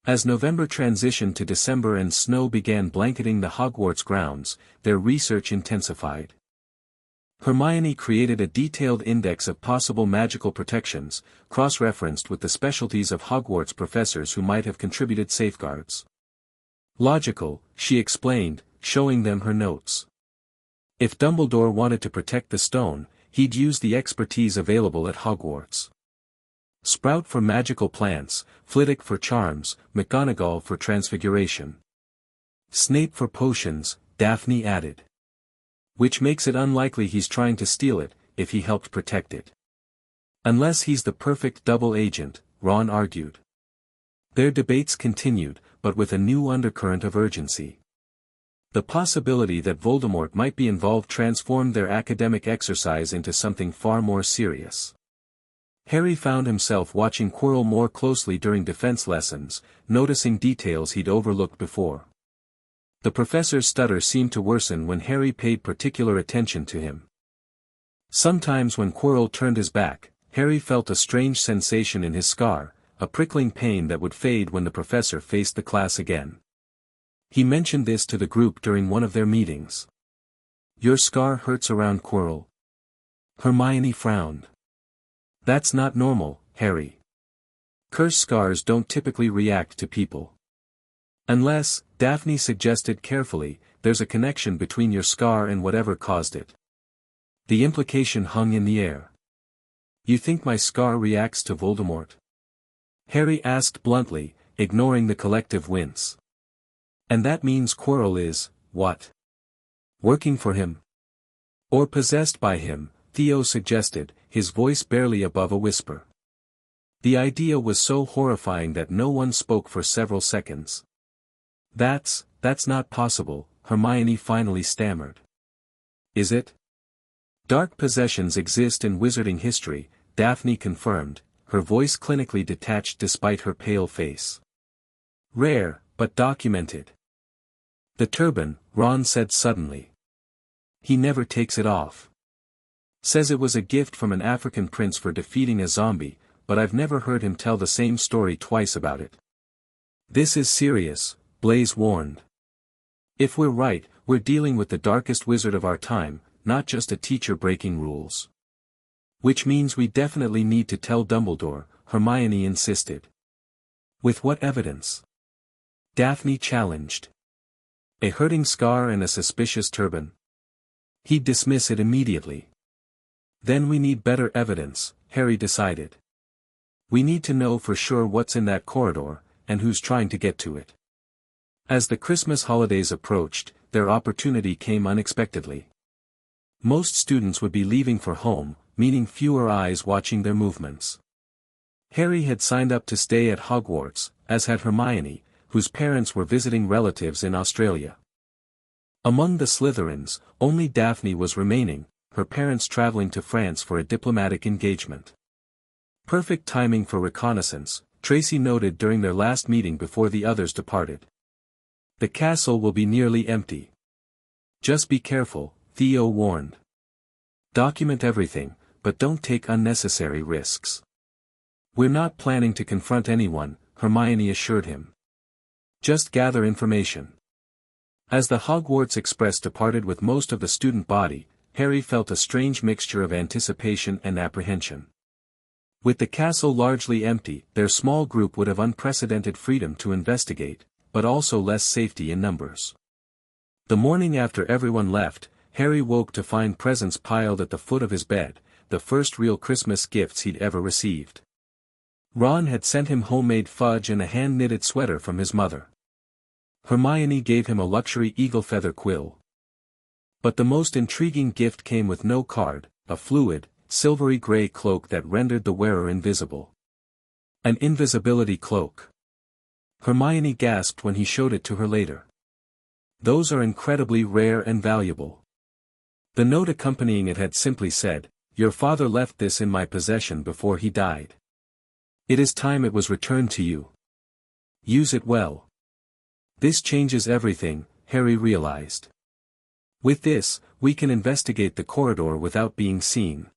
A: As November transitioned to December and snow began blanketing the Hogwarts grounds, their research intensified. Hermione created a detailed index of possible magical protections, cross-referenced with the specialties of Hogwarts professors who might have contributed safeguards. Logical, she explained, showing them her notes. If Dumbledore wanted to protect the stone, he'd use the expertise available at Hogwarts. Sprout for magical plants, Flitwick for charms, McGonagall for transfiguration. Snape for potions, Daphne added. Which makes it unlikely he's trying to steal it, if he helped protect it. Unless he's the perfect double agent, Ron argued. Their debates continued, but with a new undercurrent of urgency. The possibility that Voldemort might be involved transformed their academic exercise into something far more serious. Harry found himself watching Quirrell more closely during defense lessons, noticing details he'd overlooked before. The professor's stutter seemed to worsen when Harry paid particular attention to him. Sometimes when Quirrell turned his back, Harry felt a strange sensation in his scar, a prickling pain that would fade when the professor faced the class again. He mentioned this to the group during one of their meetings. Your scar hurts around Quirrell. Hermione frowned. That's not normal, Harry. Curse scars don't typically react to people. Unless, Daphne suggested carefully, there's a connection between your scar and whatever caused it. The implication hung in the air. You think my scar reacts to Voldemort? Harry asked bluntly, ignoring the collective wince. And that means Quirrell is, what? Working for him? Or possessed by him, Theo suggested, his voice barely above a whisper. The idea was so horrifying that no one spoke for several seconds. That's not possible, Hermione finally stammered. Is it? Dark possessions exist in wizarding history, Daphne confirmed, her voice clinically detached despite her pale face. Rare, but documented. The turban, Ron said suddenly. He never takes it off. Says it was a gift from an African prince for defeating a zombie, but I've never heard him tell the same story twice about it. This is serious, Blaise warned. If we're right, we're dealing with the darkest wizard of our time, not just a teacher breaking rules. Which means we definitely need to tell Dumbledore, Hermione insisted. With what evidence? Daphne challenged. A hurting scar and a suspicious turban. He'd dismiss it immediately. Then we need better evidence, Harry decided. We need to know for sure what's in that corridor, and who's trying to get to it. As the Christmas holidays approached, their opportunity came unexpectedly. Most students would be leaving for home, meaning fewer eyes watching their movements. Harry had signed up to stay at Hogwarts, as had Hermione, whose parents were visiting relatives in Australia. Among the Slytherins, only Daphne was remaining, her parents traveling to France for a diplomatic engagement. Perfect timing for reconnaissance, Tracy noted during their last meeting before the others departed. The castle will be nearly empty. Just be careful, Theo warned. Document everything, but don't take unnecessary risks. We're not planning to confront anyone, Hermione assured him. Just gather information. As the Hogwarts Express departed with most of the student body, Harry felt a strange mixture of anticipation and apprehension. With the castle largely empty, their small group would have unprecedented freedom to investigate, but also less safety in numbers. The morning after everyone left, Harry woke to find presents piled at the foot of his bed, the first real Christmas gifts he'd ever received. Ron had sent him homemade fudge and a hand-knitted sweater from his mother. Hermione gave him a luxury eagle feather quill. But the most intriguing gift came with no card, a fluid, silvery gray cloak that rendered the wearer invisible. An invisibility cloak. Hermione gasped when he showed it to her later. Those are incredibly rare and valuable. The note accompanying it had simply said, "Your father left this in my possession before he died. It is time it was returned to you. Use it well." This changes everything, Harry realized. With this, we can investigate the corridor without being seen.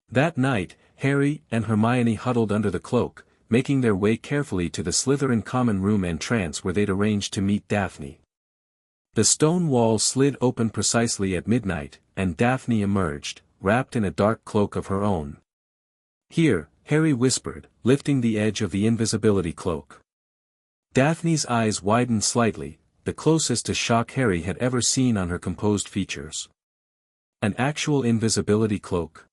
A: That night, Harry and Hermione huddled under the cloak, making their way carefully to the Slytherin common room entrance where they'd arranged to meet Daphne. The stone wall slid open precisely at midnight, and Daphne emerged, wrapped in a dark cloak of her own. "Here," Harry whispered, lifting the edge of the invisibility cloak. Daphne's eyes widened slightly, the closest to shock Harry had ever seen on her composed features. An actual invisibility cloak.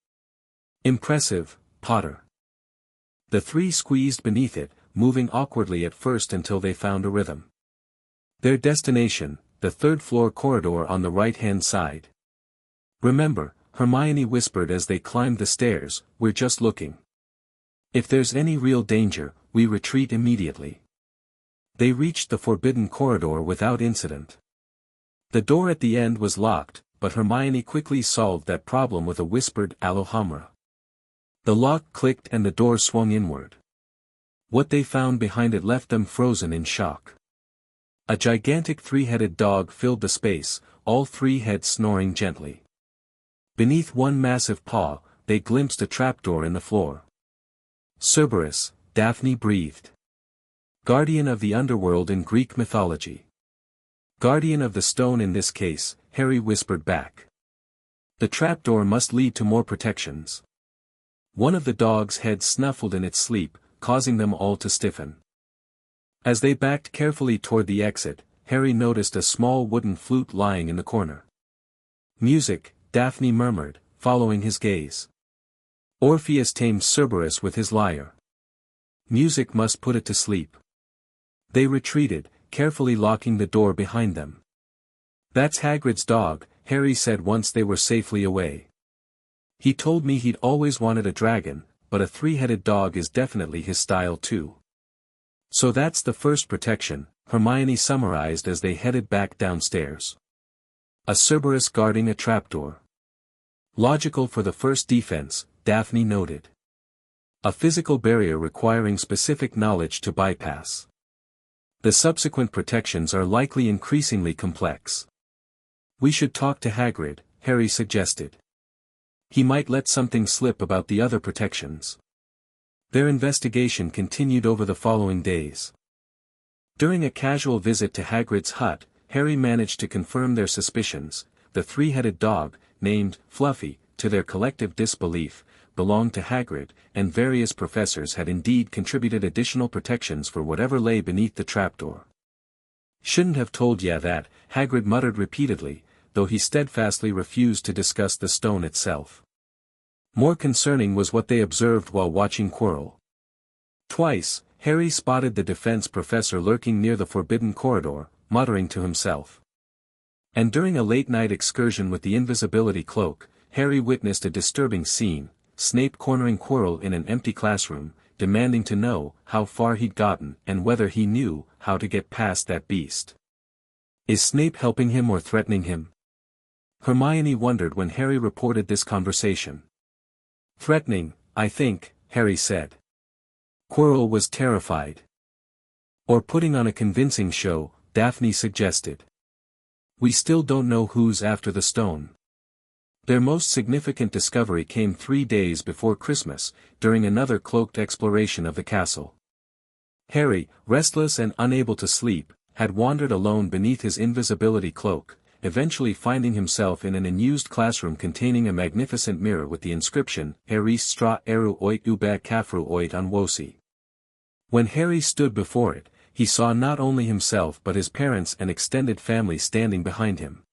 A: Impressive, Potter. The three squeezed beneath it, moving awkwardly at first until they found a rhythm. Their destination, the third-floor corridor on the right-hand side. "Remember," Hermione whispered as they climbed the stairs, "we're just looking. If there's any real danger, we retreat immediately." They reached the forbidden corridor without incident. The door at the end was locked, but Hermione quickly solved that problem with a whispered "Alohomra." The lock clicked and the door swung inward. What they found behind it left them frozen in shock. A gigantic three-headed dog filled the space, all three heads snoring gently. Beneath one massive paw, they glimpsed a trapdoor in the floor. "Cerberus," Daphne breathed. "Guardian of the underworld in Greek mythology. Guardian of the stone in this case," Harry whispered back. "The trapdoor must lead to more protections." One of the dog's heads snuffled in its sleep, causing them all to stiffen. As they backed carefully toward the exit, Harry noticed a small wooden flute lying in the corner. "Music," Daphne murmured, following his gaze. "Orpheus tamed Cerberus with his lyre. Music must put it to sleep." They retreated, carefully locking the door behind them. "That's Hagrid's dog," Harry said once they were safely away. "He told me he'd always wanted a dragon, but a three-headed dog is definitely his style too." "So that's the first protection," Hermione summarized as they headed back downstairs. "A Cerberus guarding a trapdoor. Logical for the first defense," Daphne noted. "A physical barrier requiring specific knowledge to bypass. The subsequent protections are likely increasingly complex." "We should talk to Hagrid," Harry suggested. "He might let something slip about the other protections." Their investigation continued over the following days. During a casual visit to Hagrid's hut, Harry managed to confirm their suspicions. The three-headed dog, named Fluffy, to their collective disbelief, belonged to Hagrid, and various professors had indeed contributed additional protections for whatever lay beneath the trapdoor. "Shouldn't have told ya that," Hagrid muttered repeatedly, though he steadfastly refused to discuss the stone itself. More concerning was what they observed while watching Quirrell. Twice, Harry spotted the defense professor lurking near the forbidden corridor, muttering to himself. And during a late-night excursion with the invisibility cloak, Harry witnessed a disturbing scene, Snape cornering Quirrell in an empty classroom, demanding to know how far he'd gotten and whether he knew how to get past that beast. Is Snape helping him or threatening him? Hermione wondered when Harry reported this conversation. "Threatening, I think," Harry said. Quirrell was terrified. "Or putting on a convincing show," Daphne suggested. "We still don't know who's after the stone." Their most significant discovery came 3 days before Christmas, during another cloaked exploration of the castle. Harry, restless and unable to sleep, had wandered alone beneath his invisibility cloak, eventually finding himself in an unused classroom containing a magnificent mirror with the inscription, Eris stra eru oit uber kafru oit anwosi. When Harry stood before it, he saw not only himself but his parents and extended family standing behind him.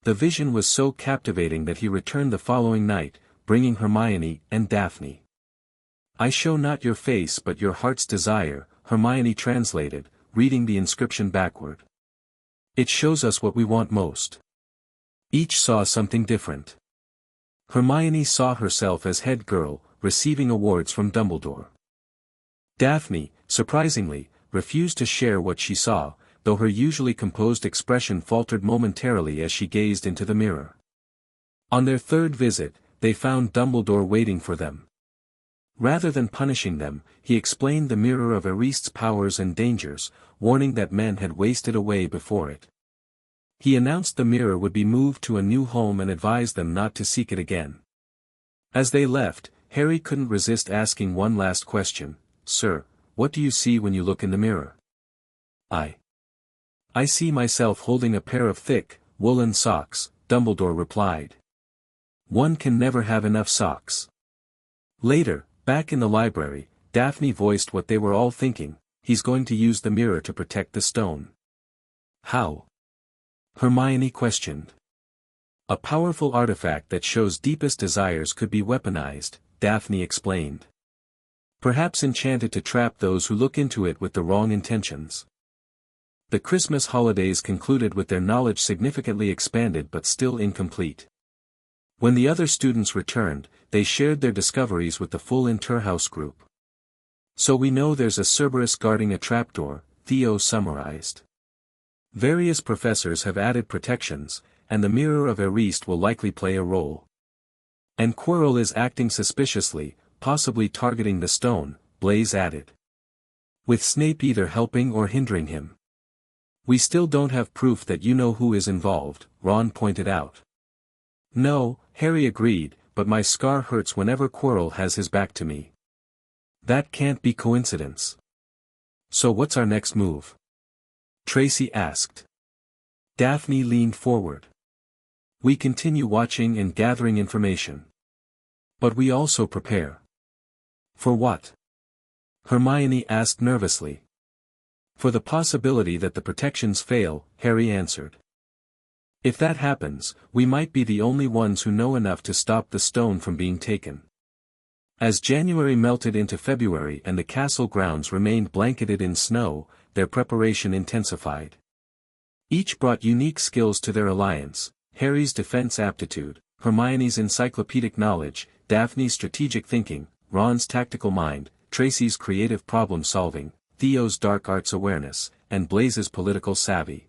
A: The vision was so captivating that he returned the following night, bringing Hermione and Daphne. "I show not your face but your heart's desire," Hermione translated, reading the inscription backward. "It shows us what we want most." Each saw something different. Hermione saw herself as head girl, receiving awards from Dumbledore. Daphne, surprisingly, refused to share what she saw, though her usually composed expression faltered momentarily as she gazed into the mirror. On their third visit, they found Dumbledore waiting for them. Rather than punishing them, he explained the mirror of Erist's powers and dangers, warning that men had wasted away before it. He announced the mirror would be moved to a new home and advised them not to seek it again. As they left, Harry couldn't resist asking one last question. "Sir, what do you see when you look in the mirror?" I see myself holding a pair of thick, woolen socks," Dumbledore replied. "One can never have enough socks." Later, back in the library, Daphne voiced what they were all thinking: he's going to use the mirror to protect the stone. "How?" Hermione questioned. "A powerful artifact that shows deepest desires could be weaponized," Daphne explained. "Perhaps enchanted to trap those who look into it with the wrong intentions." The Christmas holidays concluded with their knowledge significantly expanded but still incomplete. When the other students returned, they shared their discoveries with the full Interhouse group. "So we know there's a Cerberus guarding a trapdoor," Theo summarized. "Various professors have added protections, and the mirror of Erist will likely play a role. And Quirrell is acting suspiciously, possibly targeting the stone," Blaise added. "With Snape either helping or hindering him." "We still don't have proof that you know who is involved," Ron pointed out. "No," Harry agreed, "but my scar hurts whenever Quirrell has his back to me." "That can't be coincidence." "So what's our next move?" Tracy asked. Daphne leaned forward. "We continue watching and gathering information. But we also prepare." "For what?" Hermione asked nervously. "For the possibility that the protections fail," Harry answered. "If that happens, we might be the only ones who know enough to stop the stone from being taken." As January melted into February and the castle grounds remained blanketed in snow, their preparation intensified. Each brought unique skills to their alliance: Harry's defense aptitude, Hermione's encyclopedic knowledge, Daphne's strategic thinking, Ron's tactical mind, Tracy's creative problem-solving, Theo's dark arts awareness, and Blaise's political savvy.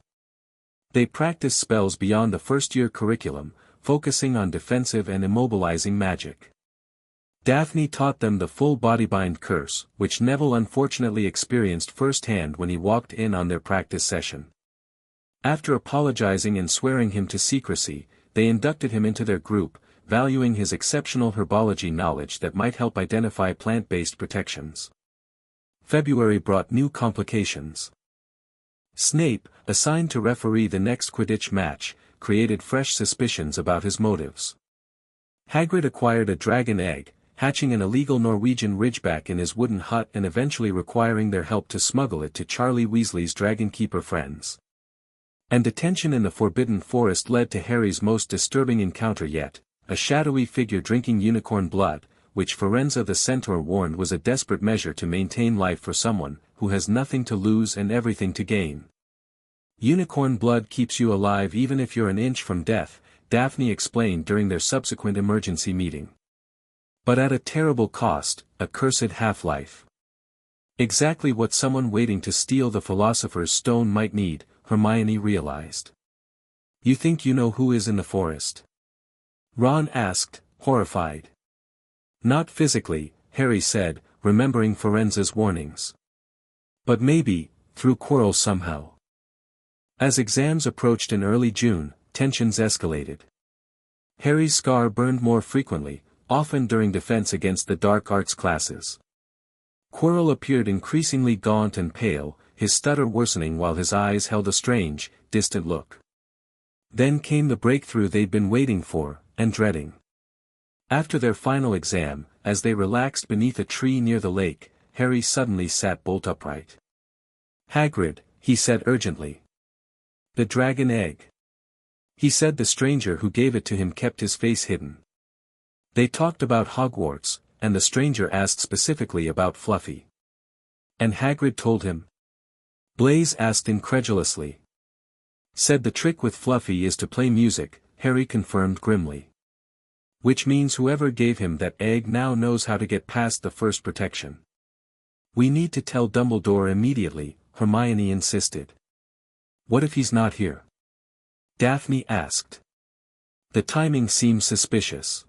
A: They practiced spells beyond the first-year curriculum, focusing on defensive and immobilizing magic. Daphne taught them the full bodybind curse, which Neville unfortunately experienced firsthand when he walked in on their practice session. After apologizing and swearing him to secrecy, they inducted him into their group, valuing his exceptional herbology knowledge that might help identify plant-based protections. February brought new complications. Snape, assigned to referee the next Quidditch match, created fresh suspicions about his motives. Hagrid acquired a dragon egg, hatching an illegal Norwegian ridgeback in his wooden hut and eventually requiring their help to smuggle it to Charlie Weasley's dragon keeper friends. And detention in the Forbidden Forest led to Harry's most disturbing encounter yet, a shadowy figure drinking unicorn blood, which Firenze the Centaur warned was a desperate measure to maintain life for someone who has nothing to lose and everything to gain. Unicorn blood keeps you alive even if you're an inch from death, Daphne explained during their subsequent emergency meeting. But at a terrible cost, a cursed half-life. Exactly what someone waiting to steal the Philosopher's Stone might need, Hermione realized. You think you know who is in the forest? Ron asked, horrified. Not physically, Harry said, remembering Firenze's warnings. But maybe, through Quirrell somehow. As exams approached in early June, tensions escalated. Harry's scar burned more frequently, often during defense against the dark arts classes. Quirrell appeared increasingly gaunt and pale, his stutter worsening while his eyes held a strange, distant look. Then came the breakthrough they'd been waiting for, and dreading. After their final exam, as they relaxed beneath a tree near the lake, Harry suddenly sat bolt upright. Hagrid, he said urgently. The dragon egg. He said the stranger who gave it to him kept his face hidden. They talked about Hogwarts, and the stranger asked specifically about Fluffy. And Hagrid told him? Blaise asked incredulously. Said the trick with Fluffy is to play music, Harry confirmed grimly. Which means whoever gave him that egg now knows how to get past the first protection. We need to tell Dumbledore immediately, Hermione insisted. What if he's not here? Daphne asked. The timing seems suspicious.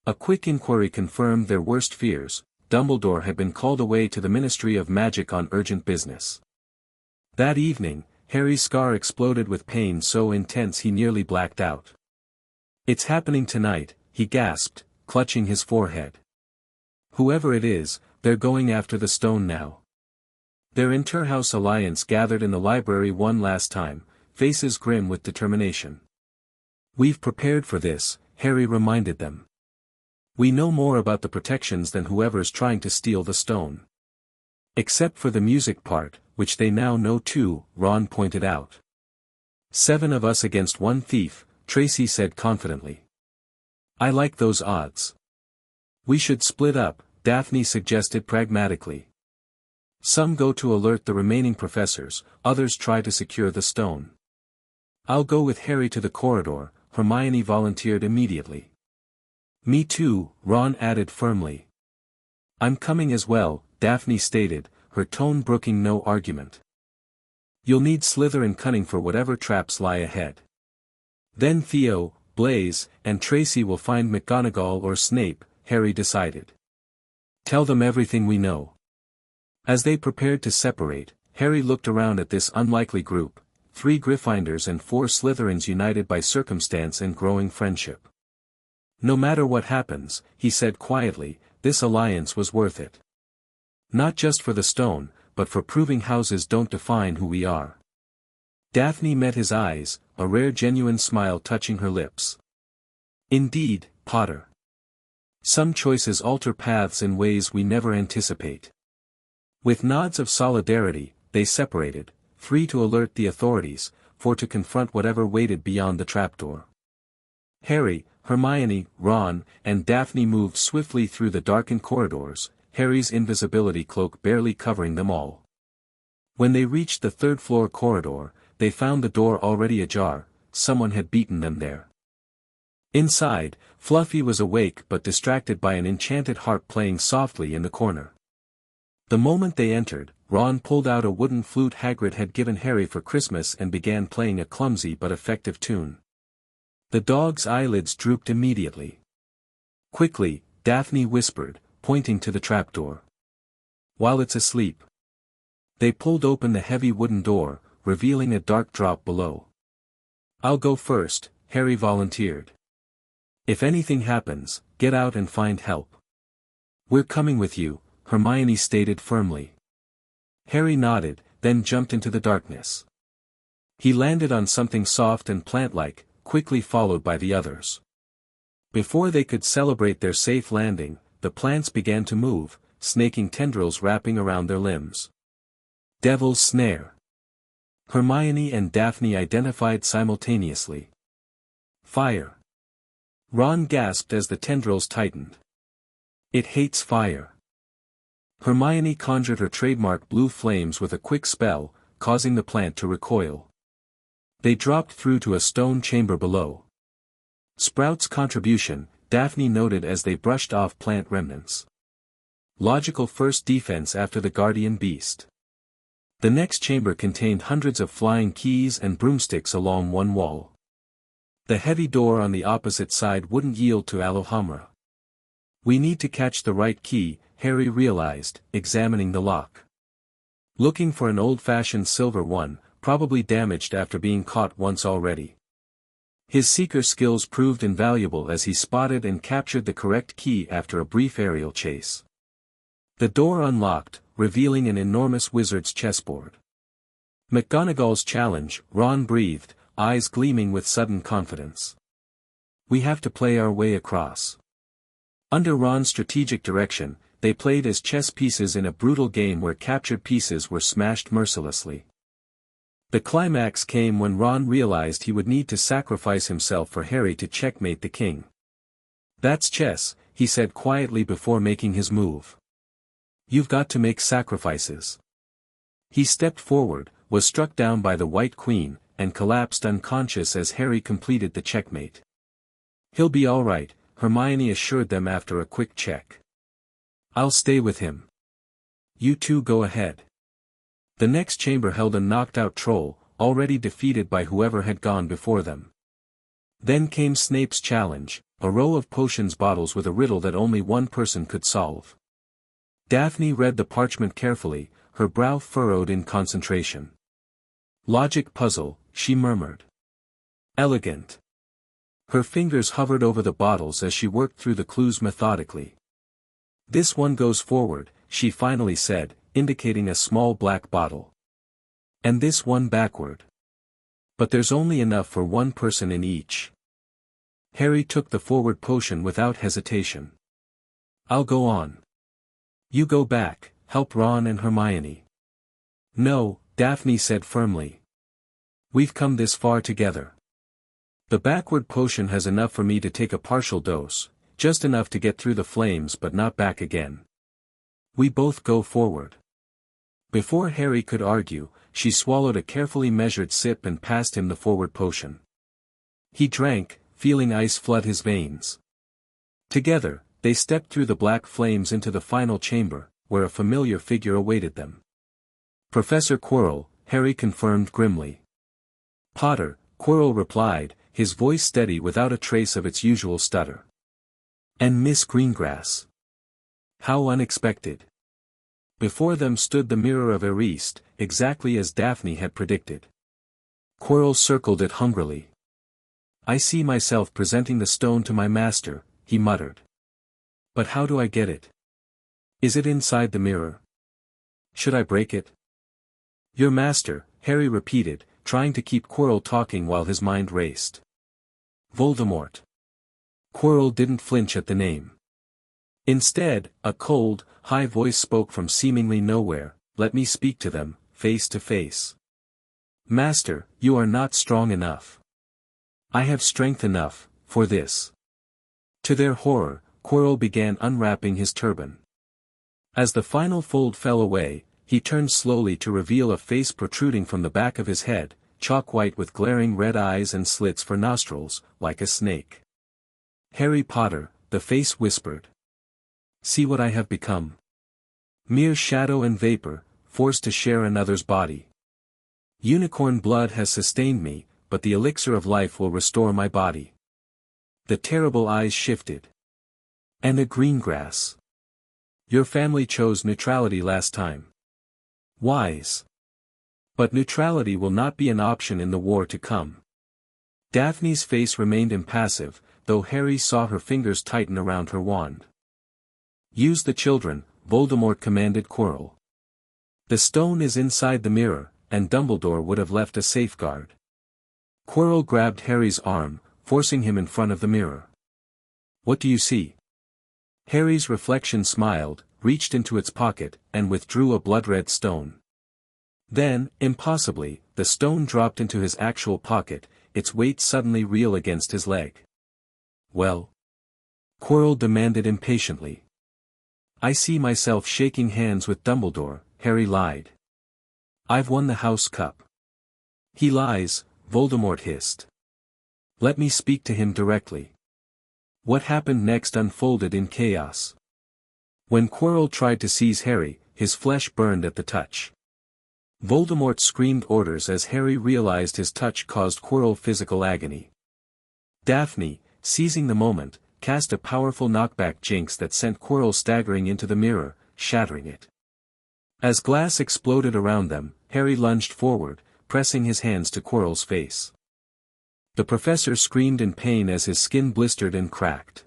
A: A quick inquiry confirmed their worst fears. Dumbledore had been called away to the Ministry of Magic on urgent business. That evening, Harry's scar exploded with pain so intense he nearly blacked out. It's happening tonight, he gasped, clutching his forehead. Whoever it is, they're going after the stone now. Their inter-house alliance gathered in the library one last time, faces grim with determination. We've prepared for this, Harry reminded them. We know more about the protections than whoever's trying to steal the stone. Except for the music part, which they now know too, Ron pointed out. 7 of us against 1 thief, Tracy said confidently. I like those odds. We should split up, Daphne suggested pragmatically. Some go to alert the remaining professors, others try to secure the stone. I'll go with Harry to the corridor, Hermione volunteered immediately. Me too, Ron added firmly. I'm coming as well, Daphne stated, her tone brooking no argument. You'll need Slytherin cunning for whatever traps lie ahead. Then Theo, Blaise, and Tracy will find McGonagall or Snape, Harry decided. Tell them everything we know. As they prepared to separate, Harry looked around at this unlikely group, 3 Gryffindors and 4 Slytherins united by circumstance and growing friendship. No matter what happens, he said quietly, this alliance was worth it. Not just for the stone, but for proving houses don't define who we are. Daphne met his eyes, a rare genuine smile touching her lips. Indeed, Potter. Some choices alter paths in ways we never anticipate. With nods of solidarity, they separated, 3 to alert the authorities, 4 to confront whatever waited beyond the trapdoor. Harry, Hermione, Ron, and Daphne moved swiftly through the darkened corridors, Harry's invisibility cloak barely covering them all. When they reached the 3rd-floor corridor, they found the door already ajar, someone had beaten them there. Inside, Fluffy was awake but distracted by an enchanted harp playing softly in the corner. The moment they entered, Ron pulled out a wooden flute Hagrid had given Harry for Christmas and began playing a clumsy but effective tune. The dog's eyelids drooped immediately. Quickly, Daphne whispered, pointing to the trapdoor. While it's asleep. They pulled open the heavy wooden door, revealing a dark drop below. I'll go first, Harry volunteered. If anything happens, get out and find help. We're coming with you, Hermione stated firmly. Harry nodded, then jumped into the darkness. He landed on something soft and plant-like, quickly followed by the others. Before they could celebrate their safe landing, the plants began to move, snaking tendrils wrapping around their limbs. Devil's snare. Hermione and Daphne identified simultaneously. Fire. Ron gasped as the tendrils tightened. It hates fire. Hermione conjured her trademark blue flames with a quick spell, causing the plant to recoil. They dropped through to a stone chamber below. Sprout's contribution, Daphne noted as they brushed off plant remnants. Logical first defense after the guardian beast. The next chamber contained hundreds of flying keys and broomsticks along one wall. The heavy door on the opposite side wouldn't yield to Alohomora. We need to catch the right key, Harry realized, examining the lock. Looking for an old-fashioned silver one, probably damaged after being caught once already. His seeker skills proved invaluable as he spotted and captured the correct key after a brief aerial chase. The door unlocked, revealing an enormous wizard's chessboard. McGonagall's challenge, Ron breathed, eyes gleaming with sudden confidence. We have to play our way across. Under Ron's strategic direction, they played as chess pieces in a brutal game where captured pieces were smashed mercilessly. The climax came when Ron realized he would need to sacrifice himself for Harry to checkmate the king. That's chess, he said quietly before making his move. You've got to make sacrifices. He stepped forward, was struck down by the White Queen, and collapsed unconscious as Harry completed the checkmate. He'll be all right, Hermione assured them after a quick check. I'll stay with him. You two go ahead. The next chamber held a knocked-out troll, already defeated by whoever had gone before them. Then came Snape's challenge, a row of potions bottles with a riddle that only one person could solve. Daphne read the parchment carefully, her brow furrowed in concentration. Logic puzzle, she murmured. Elegant. Her fingers hovered over the bottles as she worked through the clues methodically. This one goes forward, she finally said, indicating a small black bottle. And this one backward. But there's only enough for one person in each. Harry took the forward potion without hesitation. I'll go on. You go back, help Ron and Hermione. No, Daphne said firmly. We've come this far together. The backward potion has enough for me to take a partial dose, just enough to get through the flames but not back again. We both go forward. Before Harry could argue, she swallowed a carefully measured sip and passed him the forward potion. He drank, feeling ice flood his veins. Together, they stepped through the black flames into the final chamber, where a familiar figure awaited them. Professor Quirrell, Harry confirmed grimly. Potter, Quirrell replied, his voice steady without a trace of its usual stutter. And Miss Greengrass. How unexpected. Before them stood the mirror of Eriste, exactly as Daphne had predicted. Quirrell circled it hungrily. I see myself presenting the stone to my master, he muttered. But how do I get it? Is it inside the mirror? Should I break it? Your master, Harry repeated, trying to keep Quirrell talking while his mind raced. Voldemort. Quirrell didn't flinch at the name. Instead, a cold, high voice spoke from seemingly nowhere, let me speak to them, face to face. Master, you are not strong enough. I have strength enough, for this. To their horror, Quirrell began unwrapping his turban. As the final fold fell away, he turned slowly to reveal a face protruding from the back of his head, chalk-white with glaring red eyes and slits for nostrils, like a snake. Harry Potter, the face whispered. See what I have become. Mere shadow and vapor, forced to share another's body. Unicorn blood has sustained me, but the elixir of life will restore my body. The terrible eyes shifted. And a Greengrass. Your family chose neutrality last time. Wise. But neutrality will not be an option in the war to come. Daphne's face remained impassive, though Harry saw her fingers tighten around her wand. "Use the children," Voldemort commanded Quirrell. "The stone is inside the mirror, and Dumbledore would have left a safeguard." Quirrell grabbed Harry's arm, forcing him in front of the mirror. "What do you see?" Harry's reflection smiled, reached into its pocket, and withdrew a blood-red stone. Then, impossibly, the stone dropped into his actual pocket, its weight suddenly real against his leg. "Well?" Quirrell demanded impatiently. "I see myself shaking hands with Dumbledore," Harry lied. "I've won the House Cup." "He lies," Voldemort hissed. "Let me speak to him directly." What happened next unfolded in chaos. When Quirrell tried to seize Harry, his flesh burned at the touch. Voldemort screamed orders as Harry realized his touch caused Quirrell physical agony. Daphne, seizing the moment, cast a powerful knockback jinx that sent Quirrell staggering into the mirror, shattering it. As glass exploded around them, Harry lunged forward, pressing his hands to Quirrell's face. The professor screamed in pain as his skin blistered and cracked.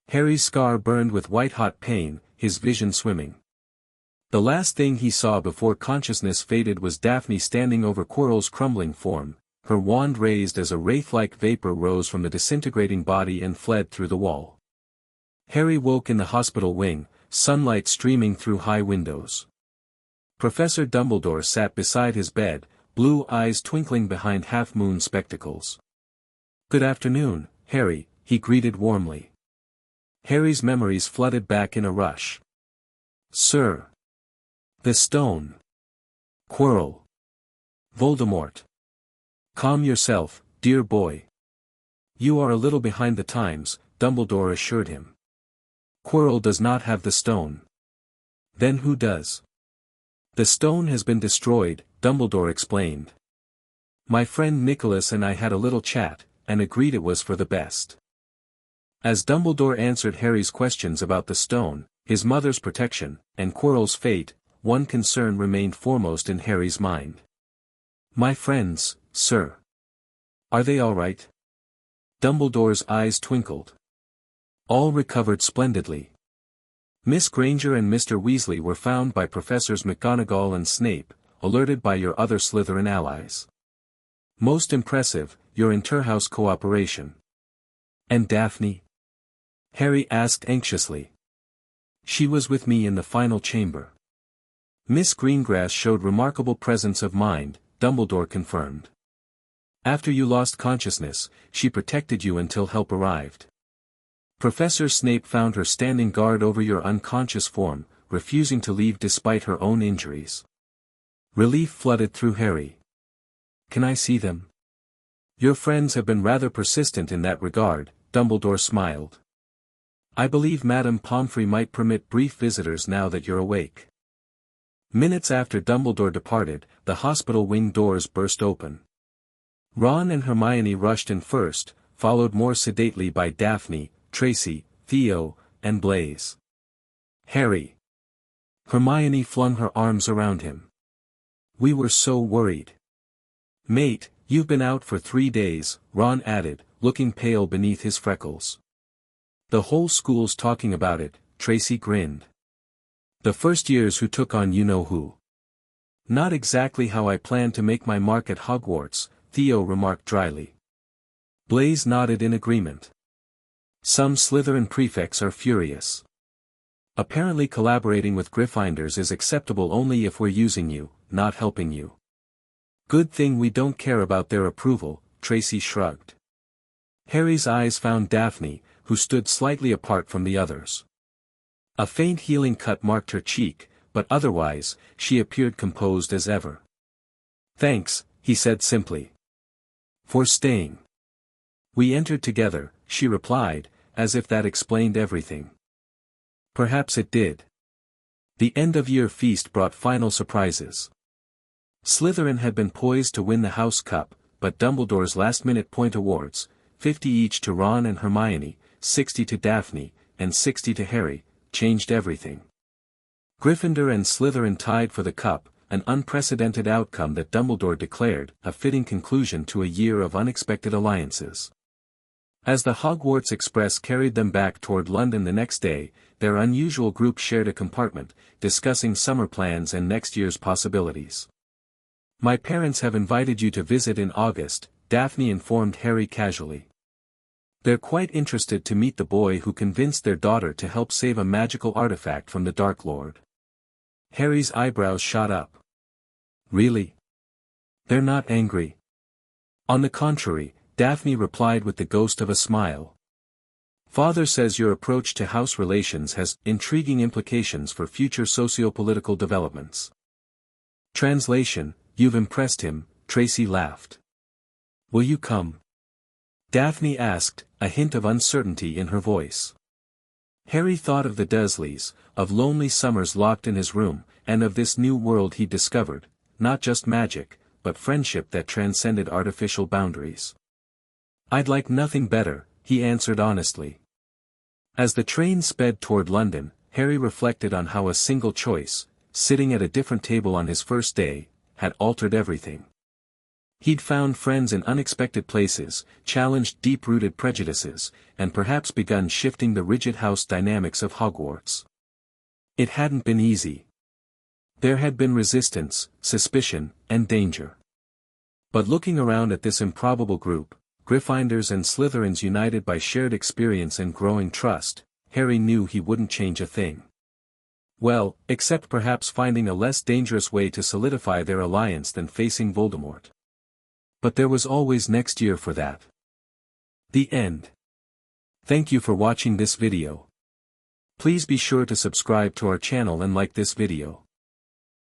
A: Harry's scar burned with white-hot pain, his vision swimming. The last thing he saw before consciousness faded was Daphne standing over Quirrell's crumbling form, her wand raised as a wraith-like vapor rose from the disintegrating body and fled through the wall. Harry woke in the hospital wing, sunlight streaming through high windows. Professor Dumbledore sat beside his bed, blue eyes twinkling behind half-moon spectacles. "Good afternoon, Harry," he greeted warmly. Harry's memories flooded back in a rush. "Sir. The stone. Quirrell. Voldemort. Calm yourself, dear boy. You are a little behind the times," Dumbledore assured him. "Quirrell does not have the stone." "Then who does?" "The stone has been destroyed," Dumbledore explained. "My friend Nicholas and I had a little chat, and agreed it was for the best." As Dumbledore answered Harry's questions about the stone, his mother's protection, and Quirrell's fate, one concern remained foremost in Harry's mind. "My friends, sir. Are they all right?" Dumbledore's eyes twinkled. "All recovered splendidly. Miss Granger and Mr. Weasley were found by Professors McGonagall and Snape, alerted by your other Slytherin allies. Most impressive, your interhouse cooperation." "And Daphne?" Harry asked anxiously. "She was with me in the final chamber." "Miss Greengrass showed remarkable presence of mind," Dumbledore confirmed. "After you lost consciousness, she protected you until help arrived. Professor Snape found her standing guard over your unconscious form, refusing to leave despite her own injuries." Relief flooded through Harry. "Can I see them?" "Your friends have been rather persistent in that regard," Dumbledore smiled. "I believe Madame Pomfrey might permit brief visitors now that you're awake." Minutes after Dumbledore departed, the hospital wing doors burst open. Ron and Hermione rushed in first, followed more sedately by Daphne, Tracy, Theo, and Blaise. "Harry." Hermione flung her arms around him. "We were so worried." "Mate, you've been out for 3 days," Ron added, looking pale beneath his freckles. "The whole school's talking about it," Tracy grinned. "The first years who took on you-know-who." "Not exactly how I planned to make my mark at Hogwarts," Theo remarked dryly. Blaise nodded in agreement. "Some Slytherin prefects are furious. Apparently collaborating with Gryffindors is acceptable only if we're using you, not helping you." "Good thing we don't care about their approval," Tracy shrugged. Harry's eyes found Daphne, who stood slightly apart from the others. A faint healing cut marked her cheek, but otherwise, she appeared composed as ever. "Thanks," he said simply. "For staying." "We entered together," she replied, as if that explained everything. Perhaps it did. The end-of-year feast brought final surprises. Slytherin had been poised to win the House Cup, but Dumbledore's last-minute point awards, 50 each to Ron and Hermione, 60 to Daphne, and 60 to Harry, changed everything. Gryffindor and Slytherin tied for the cup, an unprecedented outcome that Dumbledore declared a fitting conclusion to a year of unexpected alliances. As the Hogwarts Express carried them back toward London the next day, their unusual group shared a compartment, discussing summer plans and next year's possibilities. "My parents have invited you to visit in August," Daphne informed Harry casually. "They're quite interested to meet the boy who convinced their daughter to help save a magical artifact from the Dark Lord." Harry's eyebrows shot up. "Really? They're not angry?" "On the contrary," Daphne replied with the ghost of a smile. "Father says your approach to house relations has intriguing implications for future socio-political developments." Translation: "You've impressed him," Tracy laughed. "Will you come?" Daphne asked, a hint of uncertainty in her voice. Harry thought of the Dursleys, of lonely summers locked in his room, and of this new world he'd discovered, not just magic, but friendship that transcended artificial boundaries. "I'd like nothing better," he answered honestly. As the train sped toward London, Harry reflected on how a single choice, sitting at a different table on his first day, had altered everything. He'd found friends in unexpected places, challenged deep-rooted prejudices, and perhaps begun shifting the rigid house dynamics of Hogwarts. It hadn't been easy. There had been resistance, suspicion, and danger. But looking around at this improbable group, Gryffindors and Slytherins united by shared experience and growing trust, Harry knew he wouldn't change a thing. Well, except perhaps finding a less dangerous way to solidify their alliance than facing Voldemort. But there was always next year for that. The end. Thank you for watching this video. Please be sure to subscribe to our channel and like this video.